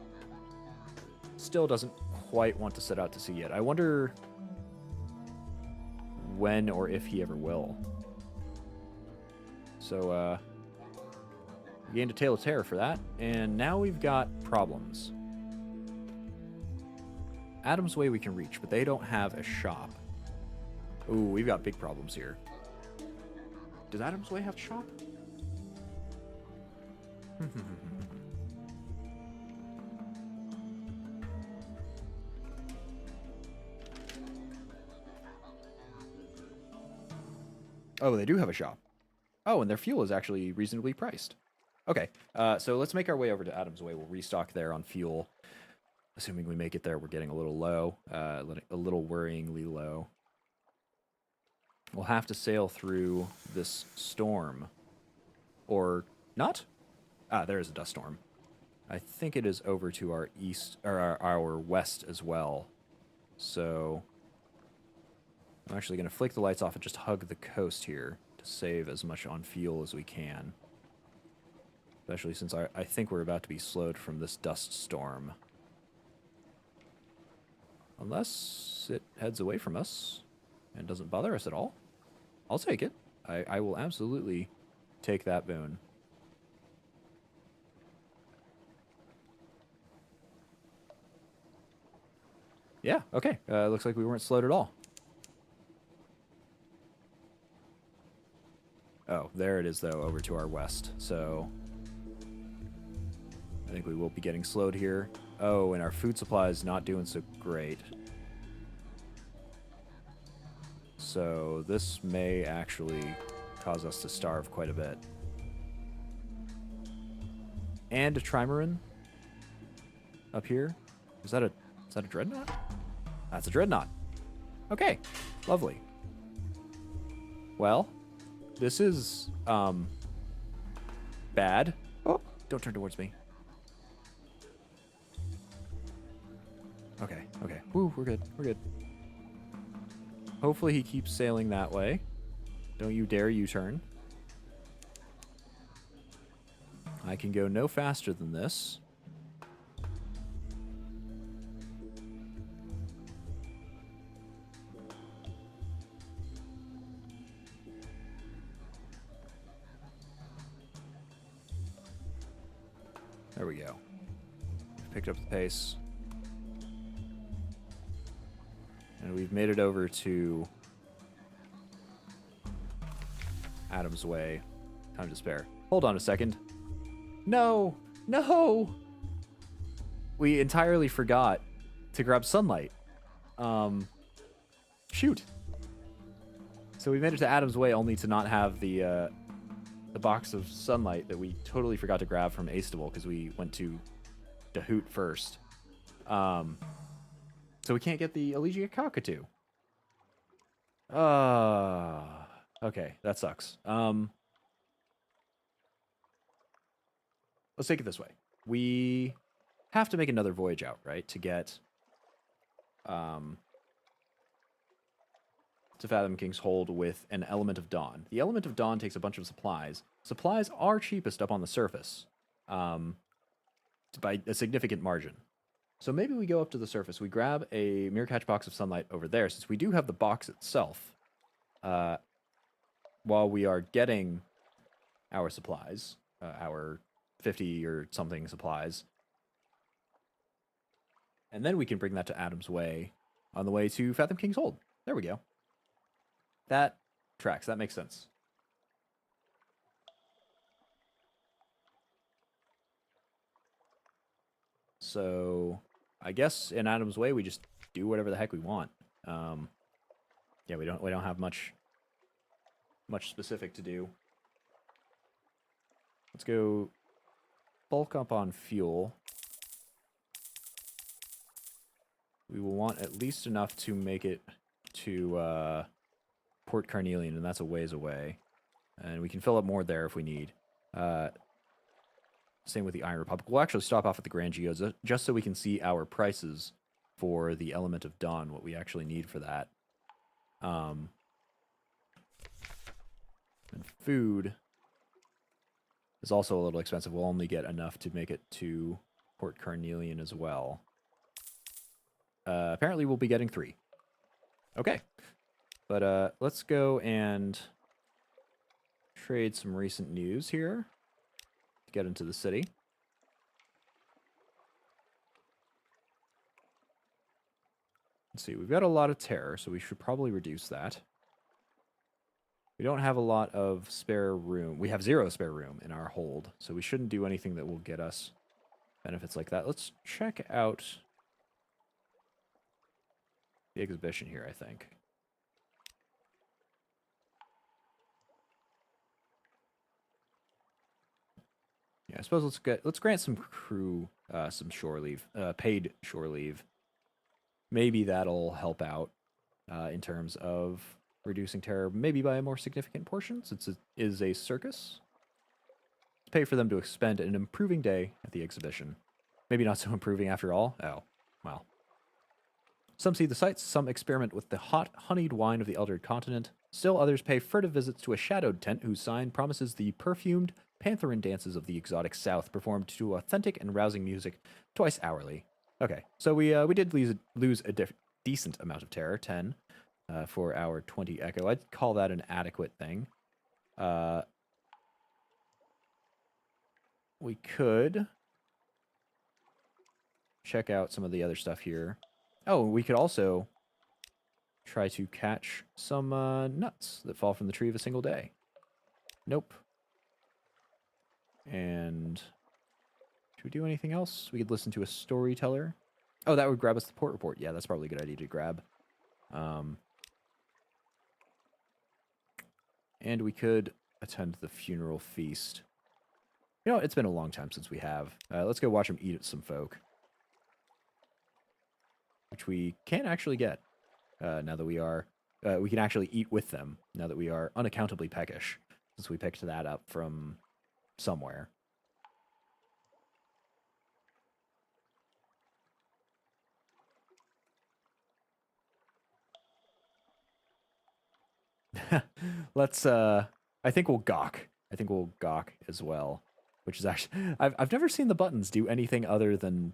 still doesn't quite want to set out to sea yet. I wonder when or if he ever will. So, we gained a Tale of Terror for that, and now we've got problems. Adam's Way we can reach, but they don't have a shop. Ooh, we've got big problems here. Does Adam's Way have a shop? Oh, they do have a shop. Oh, and their fuel is actually reasonably priced. Okay, so let's make our way over to Adam's Way. We'll restock there on fuel. Assuming we make it there, we're getting a little low, a little worryingly low. We'll have to sail through this storm. Or not? Ah, there is a dust storm. I think it is over to our east, or our west as well. So I'm actually going to flick the lights off and just hug the coast here to save as much on fuel as we can. Especially since I think we're about to be slowed from this dust storm. Unless it heads away from us and doesn't bother us at all. I'll take it. I will absolutely take that boon. Yeah, okay. Looks like we weren't slowed at all. Oh, there it is, though, over to our west. So I think we will be getting slowed here. Oh, and our food supply is not doing so great. So this may actually cause us to starve quite a bit. And a trimaran up here. Is that a dreadnought? That's a dreadnought. Okay, lovely. Well, this is bad. Oh, don't turn towards me. Okay. Woo, we're good. Hopefully he keeps sailing that way. Don't you dare U-turn. I can go no faster than this. There we go. Picked up the pace. And we've made it over to Adam's Way. Time to spare. Hold on a second. No! We entirely forgot to grab sunlight. Shoot. So we made it to Adam's Way only to not have the box of sunlight that we totally forgot to grab from Astable because we went to Dahoot first. So we can't get the Elegia Cockatoo. Okay, that sucks. Let's take it this way. We have to make another voyage out, right, to get to Fathom King's Hold with an Element of Dawn. The Element of Dawn takes a bunch of supplies. Supplies are cheapest up on the surface, by a significant margin. So maybe we go up to the surface. We grab a Mirror Catch box of sunlight over there, since we do have the box itself. While we are getting our supplies, our 50 or something supplies, and then we can bring that to Adam's Way on the way to Fathom King's Hold. There we go. That tracks. That makes sense. So I guess in Adam's Way we just do whatever the heck we want. Yeah, we don't have much specific to do. Let's go bulk up on fuel. We will want at least enough to make it to Port Carnelian, and that's a ways away. And we can fill up more there if we need. Same with the Iron Republic. We'll actually stop off at the Grand Geos just so we can see our prices for the Element of Dawn, what we actually need for that. And food is also a little expensive. We'll only get enough to make it to Port Carnelian as well. Apparently we'll be getting 3. Okay. But let's go and trade some recent news here to get into the city. Let's see, we've got a lot of terror, so we should probably reduce that. We don't have a lot of spare room. We have 0 spare room in our hold, so we shouldn't do anything that will get us benefits like that. Let's check out the exhibition here, I think. Yeah, I suppose let's grant some crew some shore leave, paid shore leave. Maybe that'll help out in terms of reducing terror, maybe by a more significant portion, since it is a circus. Let's pay for them to expend an improving day at the exhibition. Maybe not so improving after all. Oh, well. Some see the sights, some experiment with the hot, honeyed wine of the Eldered Continent. Still others pay furtive visits to a shadowed tent whose sign promises the perfumed, Pantheran dances of the exotic South, performed to authentic and rousing music twice hourly. Okay, so we did lose a decent amount of terror, 10, for our 20 echo. I'd call that an adequate thing. We could check out some of the other stuff here. Oh, we could also try to catch some nuts that fall from the tree of a single day. Nope. And should we do anything else? We could listen to a storyteller. Oh, that would grab us the port report. Yeah, that's probably a good idea to grab. And we could attend the funeral feast. You know, it's been a long time since we have. Let's go watch them eat at some folk. Which we can actually get now that we are... we can actually eat with them now that we are unaccountably peckish, since we picked that up from somewhere. Let's I think we'll gawk. I think we'll gawk as well, which is actually I've never seen the buttons do anything other than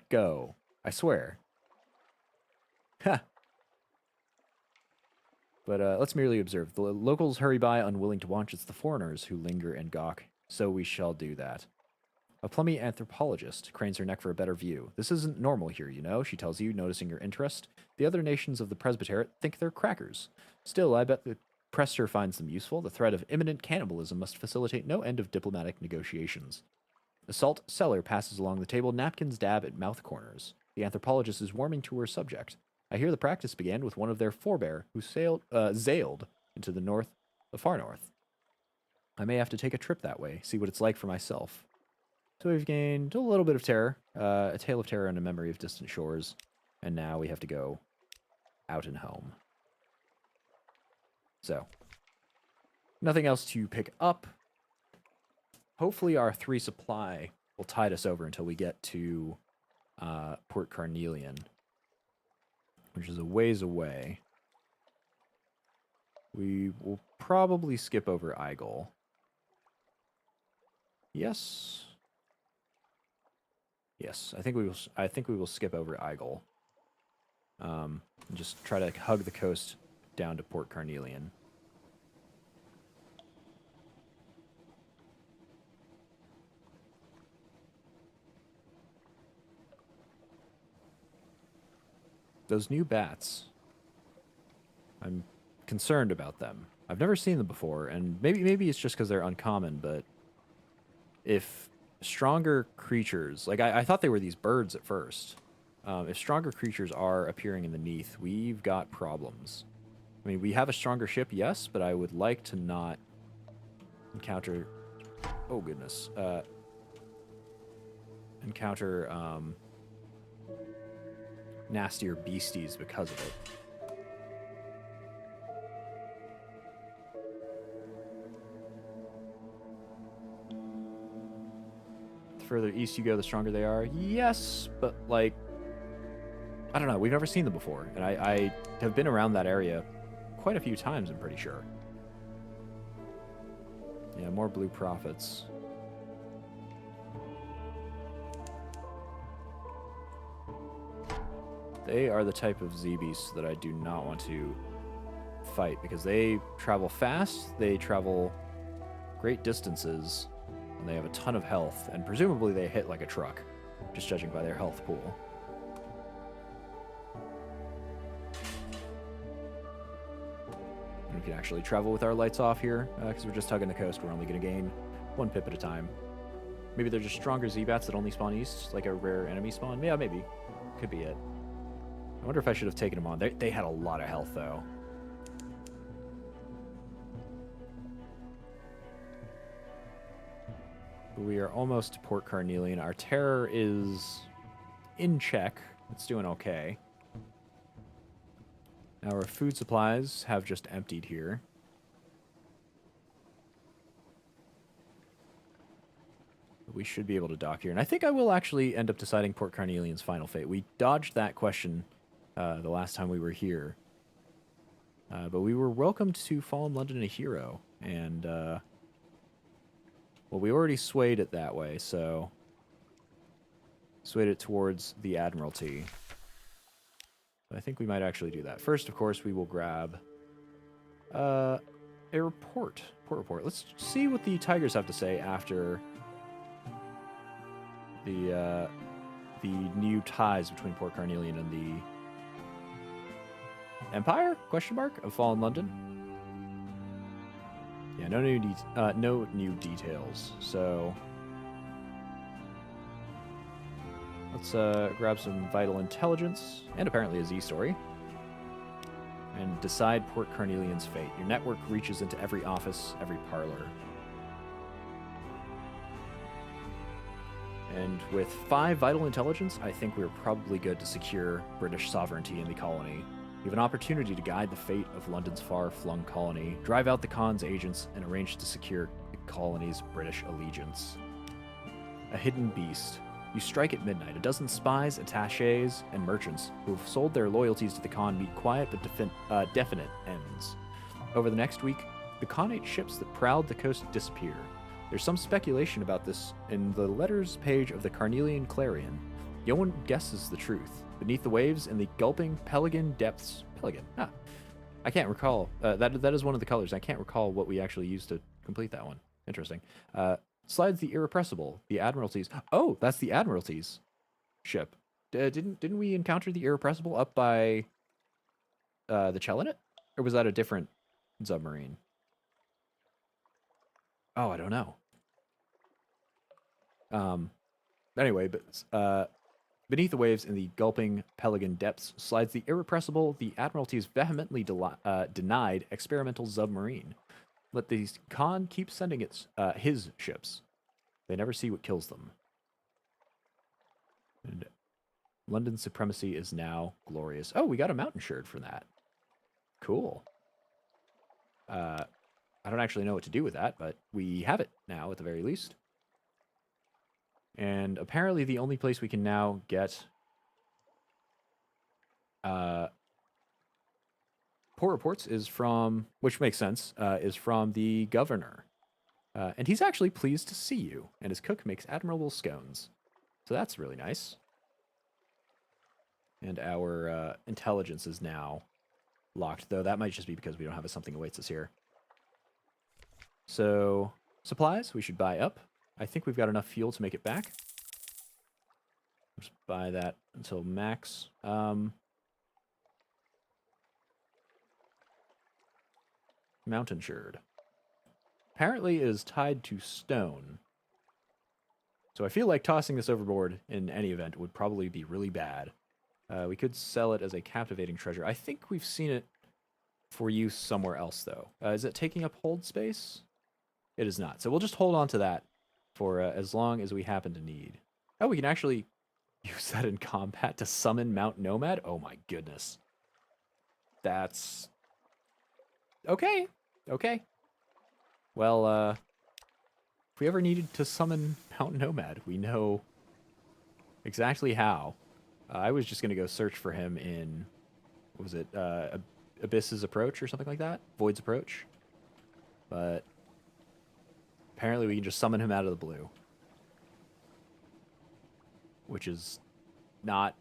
go. I swear. Ha. But let's merely observe. The locals hurry by, unwilling to watch. It's the foreigners who linger and gawk. So we shall do that. A plummy anthropologist cranes her neck for a better view. This isn't normal here, you know, she tells you, noticing your interest. The other nations of the Presbyteriate think they're crackers. Still, I bet the Prester finds them useful. The threat of imminent cannibalism must facilitate no end of diplomatic negotiations. The salt cellar passes along the table, napkins dab at mouth corners. The anthropologist is warming to her subject. I hear the practice began with one of their forebear who zailed into the far north. I may have to take a trip that way, see what it's like for myself. So we've gained a little bit of terror, a tale of terror and a memory of distant shores, and now we have to go out and home. So, nothing else to pick up. Hopefully our 3 supply will tide us over until we get to Port Carnelian, which is a ways away. We will probably skip over Igol. Yes. Yes, I think we will skip over Igol. And just try to hug the coast down to Port Carnelian. Those new bats, I'm concerned about them. I've never seen them before, and maybe it's just because they're uncommon, but if stronger creatures, like I thought they were these birds at first, if stronger creatures are appearing in the Neath, we've got problems. I mean, we have a stronger ship, yes, but I would like to not encounter, oh goodness, encounter nastier beasties because of it. The further east you go, the stronger they are. Yes, but like, I don't know. We've never seen them before, and I have been around that area quite a few times, I'm pretty sure. Yeah, more blue prophets. They are the type of Z-beasts that I do not want to fight, because they travel fast, they travel great distances, and they have a ton of health, and presumably they hit like a truck, just judging by their health pool. And we can actually travel with our lights off here, because we're just hugging the coast. We're only going to gain 1 pip at a time. Maybe they're just stronger Z-bats that only spawn east, like a rare enemy spawn? Yeah, maybe. Could be it. I wonder if I should have taken them on. They had a lot of health, though. We are almost to Port Carnelian. Our terror is in check. It's doing okay. Our food supplies have just emptied here. We should be able to dock here. And I think I will actually end up deciding Port Carnelian's final fate. We dodged that question the last time we were here. But we were welcomed to Fallen London a hero. And, well, we already swayed it that way, so... swayed it towards the Admiralty. I think we might actually do that. First, of course, we will grab a report. Port report. Let's see what the Tigers have to say after the new ties between Port Carnelian and the Empire? Question mark of Fallen London. Yeah, no new details. So let's grab some vital intelligence and apparently a Z story and decide Port Carnelian's fate. Your network reaches into every office, every parlor. And with 5 vital intelligence, I think we're probably good to secure British sovereignty in the colony. We have an opportunity to guide the fate of London's far-flung colony, drive out the Khan's agents, and arrange to secure the colony's British allegiance. A hidden beast. You strike at midnight. A dozen spies, attachés, and merchants who have sold their loyalties to the Khan meet quiet but definite ends. Over the next week, the Khanate ships that prowled the coast disappear. There's some speculation about this in the letters page of the Carnelian Clarion. No one guesses the truth. Beneath the waves in the gulping Pelican depths... Pelican? Ah. I can't recall. That is one of the colors. I can't recall what we actually used to complete that one. Interesting. Slides the Irrepressible, the Admiralty's... Oh, that's the Admiralty's ship. Didn't we encounter the Irrepressible up by the Chelinet? Or was that a different submarine? Oh, I don't know. Anyway, but Beneath the waves in the gulping Pelagan depths slides the Irrepressible, the Admiralty's vehemently denied experimental submarine. Let the Khan keep sending his ships. They never see what kills them. And London's supremacy is now glorious. Oh, we got a mountain sherd for that. Cool. I don't actually know what to do with that, but we have it now at the very least. And apparently the only place we can now get port reports is from, which makes sense, is from the governor. And he's actually pleased to see you, and his cook makes admirable scones. So that's really nice. And our intelligence is now locked, though that might just be because we don't have a something awaits us here. So, supplies, we should buy up. I think we've got enough fuel to make it back. Let's buy that until max. Mountain sherd. Apparently is tied to stone. So I feel like tossing this overboard in any event would probably be really bad. We could sell it as a captivating treasure. I think we've seen it for use somewhere else, though. Is it taking up hold space? It is not. So we'll just hold on to that for as long as we happen to need. Oh, we can actually use that in combat to summon Mount Nomad? Oh my goodness. That's... Okay. Okay. Well, if we ever needed to summon Mount Nomad, we know exactly how. I was just going to go search for him in, what was it, Abyss's Approach or something like that? Void's Approach. But apparently we can just summon him out of the blue. Which is not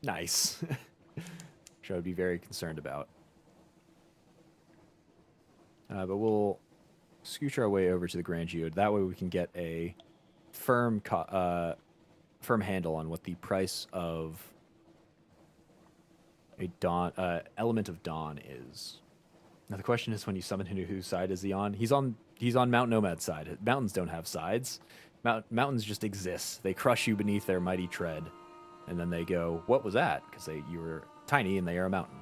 nice. Which I would be very concerned about. But we'll scooch our way over to the Grand Geode. That way we can get a firm handle on what the price of a element of dawn is. Now the question is, when you summon him, whose side is he on? He's on Mount Nomad's side. Mountains don't have sides. Mountains just exist. They crush you beneath their mighty tread, and then they go, "What was that?" Because you were tiny and they are a mountain.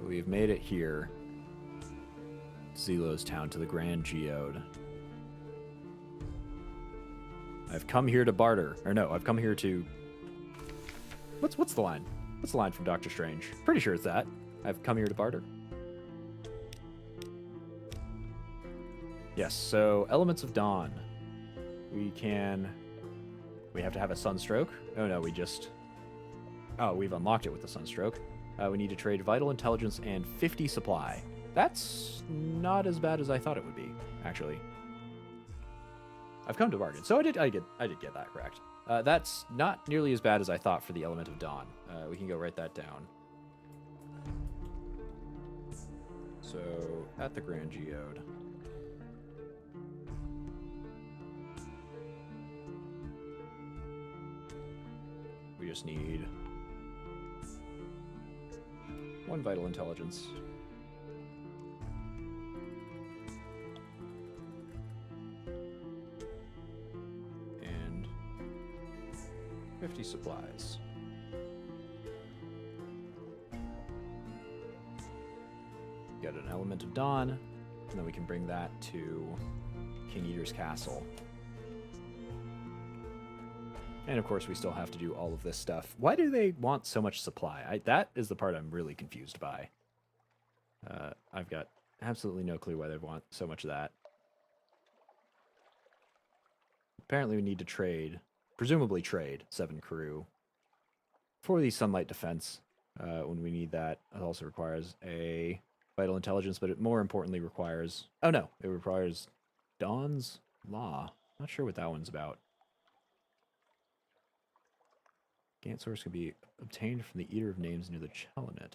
We've made it here. Zelos town to the Grand Geode. I've come here to barter. Or no, I've come here to... What's the line? What's the line from Doctor Strange? Pretty sure it's that. I've come here to barter. Yes, so Elements of Dawn. We have to have a sunstroke. Oh no, we've unlocked it with the sunstroke. We need to trade Vital Intelligence and 50 supply. That's not as bad as I thought it would be, actually. I've come to bargain. So I did get that correct. That's not nearly as bad as I thought for the Element of Dawn. We can go write that down. So, at the Grand Geode. We just need 1 Vital Intelligence. And 50 supplies. Get an Element of Dawn, and then we can bring that to King Eater's Castle. And of course, we still have to do all of this stuff. Why do they want so much supply? That is the part I'm really confused by. I've got absolutely no clue why they want so much of that. Apparently we need to trade, presumably trade, 7 crew for the Sunlight Defense when we need that. It also requires a Vital Intelligence, but it more importantly requires... Oh no, it requires Dawn's Law. Not sure what that one's about. Gantt source can be obtained from the Eater of Names near the Chalinet.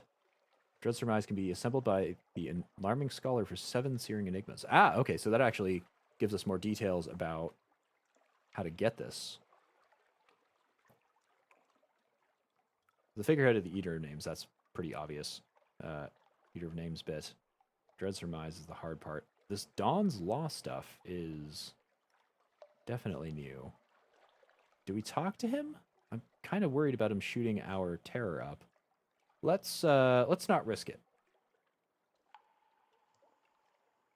Dread Surmise can be assembled by the Alarming Scholar for 7 Searing Enigmas. Ah, okay, so that actually gives us more details about how to get this. The figurehead of the Eater of Names, that's pretty obvious. Eater of Names bit. Dread Surmise is the hard part. This Dawn's Law stuff is definitely new. Do we talk to him? I'm kind of worried about him shooting our terror up. Let's not risk it.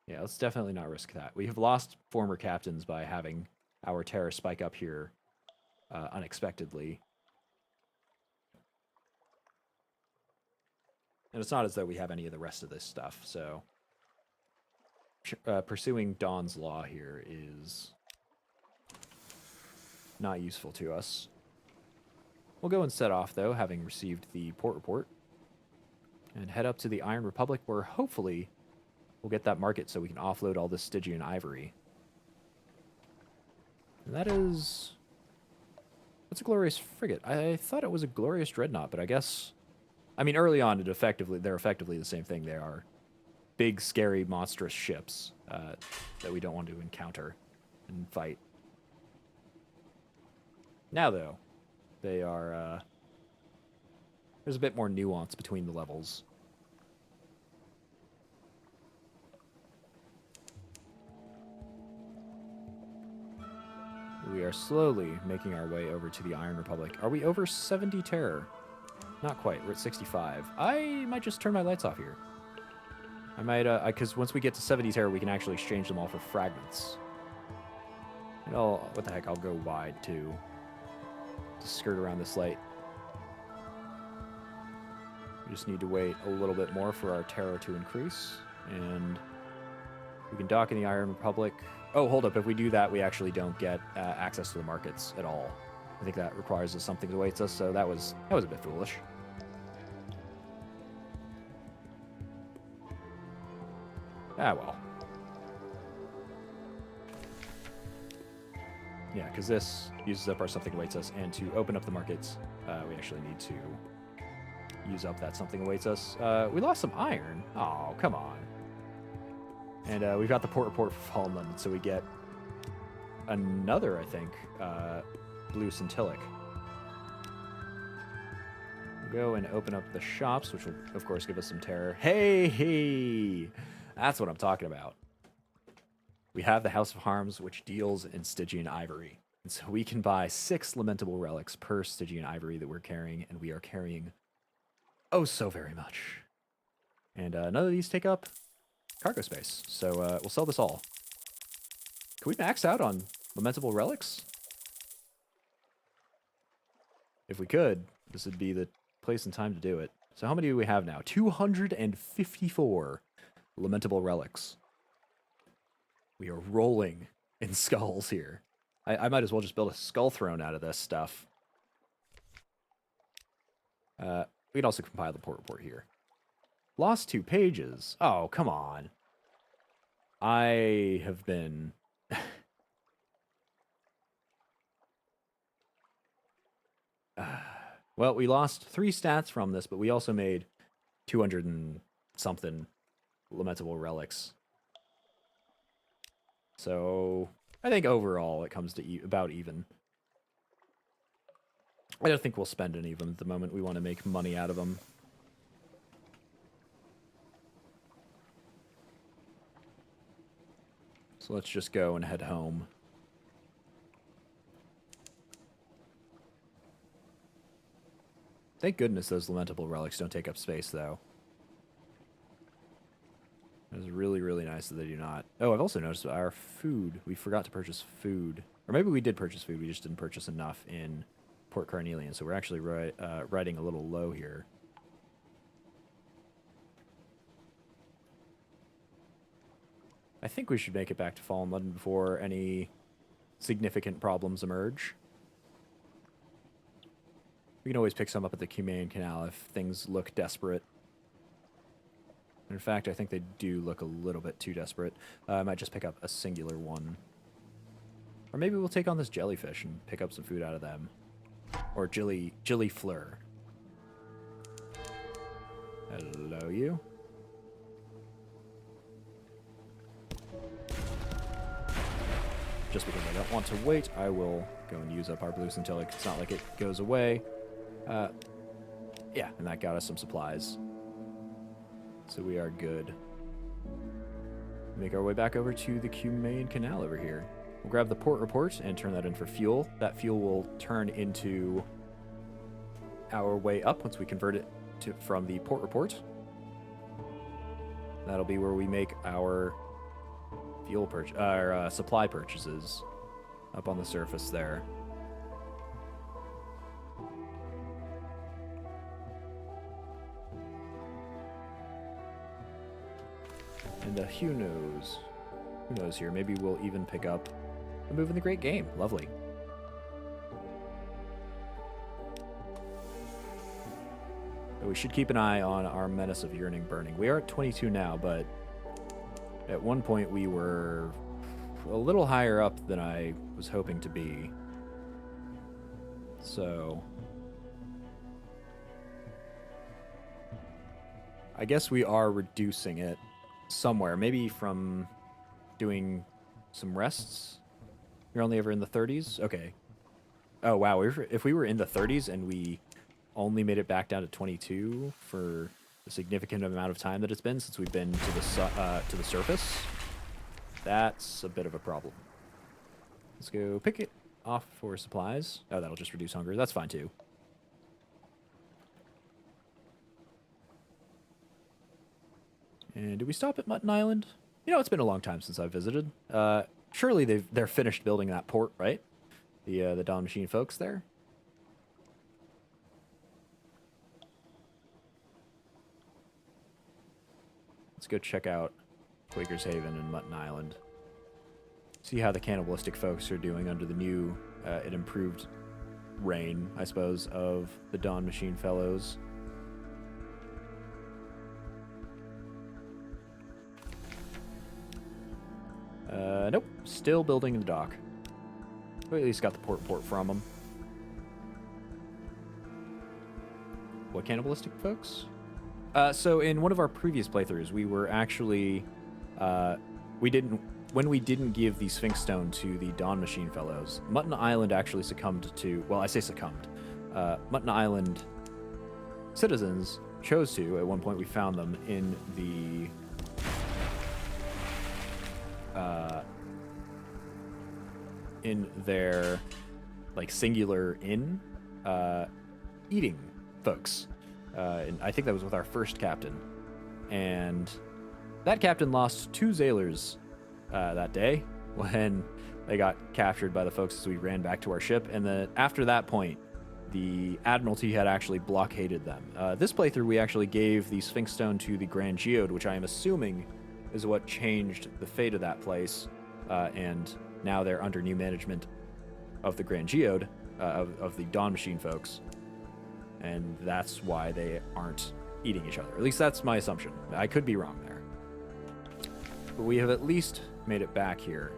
Yeah, let's definitely not risk that. We have lost former captains by having our terror spike up here unexpectedly. And it's not as though we have any of the rest of this stuff, so pursuing Dawn's Law here is not useful to us. We'll go and set off, though, having received the port report, and head up to the Iron Republic, where hopefully we'll get that market so we can offload all this Stygian ivory. And that is... What's a glorious frigate? I thought it was a glorious dreadnought, but I guess... I mean, early on, they're effectively the same thing. They are big, scary, monstrous ships that we don't want to encounter and fight. Now, though, they are... there's a bit more nuance between the levels. We are slowly making our way over to the Iron Republic. Are we over 70 terror? Not quite. We're at 65. I might just turn my lights off here. I might, because once we get to 70 terror, we can actually exchange them all for fragments. And what the heck, I'll go wide, too. To skirt around this light. We just need to wait a little bit more for our terror to increase. And we can dock in the Iron Republic. Oh, hold up. If we do that, we actually don't get access to the markets at all. I think that requires us something awaits us, so that was a bit foolish. Ah, well. Yeah, because this uses up our something awaits us, and to open up the markets, we actually need to use up that something awaits us. We lost some iron. Oh, come on. And we've got the port report for Fallen London, so we get another, I think, blue scintillic. We'll go and open up the shops, which will, of course, give us some terror. Hey! That's what I'm talking about. We have the House of Harms, which deals in Stygian ivory. And so we can buy 6 lamentable relics per Stygian ivory that we're carrying, and we are carrying oh so very much. And none of these take up cargo space, so we'll sell this all. Can we max out on lamentable relics? If we could, this would be the place and time to do it. So how many do we have now? 254 lamentable relics. We are rolling in skulls here. I might as well just build a skull throne out of this stuff. We can also compile the port report here. Lost 2 pages. Oh, come on. I have been... well, we lost 3 stats from this, but we also made 200 and something lamentable relics. So, I think overall it comes to about even. I don't think we'll spend any of them at the moment. We want to make money out of them. So let's just go and head home. Thank goodness those lamentable relics don't take up space, though. It's really, really nice that they do not. Oh, I've also noticed our food. We forgot to purchase food. Or maybe we did purchase food, we just didn't purchase enough in Port Carnelian, so we're actually riding a little low here. I think we should make it back to Fallen London before any significant problems emerge. We can always pick some up at the Cumaean Canal if things look desperate. In fact, I think they do look a little bit too desperate. I might just pick up a singular one. Or maybe we'll take on this jellyfish and pick up some food out of them. Or Jilly Fleur. Hello, you. Just because I don't want to wait, I will go and use up our blue scintillic. It's not like it goes away. Yeah, and that got us some supplies. So we are good. Make our way back over to the Cumaean Canal over here. We'll grab the port report and turn that in for fuel. That fuel will turn into our way up once we convert it from the port report. That'll be where we make our supply purchases up on the surface there. And who knows? Who knows here? Maybe we'll even pick up a move in the Great Game. Lovely. But we should keep an eye on our Menace of Yearning Burning. We are at 22 now, but at one point we were a little higher up than I was hoping to be. So I guess we are reducing it somewhere. Maybe from doing some rests. You're only ever in the 30s? Okay. Oh, wow. If we were in the 30s and we only made it back down to 22 for the significant amount of time that it's been since we've been to the surface, that's a bit of a problem. Let's go pick it off for supplies. Oh, that'll just reduce hunger. That's fine, too. And did we stop at Mutton Island? You know, it's been a long time since I've visited. Surely they're finished building that port, right? The Dawn Machine folks there. Let's go check out Quaker's Haven and Mutton Island. See how the cannibalistic folks are doing under the new, and improved reign, I suppose, of the Dawn Machine fellows. Nope. Still building the dock. We at least got the port from them. What cannibalistic folks? So in one of our previous playthroughs, we were actually, when we didn't give the Sphinx Stone to the Dawn Machine fellows, Mutton Island actually succumbed to, well, I say succumbed. Mutton Island citizens chose to, at one point we found them in the, in their, like, singular inn, eating folks. And I think that was with our first captain. And that captain lost 2 zailors that day when they got captured by the folks as we ran back to our ship. And then after that point, the Admiralty had actually blockaded them. This playthrough, we actually gave the Sphinx Stone to the Grand Geode, which I am assuming is what changed the fate of that place. And now they're under new management of the Grand Geode, of the Dawn Machine folks. And that's why they aren't eating each other. At least that's my assumption. I could be wrong there. But we have at least made it back here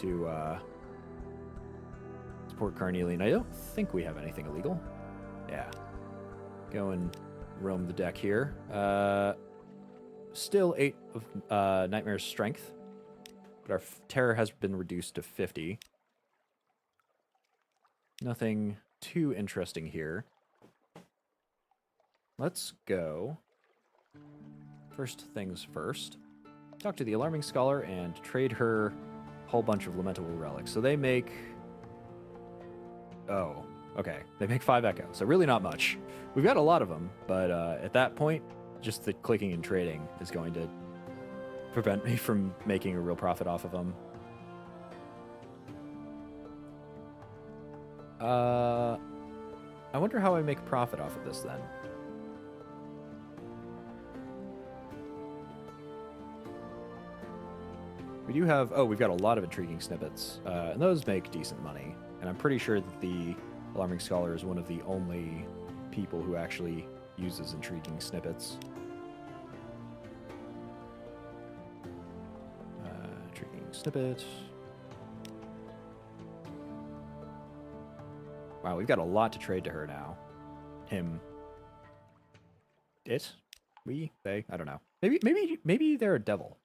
to Port Carnelian. I don't think we have anything illegal. Yeah. Go and roam the deck here. Still 8 of Nightmare's strength. But our terror has been reduced to 50. Nothing too interesting here. Let's go. First things first. Talk to the Alarming Scholar and trade her a whole bunch of Lamentable Relics. So they make... Oh, okay. They make 5 Echo, so really not much. We've got a lot of them, but at that point, just the clicking and trading is going to prevent me from making a real profit off of them. I wonder how I make profit off of this then. We do have, we've got a lot of intriguing snippets, and those make decent money. And I'm pretty sure that the Alarming Scholar is one of the only people who actually uses intriguing snippets. Intriguing snippet. Wow, we've got a lot to trade to her now. Him. It? We? They? I don't know. Maybe they're a devil.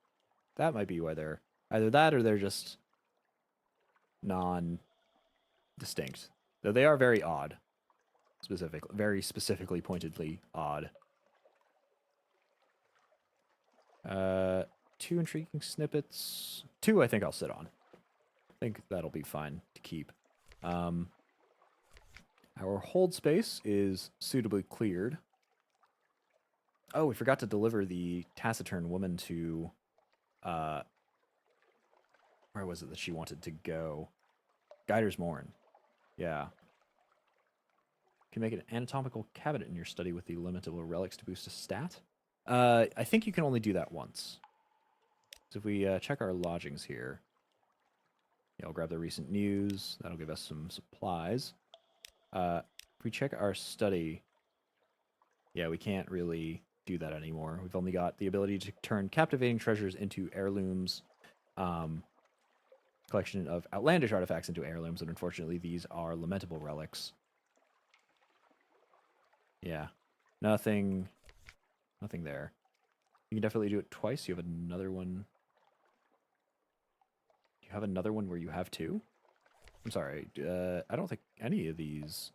That might be why they're... Either that or they're just non-distinct. Though they are very odd. Very specifically, pointedly odd. 2 intriguing snippets. 2 I think I'll sit on. I think that'll be fine to keep. Our hold space is suitably cleared. Oh, we forgot to deliver the taciturn woman to... where was it that she wanted to go? Guider's Morn. Yeah. You can make an anatomical cabinet in your study with the limitable relics to boost a stat. I think you can only do that once. So if we check our lodgings here, yeah, I'll grab the recent news. That'll give us some supplies. If we check our study, yeah, we can't really do that anymore. We've only got the ability to turn captivating treasures into heirlooms, collection of outlandish artifacts into heirlooms, and unfortunately these are lamentable relics. Yeah, nothing there. You can definitely do it twice. You have another one. Do you have another one where you have 2? I'm sorry. I don't think any of these.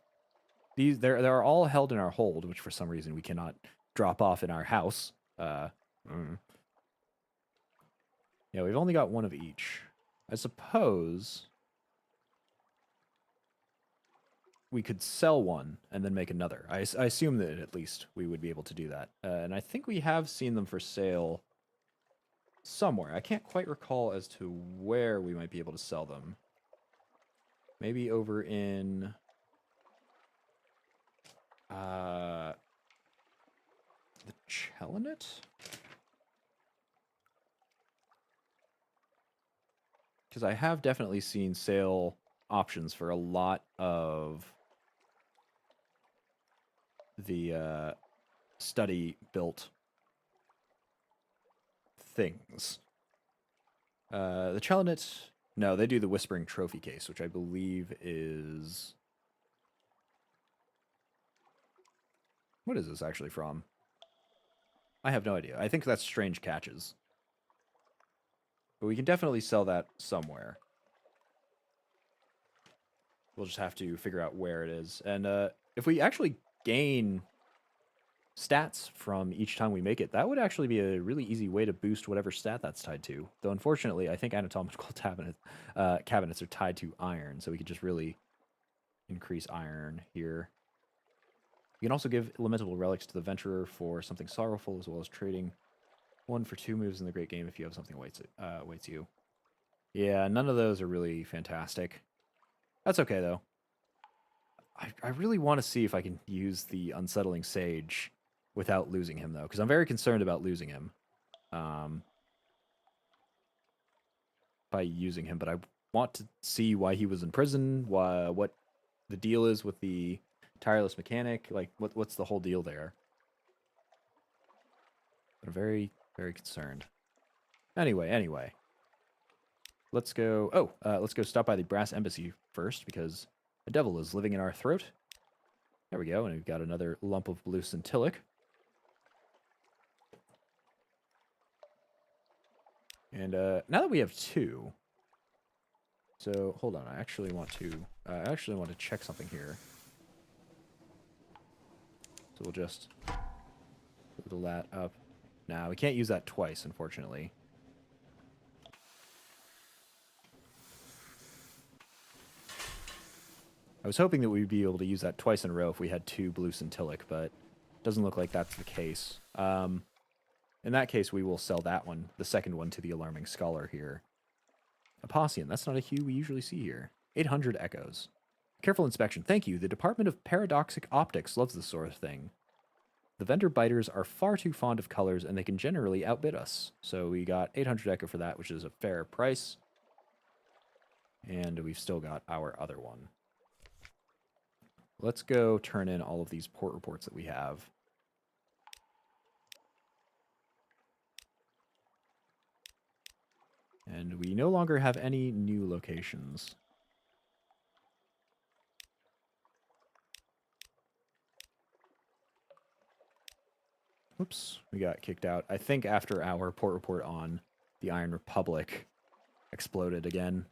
They're all held in our hold, which for some reason we cannot drop off in our house. Yeah, we've only got 1 of each. I suppose we could sell one and then make another. I assume that at least we would be able to do that. And I think we have seen them for sale somewhere. I can't quite recall as to where we might be able to sell them. Maybe over in... the Chelanet? Because I have definitely seen sale options for a lot of the study-built things. The Chelanet... No, they do the Whispering Trophy Case, which I believe is... What is this actually from? I have no idea. I think that's Strange Catches. But we can definitely sell that somewhere. We'll just have to figure out where it is. And if we actually gain stats from each time we make it, that would actually be a really easy way to boost whatever stat that's tied to. Though unfortunately, I think anatomical cabinets are tied to iron, so we could just really increase iron here. You can also give lamentable relics to the venturer for something sorrowful, as well as trading 1 for 2 moves in the great game if you have something awaits you. Yeah, none of those are really fantastic. That's okay, though. I really want to see if I can use the Unsettling Sage without losing him, though, because I'm very concerned about losing him by using him. But I want to see why he was in prison, what the deal is with the tireless mechanic. Like, what's the whole deal there? But I'm very, very concerned. Anyway. Let's go... Oh, let's go stop by the Brass Embassy first, because a devil is living in our throat. There we go, and we've got another lump of blue scintillic. And now that we have 2... So, hold on, I actually want to check something here. So we'll just little that up. Now, we can't use that twice, unfortunately. I was hoping that we'd be able to use that twice in a row if we had 2 blue scintillic, but it doesn't look like that's the case. In that case, we will sell that one, the second one, to the Alarming Scholar here. Apossian, that's not a hue we usually see here. 800 echoes. Careful inspection. Thank you. The Department of Paradoxic Optics loves this sort of thing. The vendor biters are far too fond of colors, and they can generally outbid us. So we got 800 echo for that, which is a fair price. And we've still got our other one. Let's go turn in all of these port reports that we have. And we no longer have any new locations. Oops, we got kicked out. I think after our port report on the Iron Republic exploded again.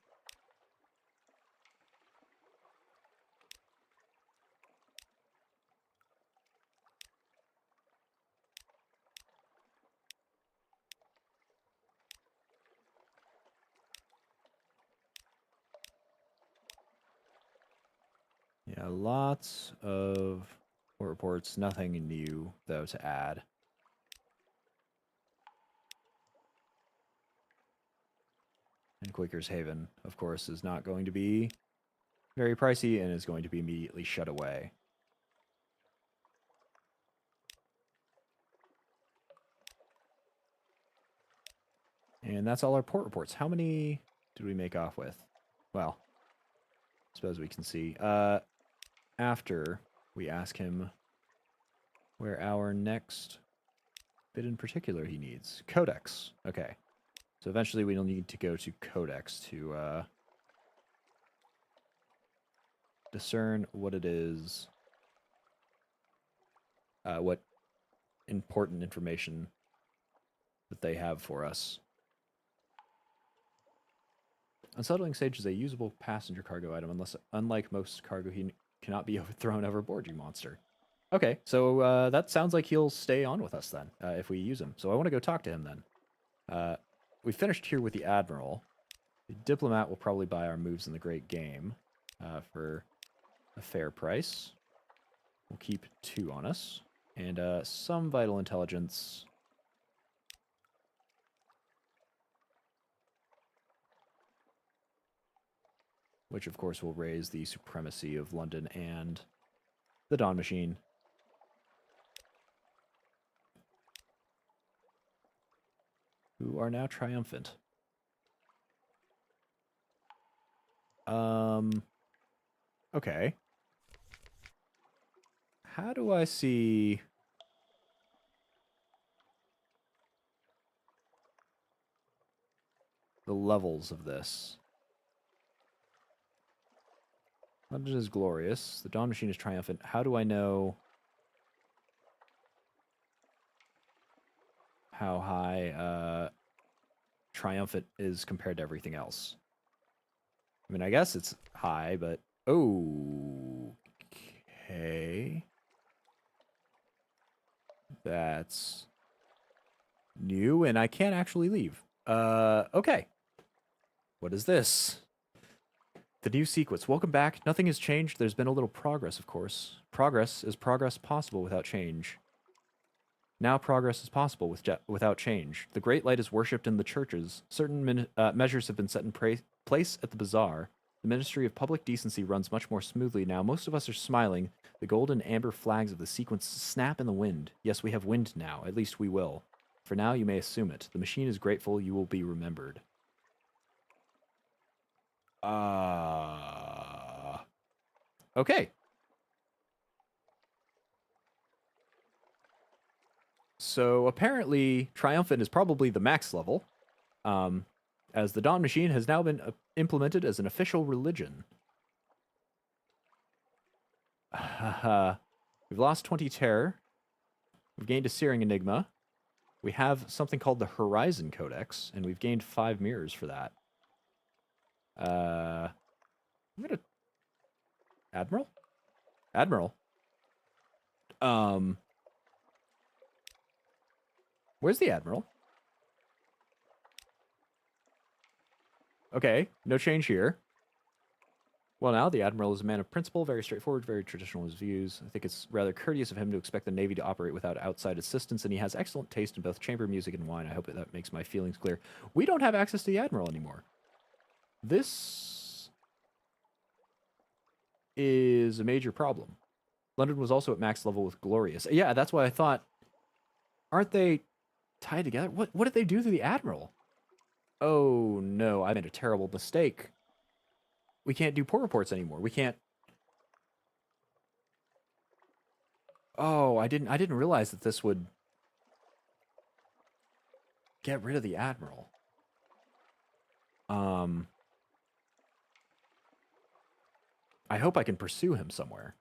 Lots of reports. Nothing new, though, to add. And Quaker's Haven, of course, is not going to be very pricey and is going to be immediately shut away. And that's all our port reports. How many did we make off with? Well, I suppose we can see. After we ask him where our next bit in particular he needs. Codex. Okay. So eventually we'll need to go to Codex to discern what it is, what important information that they have for us. Unsettling Sage is a usable passenger cargo item, unlike most cargo, he cannot be thrown overboard, you monster. Okay, so that sounds like he'll stay on with us then, if we use him. So I want to go talk to him then. We finished here with the Admiral. The Diplomat will probably buy our moves in the Great Game for a fair price. We'll keep 2 on us. And some vital intelligence. Which, of course, will raise the supremacy of London and the Dawn Machine. Who are now triumphant. Okay. How do I see... the levels of this? London is glorious. The Dawn Machine is triumphant. How do I know how high triumphant is compared to everything else? I mean, I guess it's high, but... Okay. That's new, and I can't actually leave. Okay. What is this? The new sequence. Welcome back. Nothing has changed. There's been a little progress, of course. Progress is progress possible without change. Now progress is possible without change. The Great Light is worshipped in the churches. Certain measures have been set in place at the bazaar. The Ministry of Public Decency runs much more smoothly now. Most of us are smiling. The gold and amber flags of the sequence snap in the wind. Yes, we have wind now. At least we will. For now, you may assume it. The machine is grateful. You will be remembered. Okay. So apparently, Triumphant is probably the max level, as the Dawn Machine has now been implemented as an official religion. We've lost 20 terror. We've gained a Searing Enigma. We have something called the Horizon Codex, and we've gained 5 mirrors for that. I'm gonna... Admiral? Admiral? Where's the Admiral? Okay, no change here. Well, now, the Admiral is a man of principle, very straightforward, very traditional in his views. I think it's rather courteous of him to expect the Navy to operate without outside assistance, and he has excellent taste in both chamber music and wine. I hope that makes my feelings clear. We don't have access to the Admiral anymore. This is a major problem. London was also at max level with Glorious. Yeah, that's why I thought, aren't they tied together? What did they do to the Admiral? Oh, no, I made a terrible mistake. We can't do port reports anymore. We can't... Oh, I didn't realize that this would get rid of the Admiral. I hope I can pursue him somewhere.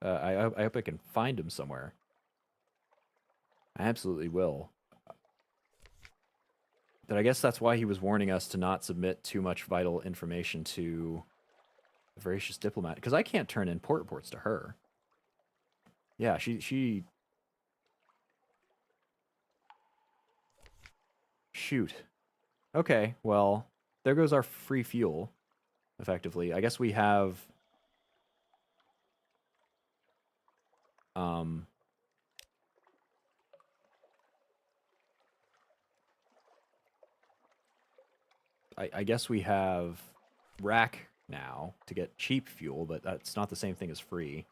I hope I can find him somewhere. I absolutely will. But I guess that's why he was warning us to not submit too much vital information to the Voracious Diplomat. Because I can't turn in port reports to her. Yeah, she... Shoot. Okay, well, there goes our free fuel, effectively. I guess we have Um, I guess we have rack now to get cheap fuel, but that's not the same thing as free.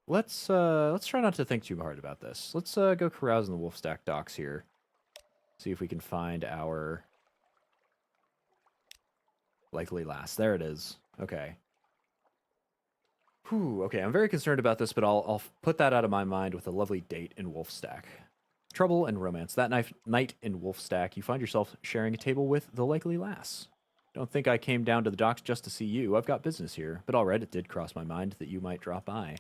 Let's try not to think too hard about this. Let's go carouse in the Wolfstack docks here. See if we can find our likely lass. There it is. Okay. Whew, okay, I'm very concerned about this, but I'll put that out of my mind with a lovely date in Wolfstack. Trouble and romance. That night in Wolfstack, you find yourself sharing a table with the likely lass. Don't think I came down to the docks just to see you. I've got business here. But alright, it did cross my mind that you might drop by.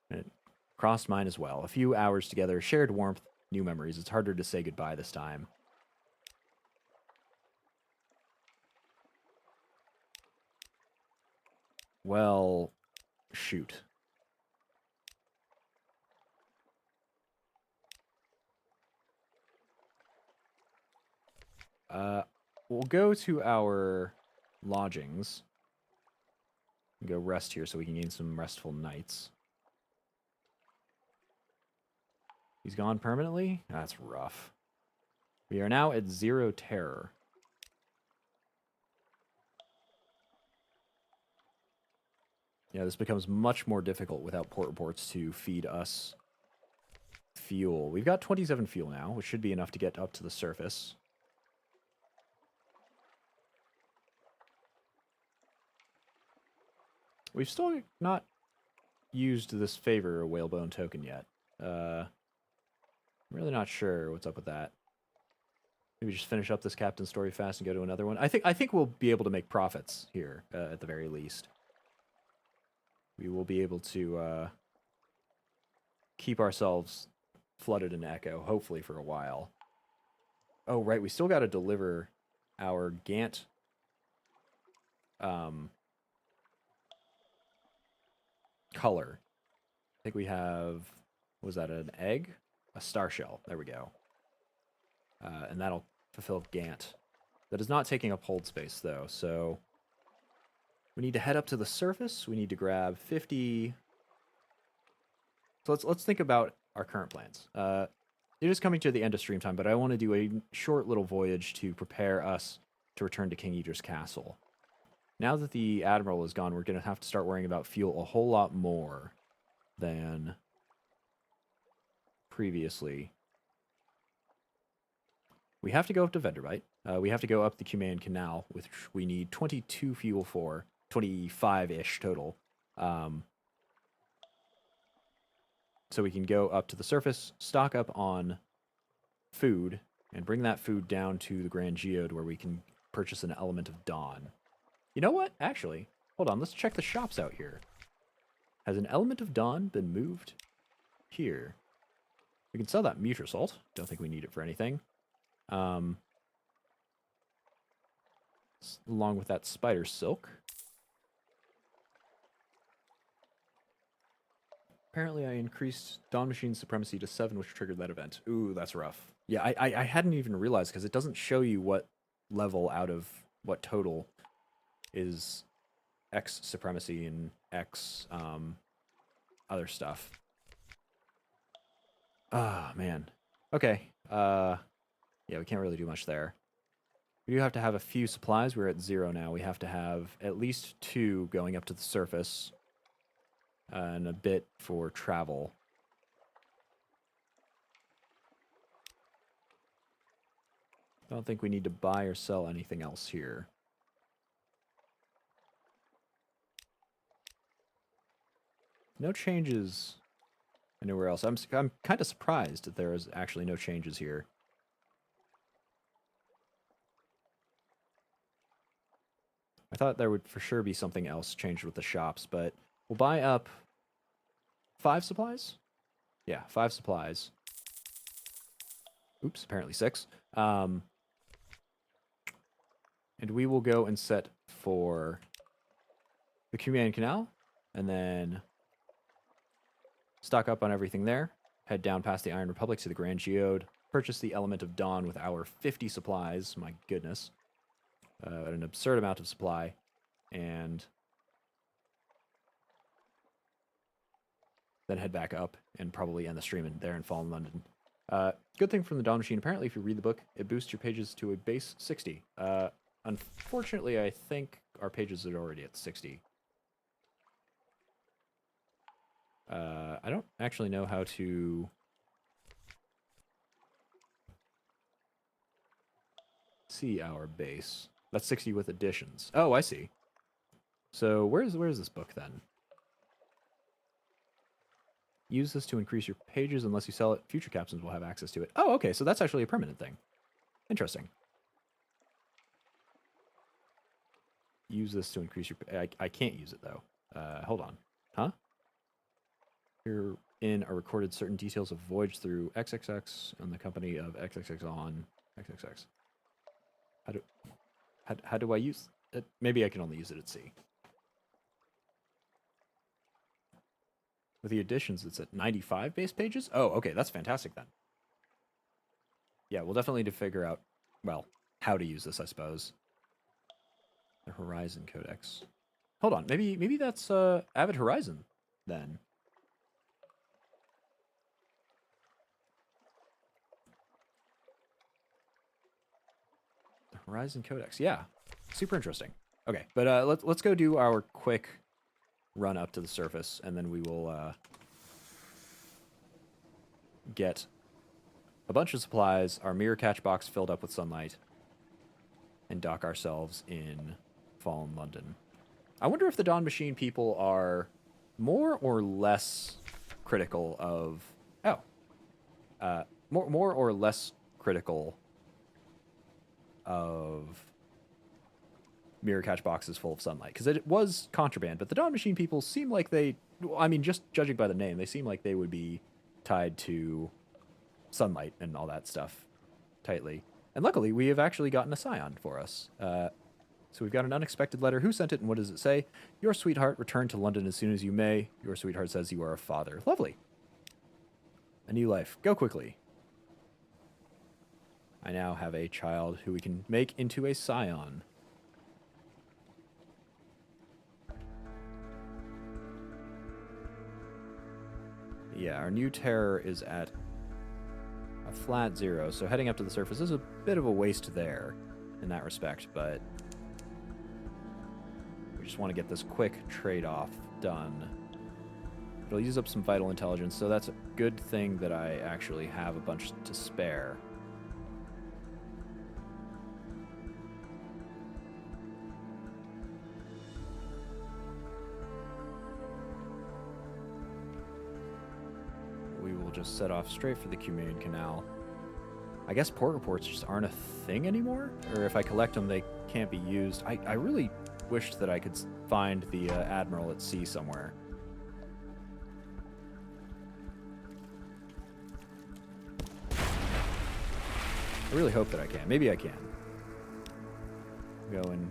And it crossed mine as well. A few hours together, shared warmth, new memories. It's harder to say goodbye this time. Well, shoot. We'll go to our lodgings. Go rest here so we can gain some restful nights. He's gone permanently? That's rough. We are now at 0 terror. Yeah, this becomes much more difficult without port reports to feed us fuel. We've got 27 fuel now, which should be enough to get up to the surface. We've still not used this favor whalebone token yet. I'm really not sure what's up with that. Maybe just finish up this captain story fast and go to another one. I think we'll be able to make profits here at the very least. We will be able to keep ourselves flooded in echo, hopefully for a while. Oh, right, we still got to deliver our Gantt color. I think we have, was that an egg? A star shell. There we go. And that'll fulfill Gantt. That is not taking up hold space, though, so we need to head up to the surface. We need to grab 50. So let's think about our current plans. It is coming to the end of stream time, but I want to do a short little voyage to prepare us to return to King Idris Castle. Now that the Admiral is gone, we're going to have to start worrying about fuel a whole lot more than previously. We have to go up to Venderbite. We have to go up the Cumane Canal, which we need 22 fuel for, 25-ish total. So we can go up to the surface, stock up on food, and bring that food down to the Grand Geode where we can purchase an Element of Dawn. You know what? Actually, hold on. Let's check the shops out here. Has an Element of Dawn been moved here? We can sell that Mutre Salt. Don't think we need it for anything. Along with that Spider Silk. Apparently I increased Dawn Machine's supremacy to 7, which triggered that event. Ooh, that's rough. Yeah, I hadn't even realized, because it doesn't show you what level out of what total is X supremacy and X other stuff. Ah, man. Okay. Yeah, we can't really do much there. We do have to have a few supplies. We're at 0 now. We have to have at least 2 going up to the surface. And a bit for travel. I don't think we need to buy or sell anything else here. No changes anywhere else. I'm kind of surprised that there is actually no changes here. I thought there would for sure be something else changed with the shops, but we'll buy up 5 supplies? Yeah, 5 supplies. Oops, apparently 6. And we will go and set for the Cumane Canal, and then stock up on everything there, head down past the Iron Republic to the Grand Geode, purchase the Element of Dawn with our 50 supplies, my goodness. an absurd amount of supply, and then head back up and probably end the stream there in Fallen London. Good thing from the Dawn Machine, apparently if you read the book, it boosts your pages to a base 60. Unfortunately, I think our pages are already at 60. I don't actually know how to see our base. That's 60 with additions. Oh, I see. So where's this book then? Use this to increase your pages. Unless you sell it, future captains will have access to it. Oh, okay, so that's actually a permanent thing. Interesting. Use this to increase your... I can't use it, though. Hold on. Huh? Herein are recorded certain details of voyage through XXX and the company of XXX on XXX. How do I use it? Maybe I can only use it at sea. With the additions, it's at 95 base pages? Oh, okay, that's fantastic then. Yeah, we'll definitely need to figure out, well, how to use this, I suppose. The Horizon Codex. Hold on, maybe that's Avid Horizon, then. The Horizon Codex, yeah. Super interesting. Okay, but let's go do our quick run up to the surface, and then we will get a bunch of supplies, our mirror catch box filled up with sunlight, and dock ourselves in Fallen London. I wonder if the Dawn Machine people are more or less critical of... more or less critical of mirror catch boxes full of sunlight, because it was contraband, but the Dawn Machine people seem like they, I mean, just judging by the name, they seem like they would be tied to sunlight and all that stuff tightly. And luckily, we have actually gotten a scion for us. So we've got an unexpected letter. Who sent it and what does it say? Your sweetheart, return to London as soon as you may. Your sweetheart says you are a father. Lovely. A new life. Go quickly. I now have a child who we can make into a scion. Yeah, our new terror is at a flat 0, so heading up to the surface is a bit of a waste there in that respect, but we just want to get this quick trade-off done. It'll use up some vital intelligence, so that's a good thing that I actually have a bunch to spare. Just set off straight for the Cumane Canal. I guess port reports just aren't a thing anymore, or if I collect them, they can't be used. I really wished that I could find the Admiral at sea somewhere. I really hope that I can. Maybe I can. Go and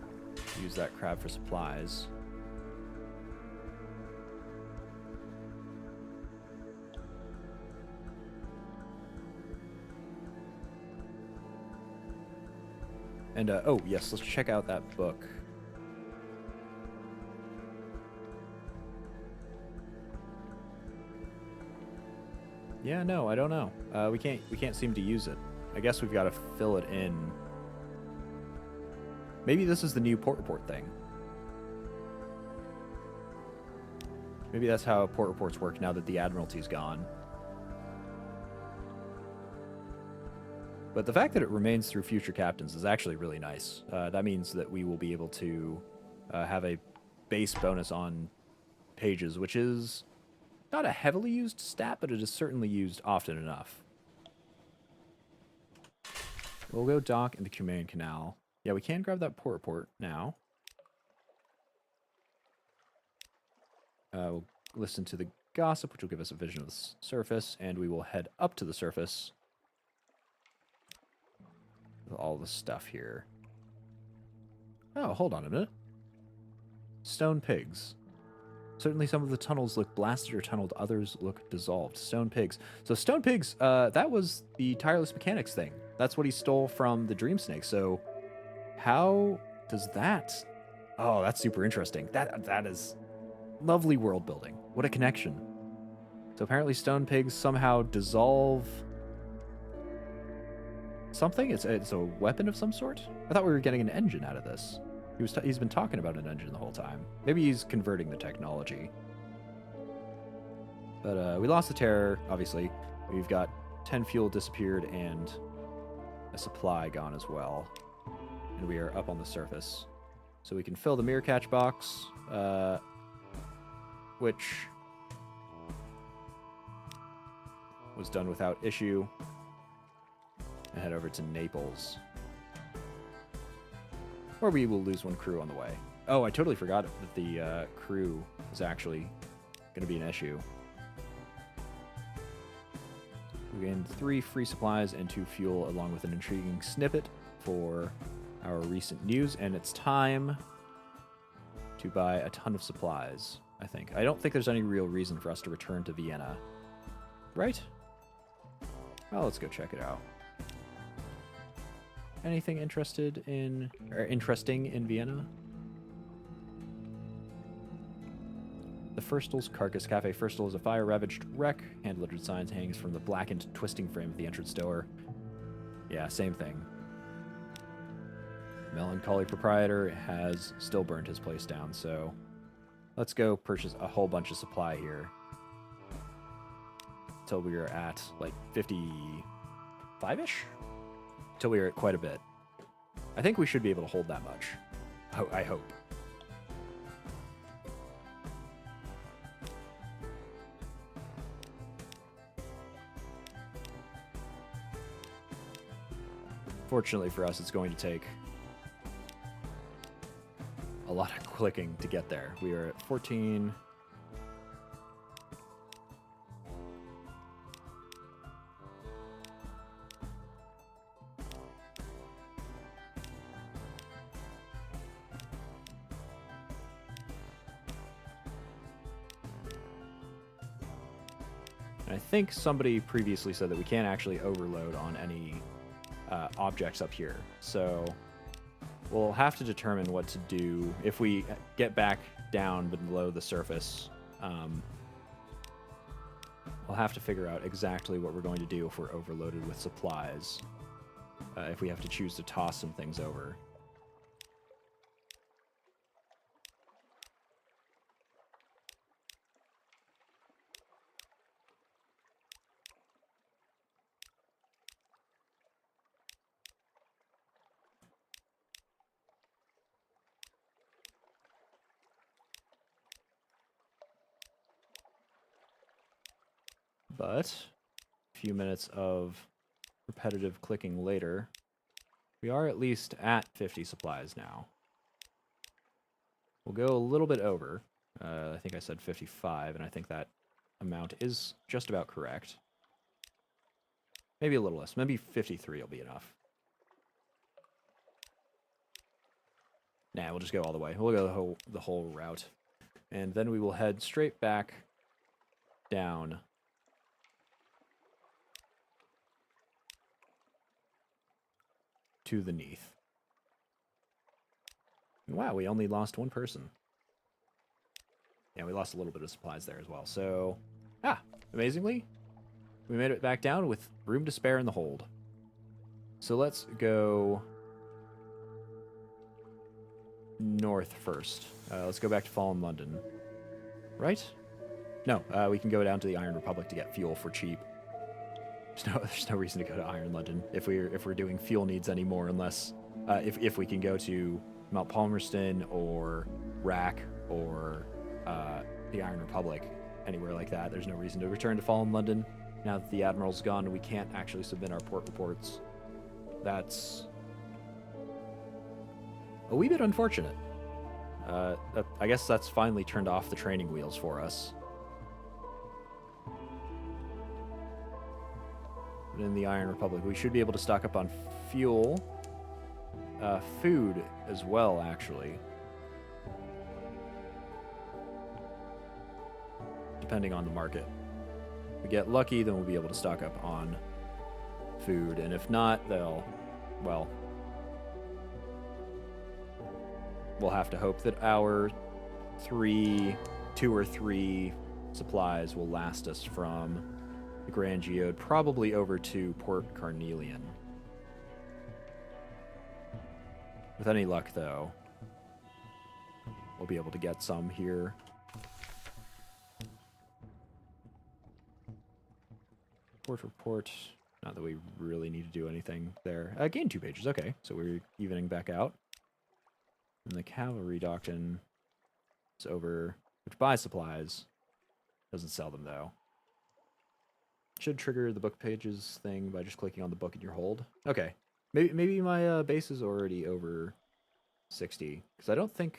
use that crab for supplies. And, oh, yes, let's check out that book. Yeah, no, I don't know. We can't seem to use it. I guess we've got to fill it in. Maybe this is the new port report thing. Maybe that's how port reports work now that the Admiralty's gone. But the fact that it remains through future captains is actually really nice. That means that we will be able to have a base bonus on pages, which is not a heavily used stat, but it is certainly used often enough. We'll go dock in the Cumane Canal. Yeah, we can grab that port report now. We'll listen to the gossip, which will give us a vision of the surface, and we will head up to the surface. All the stuff here. Oh, hold on a minute. Stone pigs. Certainly some of the tunnels look blasted or tunneled, others look dissolved. Stone pigs. So stone pigs, that was the tireless mechanics thing. That's what he stole from the dream snake. So how does that... Oh, that's super interesting. That is lovely world building. What a connection. So apparently stone pigs somehow dissolve something? It's a weapon of some sort? I thought we were getting an engine out of this. He's been talking about an engine the whole time. Maybe he's converting the technology. But we lost the terror, obviously. We've got 10 fuel disappeared and a supply gone as well. And we are up on the surface. So we can fill the mirror catch box, which was done without issue. And head over to Naples. Or we will lose one crew on the way. Oh, I totally forgot that the crew is actually going to be an issue. We gained 3 free supplies and 2 fuel, along with an intriguing snippet for our recent news. And it's time to buy a ton of supplies, I think. I don't think there's any real reason for us to return to Vienna. Right? Well, let's go check it out. Anything interesting in Vienna? The Firstel's Carcass Cafe. Firstel is a fire-ravaged wreck. Hand-lettered signs hangs from the blackened, twisting frame of the entrance door. Yeah, same thing. Melancholy proprietor has still burned his place down, so let's go purchase a whole bunch of supply here. Until we are at, like, 55-ish? Until we are at quite a bit. I think we should be able to hold that much. I hope. Fortunately for us, it's going to take a lot of clicking to get there. We are at 14. And I think somebody previously said that we can't actually overload on any objects up here. So we'll have to determine what to do if we get back down below the surface. We'll have to figure out exactly what we're going to do if we're overloaded with supplies. If we have to choose to toss some things over. But a few minutes of repetitive clicking later, we are at least at 50 supplies now. We'll go a little bit over. I think I said 55, and I think that amount is just about correct. Maybe a little less. Maybe 53 will be enough. Nah, we'll just go all the way. We'll go the whole route. And then we will head straight back down to the Neath. Wow, we only lost one person. Yeah, we lost a little bit of supplies there as well. So, amazingly, we made it back down with room to spare in the hold. So let's go north first. Let's go back to Fallen London. Right? No, we can go down to the Iron Republic to get fuel for cheap. There's no reason to go to Iron London if we're doing fuel needs anymore, unless if we can go to Mount Palmerston or Rack or the Iron Republic, anywhere like that. There's no reason to return to Fallen London now that the Admiral's gone and we can't actually submit our port reports. That's a wee bit unfortunate. I guess that's finally turned off the training wheels for us. In the Iron Republic, we should be able to stock up on fuel, food as well, actually, depending on the market. If we get lucky, then we'll be able to stock up on food, and if not, they'll, well, we'll have to hope that our 2 or 3 supplies will last us from the Grand Geode, probably over to Port Carnelian. With any luck, though, we'll be able to get some here. Port report. Not that we really need to do anything there. Gain 2 pages. Okay, so we're evening back out. And the cavalry doctrine is over, which buys supplies. Doesn't sell them, though. Should trigger the book pages thing by just clicking on the book in your hold. Okay. Maybe my base is already over 60. Because I don't think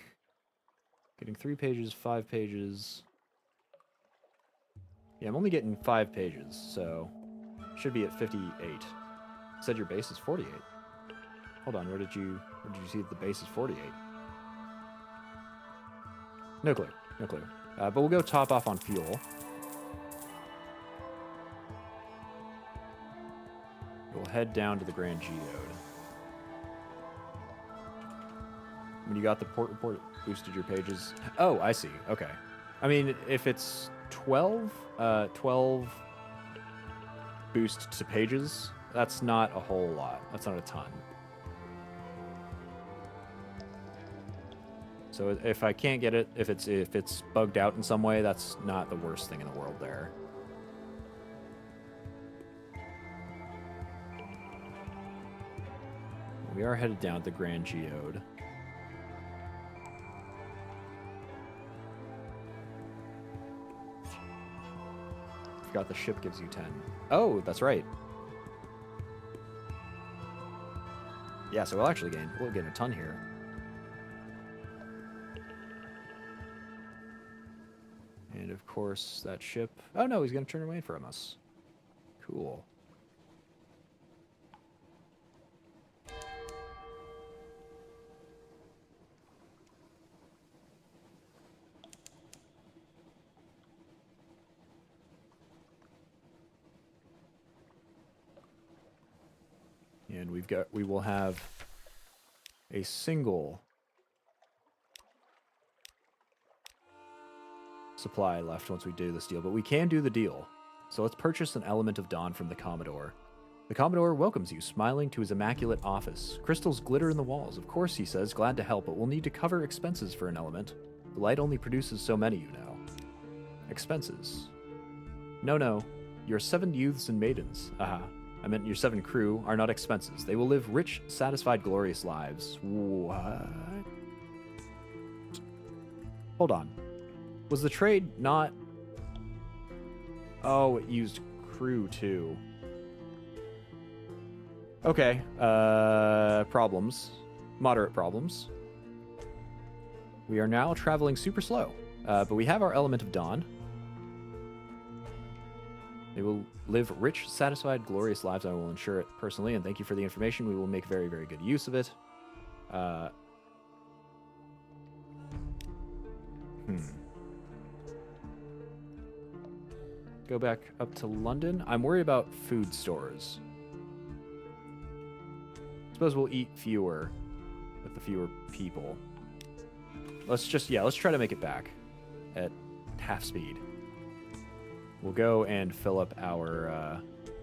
getting 3 pages, 5 pages... Yeah, I'm only getting 5 pages, so should be at 58. You said your base is 48. Hold on, where did you see that the base is 48? No clue, no clue. But we'll go top off on fuel. We'll head down to the Grand Geode. When you got the port report, it boosted your pages. Oh, I see. Okay. I mean, if it's 12 boost to pages, that's not a whole lot. That's not a ton. So if I can't get it, if it's bugged out in some way, that's not the worst thing in the world there. We are headed down the Grand Geode. Forgot the ship gives you 10. Oh, that's right. Yeah, so we'll gain a ton here. And of course, that ship... Oh no, he's going to turn away from us. Cool. And we will have a single supply left once we do this deal, but we can do the deal. So let's purchase an element of dawn from the Commodore. The Commodore welcomes you, smiling to his immaculate office. Crystals glitter in the walls. Of course, he says, glad to help, but we'll need to cover expenses for an element. The light only produces so many, you know. Expenses. No. Your 7 youths and maidens. Aha. I meant your 7 crew are not expenses. They will live rich, satisfied, glorious lives. What? Hold on. Was the trade not... Oh, it used crew too. Okay. Problems. Moderate problems. We are now traveling super slow. But we have our element of dawn. They will live rich, satisfied, glorious lives. I will ensure it personally, and thank you for the information. We will make very, very good use of it. Go back up to London. I'm worried about food stores. Suppose we'll eat fewer with the fewer people. Let's try to make it back at half speed. We'll go and fill up our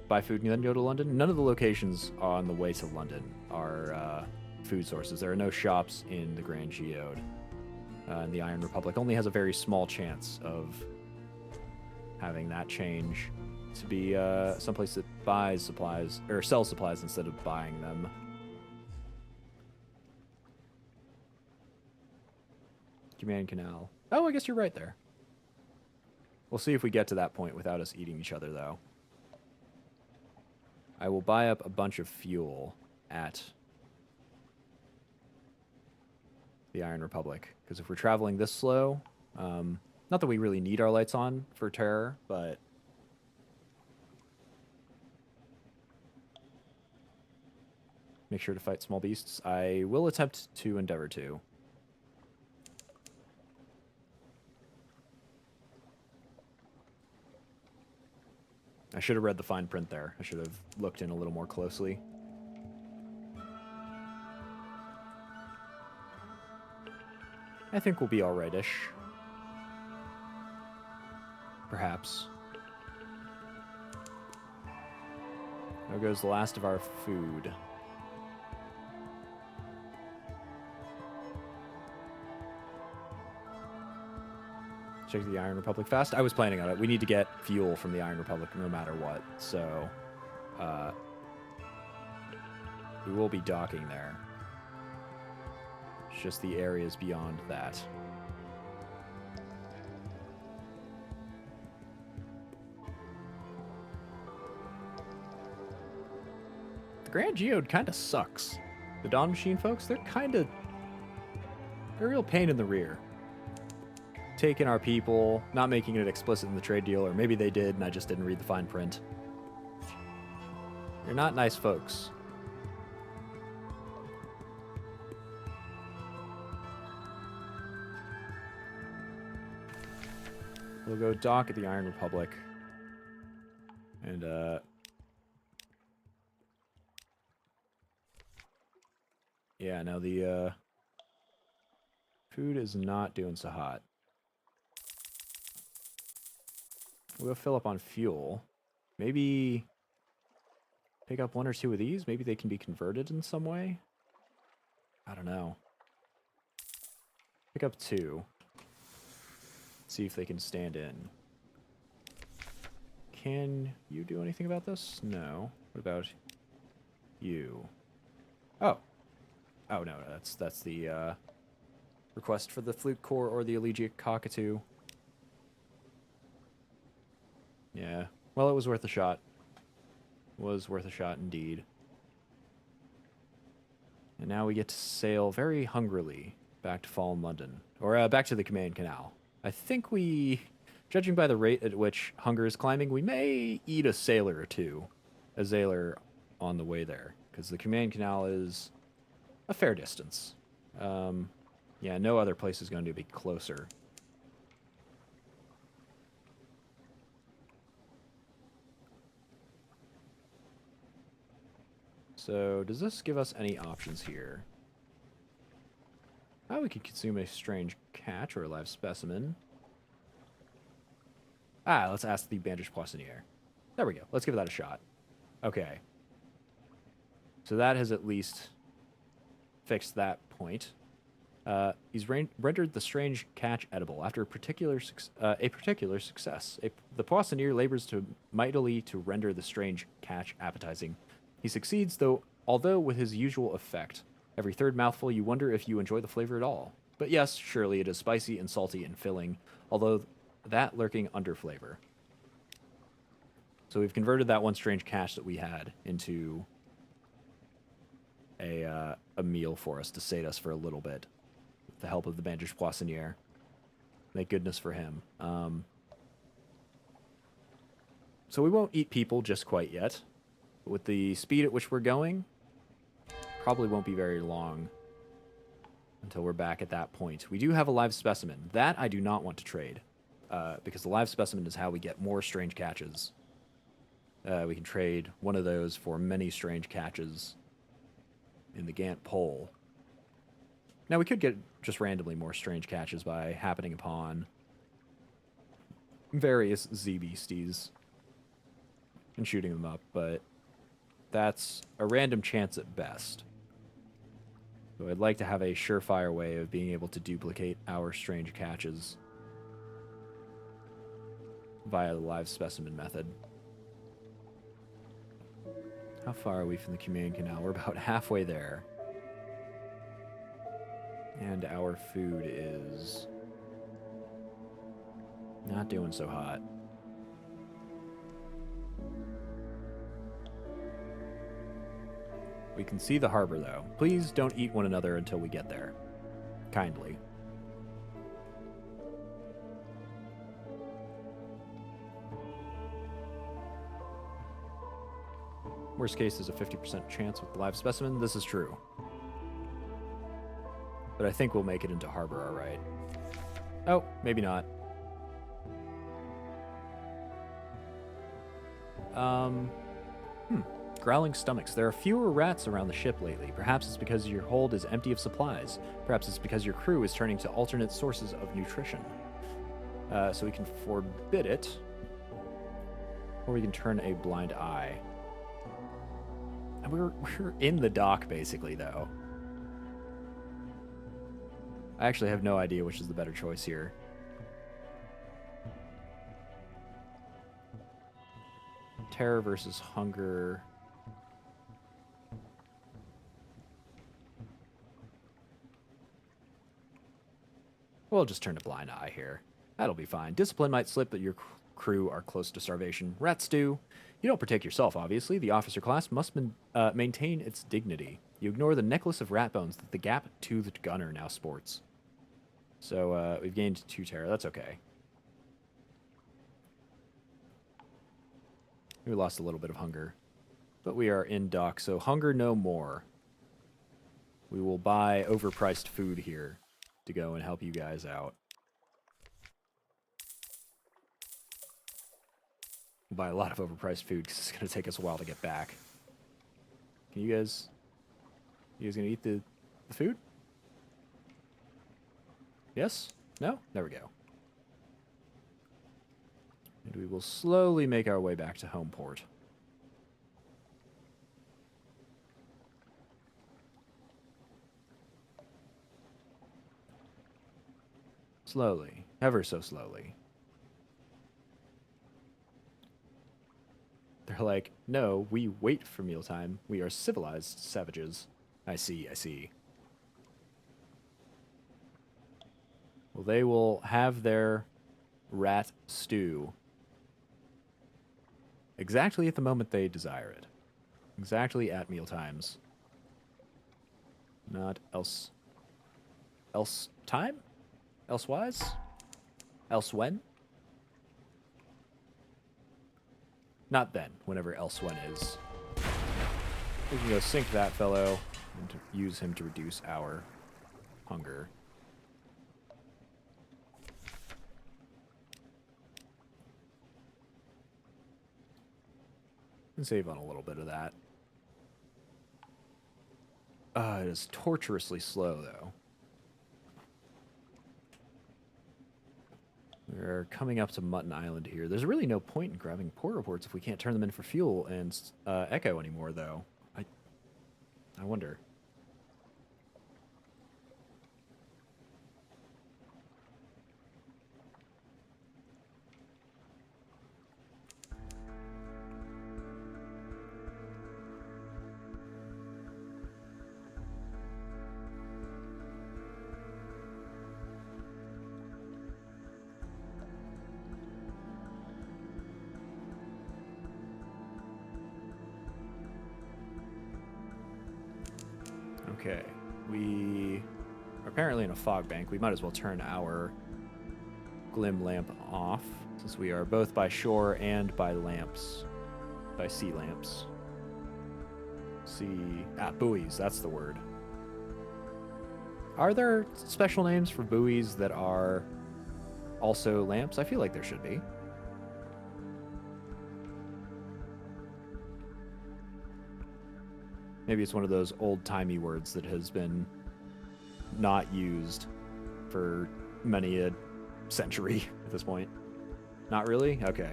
buy food and then go to London. None of the locations on the way to London are food sources. There are no shops in the Grand Geode. And the Iron Republic only has a very small chance of having that change to be someplace that buys supplies or sells supplies instead of buying them. Command Canal. Oh, I guess you're right there. We'll see if we get to that point without us eating each other, though. I will buy up a bunch of fuel at the Iron Republic, because if we're traveling this slow, not that we really need our lights on for terror, but make sure to fight small beasts. I will attempt to endeavor to. I should have read the fine print there. I should have looked in a little more closely. I think we'll be alright-ish. Perhaps. There goes the last of our food. Check the Iron Republic fast. I was planning on it. We need to get fuel from the Iron Republic no matter what. So, we will be docking there. It's just the areas beyond that. The Grand Geode kind of sucks. The Dawn Machine folks, they're a real pain in the rear. Taking our people, not making it explicit in the trade deal, or maybe they did and I just didn't read the fine print. You're not nice folks. We'll go dock at the Iron Republic. And, yeah, now the, food is not doing so hot. We'll fill up on fuel. Maybe pick up 1 or 2 of these. Maybe they can be converted in some way. I don't know. Pick up 2. See if they can stand in. Can you do anything about this? No. What about you? Oh. Oh, no, that's the, request for the Flute Corps or the Elegiac Cockatoo. Yeah. Well, it was worth a shot. Was worth a shot indeed. And now we get to sail very hungrily back to Fallen London. Or back to the Command Canal. I think we, judging by the rate at which hunger is climbing, we may eat a sailor or two. A zailor on the way there. Because the Command Canal is a fair distance. Yeah, no other place is going to be closer. So, does this give us any options here? Oh, we could consume a strange catch or a live specimen. Ah, let's ask the bandaged poissonnier. There we go. Let's give that a shot. Okay. So that has at least fixed that point. He's rendered the strange catch edible after a particular success. The poissonnier labors mightily to render the strange catch appetizing. He succeeds, although with his usual effect. Every third mouthful, you wonder if you enjoy the flavor at all. But yes, surely it is spicy and salty and filling, although that lurking under flavor. So we've converted that one strange catch that we had into a meal for us to sate us for a little bit. With the help of the bandaged poissonnier. Thank goodness for him. So we won't eat people just quite yet. But with the speed at which we're going, probably won't be very long until we're back at that point. We do have a live specimen. That I do not want to trade, because the live specimen is how we get more strange catches. We can trade one of those for many strange catches in the Gantt poll. Now, we could get just randomly more strange catches by happening upon various Z-beasties and shooting them up, but that's a random chance at best. So I'd like to have a surefire way of being able to duplicate our strange catches via the live specimen method. How far are we from the Command Canal? We're about halfway there. And our food is not doing so hot. We can see the harbor, though. Please don't eat one another until we get there. Kindly. Worst case is a 50% chance with the live specimen. This is true. But I think we'll make it into harbor all right. Oh, maybe not. growling stomachs. There are fewer rats around the ship lately. Perhaps it's because your hold is empty of supplies. Perhaps it's because your crew is turning to alternate sources of nutrition. So we can forbid it. Or we can turn a blind eye. And we're in the dock, basically, though. I actually have no idea which is the better choice here. Terror versus hunger. We'll just turn a blind eye here. That'll be fine. Discipline might slip that your crew are close to starvation. Rat stew. You don't protect yourself, obviously. The officer class must maintain its dignity. You ignore the necklace of rat bones that the gap-toothed gunner now sports. So we've gained 2 terror. That's okay. We lost a little bit of hunger. But we are in dock, so hunger no more. We will buy overpriced food here to go and help you guys out. We'll buy a lot of overpriced food because it's going to take us a while to get back. Can you guys... You guys going to eat the food? Yes? No? There we go. And we will slowly make our way back to home port. Slowly. Ever so slowly. They're like, no, we wait for mealtime. We are civilized savages. I see, I see. Well, they will have their rat stew exactly at the moment they desire it. Exactly at mealtimes. Not else... Else time? Elsewise? Else when? Not then, whenever else when is. We can go sink that fellow and to use him to reduce our hunger. And save on a little bit of that. It is torturously slow, though. We're coming up to Mutton Island here. There's really no point in grabbing port reports if we can't turn them in for fuel and echo anymore, though. I wonder. Okay, we are apparently in a fog bank. We might as well turn our glim lamp off, since we are both by shore and by lamps, by sea lamps. Buoys, that's the word. Are there special names for buoys that are also lamps? I feel like there should be. Maybe it's one of those old-timey words that has been not used for many a century at this point. Not really? Okay.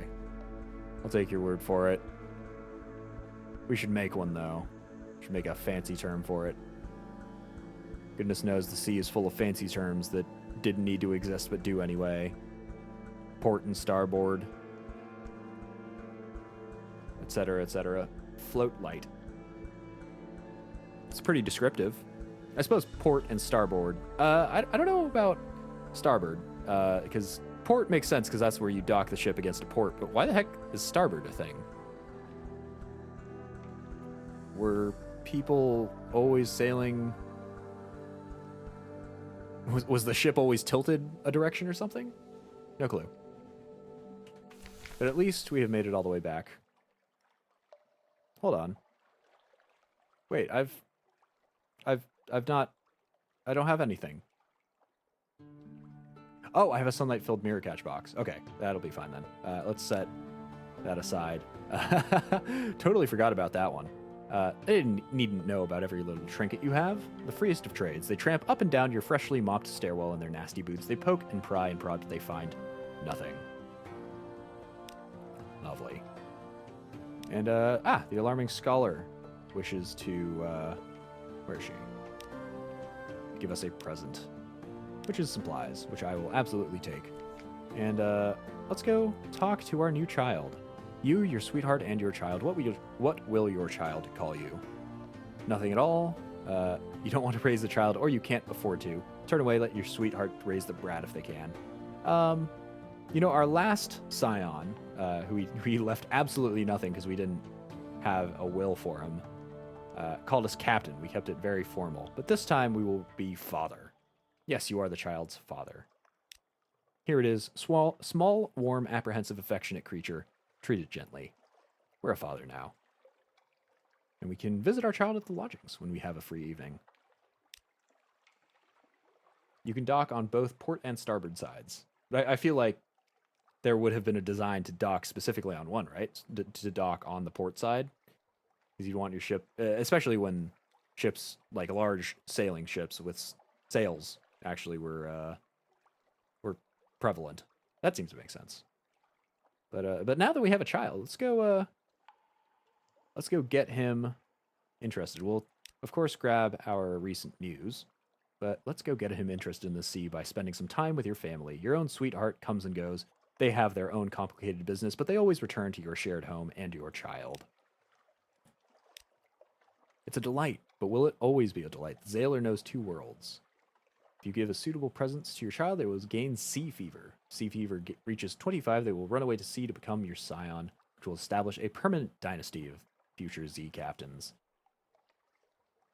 I'll take your word for it. We should make one, though. We should make a fancy term for it. Goodness knows the sea is full of fancy terms that didn't need to exist but do anyway. Port and starboard. Etc., etc. Float light. It's pretty descriptive. I suppose port and starboard. I don't know about starboard, because port makes sense because that's where you dock the ship against a port, but why the heck is starboard a thing? Were people always sailing... Was the ship always tilted a direction or something? No clue. But at least we have made it all the way back. Hold on. Wait, I don't have anything. Oh, I have a sunlight-filled mirror catch box. Okay, that'll be fine then. Let's set that aside. Totally forgot about that one. They needn't know about every little trinket you have. The freest of trades. They tramp up and down your freshly mopped stairwell in their nasty boots. They poke and pry and prod, but they find nothing. Lovely. And, the alarming scholar wishes to, where is she? Give us a present, which is supplies, which I will absolutely take. And, let's go talk to our new child. You, your sweetheart, and your child. What will your child call you? Nothing at all. You don't want to raise the child, or you can't afford to. Turn away, let your sweetheart raise the brat if they can. You know, our last scion, who we left absolutely nothing because we didn't have a will for him, called us captain. We kept it very formal. But this time we will be father. Yes, you are the child's father. Here it is. Small, warm, apprehensive, affectionate creature. Treat it gently. We're a father now. And we can visit our child at the lodgings when we have a free evening. You can dock on both port and starboard sides. But I feel like there would have been a design to dock specifically on one, right? To dock on the port side. Because you'd want your ship, especially when ships, like large sailing ships with sails, actually were prevalent. That seems to make sense. But now that we have a child, let's go get him interested. We'll, of course, grab our recent news, but let's go get him interested in the sea by spending some time with your family. Your own sweetheart comes and goes. They have their own complicated business, but they always return to your shared home and your child. It's a delight, but will it always be a delight? The Zailor knows two worlds. If you give a suitable presence to your child, they will gain sea fever. Sea fever reaches 25, they will run away to sea to become your scion, which will establish a permanent dynasty of future Z captains.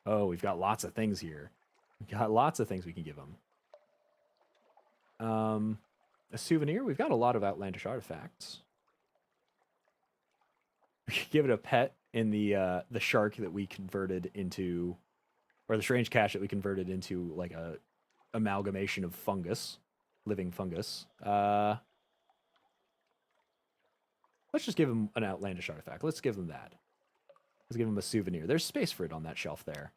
Oh, we've got lots of things here. We've got lots of things we can give them. A souvenir? We've got a lot of outlandish artifacts. We could give it a pet in the shark that we converted into, or the strange cache that we converted into like a amalgamation of fungus, living fungus. Let's just give him an outlandish artifact. Let's give him that. Let's give him a souvenir. There's space for it on that shelf there.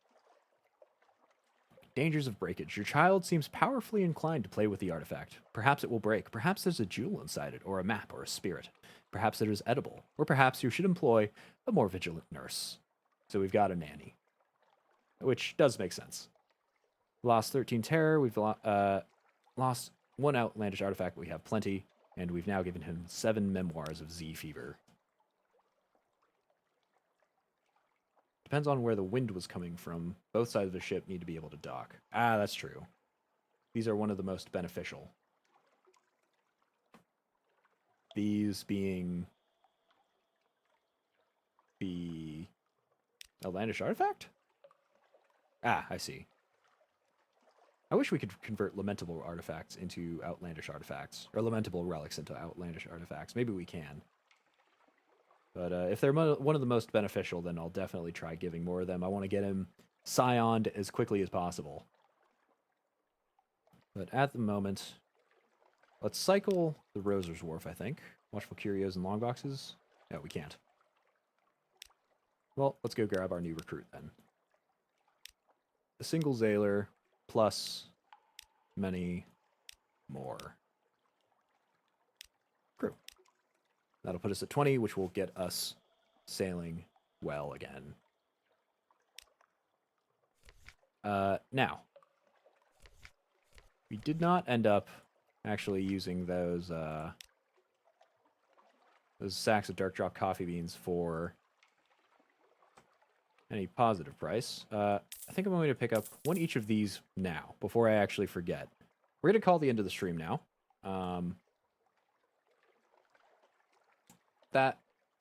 Dangers of breakage. Your child seems powerfully inclined to play with the artifact. Perhaps it will break. Perhaps there's a jewel inside it, or a map, or a spirit. Perhaps it is edible. Or perhaps you should employ a more vigilant nurse. So we've got a nanny. Which does make sense. Lost 13 terror. We've lost one outlandish artifact, but we have plenty. And we've now given him 7 memoirs of Z fever. Depends on where the wind was coming from. Both sides of the ship need to be able to dock. Ah, that's true. These are one of the most beneficial. These being the outlandish artifact? Ah, I see. I wish we could convert lamentable artifacts into outlandish artifacts, or lamentable relics into outlandish artifacts. Maybe we can. But if they're one of the most beneficial, then I'll definitely try giving more of them. I want to get him scioned as quickly as possible. But at the moment, let's cycle the Roser's Wharf, I think. Watchful Curios and Longboxes. No, we can't. Well, let's go grab our new recruit then. A single Zailor plus many more crew. That'll put us at 20, which will get us sailing well again. Now, we did not end up actually using those sacks of dark drop coffee beans for any positive price. I think I'm going to pick up one each of these now, before I actually forget. We're going to call the end of the stream now.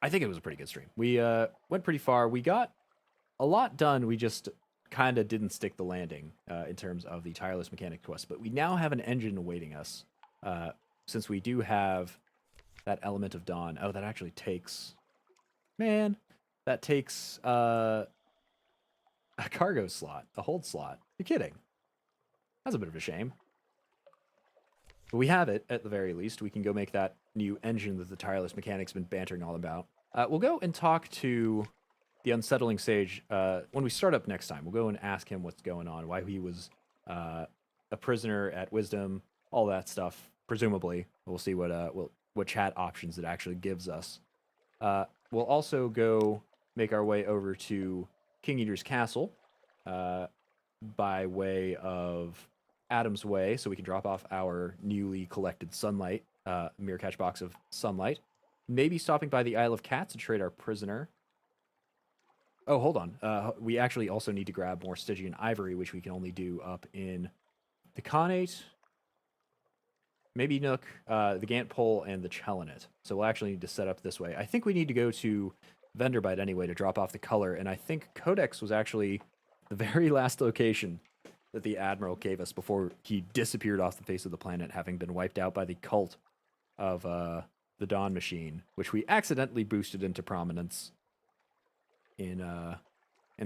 I think it was a pretty good stream. We went pretty far. We got a lot done. We just kind of didn't stick the landing in terms of the tireless mechanic quest. But we now have an engine awaiting us. Since we do have that element of dawn. Oh, that actually takes... Man, that takes a cargo slot, a hold slot. You're kidding. That's a bit of a shame. But we have it, at the very least. We can go make that new engine that the tireless mechanic's been bantering all about. We'll go and talk to the unsettling sage, when we start up next time, we'll go and ask him what's going on, why he was a prisoner at Wisdom, all that stuff. Presumably, we'll see what chat options it actually gives us. We'll also go make our way over to King Eater's Castle by way of Adam's Way, so we can drop off our newly collected sunlight, mirror catch box of sunlight. Maybe stopping by the Isle of Cats to trade our prisoner. Oh, hold on. We actually also need to grab more Stygian ivory, which we can only do up in the Connate, maybe Nook, the Gant Pole, and the Chelonate. So we'll actually need to set up this way. I think we need to go to Venderbite anyway to drop off the color, and I think Codex was actually the very last location that the Admiral gave us before he disappeared off the face of the planet, having been wiped out by the cult of the Dawn Machine, which we accidentally boosted into prominence in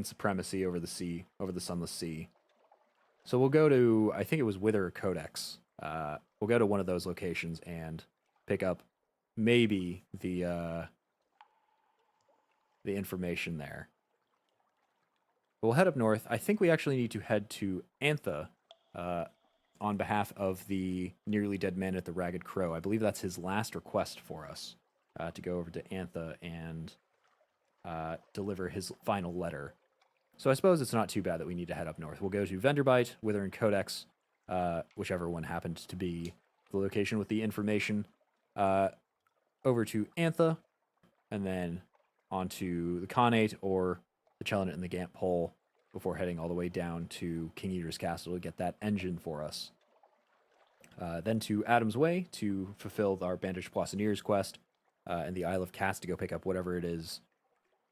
supremacy over the sea, over the Sunless Sea. So we'll go to, I think it was Wither Codex. We'll go to one of those locations and pick up maybe the information there. We'll head up north. I think we actually need to head to Antha on behalf of the nearly dead man at the Ragged Crow. I believe that's his last request for us, to go over to Antha and deliver his final letter. So I suppose it's not too bad that we need to head up north. We'll go to Venderbite, Wither, and Codex, whichever one happened to be the location with the information, over to Antha, and then onto the Connate or the Chelonate and the Gant Pole before heading all the way down to King Eater's Castle to get that engine for us. Then to Adam's Way to fulfill our Bandaged Poissonier's quest, and the Isle of Cats to go pick up whatever it is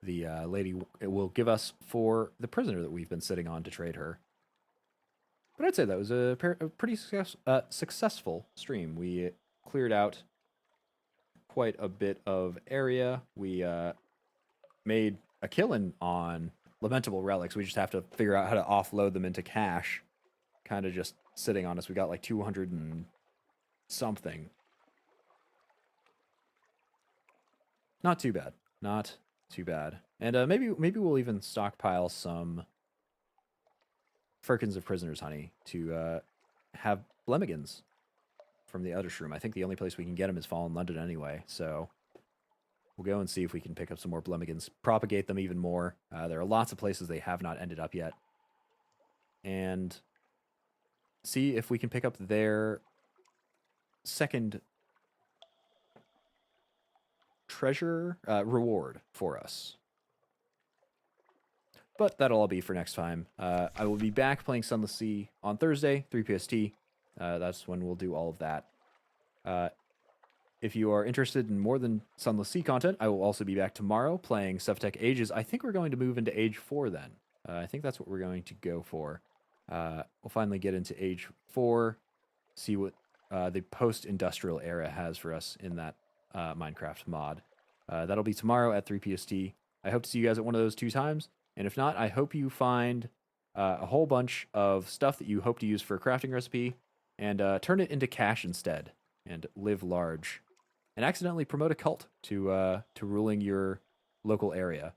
the lady will give us for the prisoner that we've been sitting on to trade her. But I'd say that was a pretty successful stream. We cleared out quite a bit of area. We made a killing on lamentable relics. We just have to figure out how to offload them into cash. Kind of just sitting on us. We got like 200 and something. Not too bad. Not too bad. And maybe we'll even stockpile some firkins of prisoners' honey to have blemigans from the outer shroom. I think the only place we can get them is Fallen London anyway, so we'll go and see if we can pick up some more blemigans, propagate them even more. There are lots of places they have not ended up yet. And see if we can pick up their second treasure reward for us. But that'll all be for next time. I will be back playing Sunless Sea on Thursday, 3 PST. That's when we'll do all of that. If you are interested in more than Sunless Sea content, I will also be back tomorrow playing Cephatech Ages. I think we're going to move into Age 4 then. I think that's what we're going to go for. We'll finally get into Age 4, see what the post-industrial era has for us in that Minecraft mod. That'll be tomorrow at 3 PST. I hope to see you guys at one of those 2 times. And if not, I hope you find a whole bunch of stuff that you hope to use for a crafting recipe and turn it into cash instead and live large. And accidentally promote a cult to ruling your local area.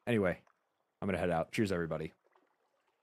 Anyway, I'm going to head out. Cheers, everybody.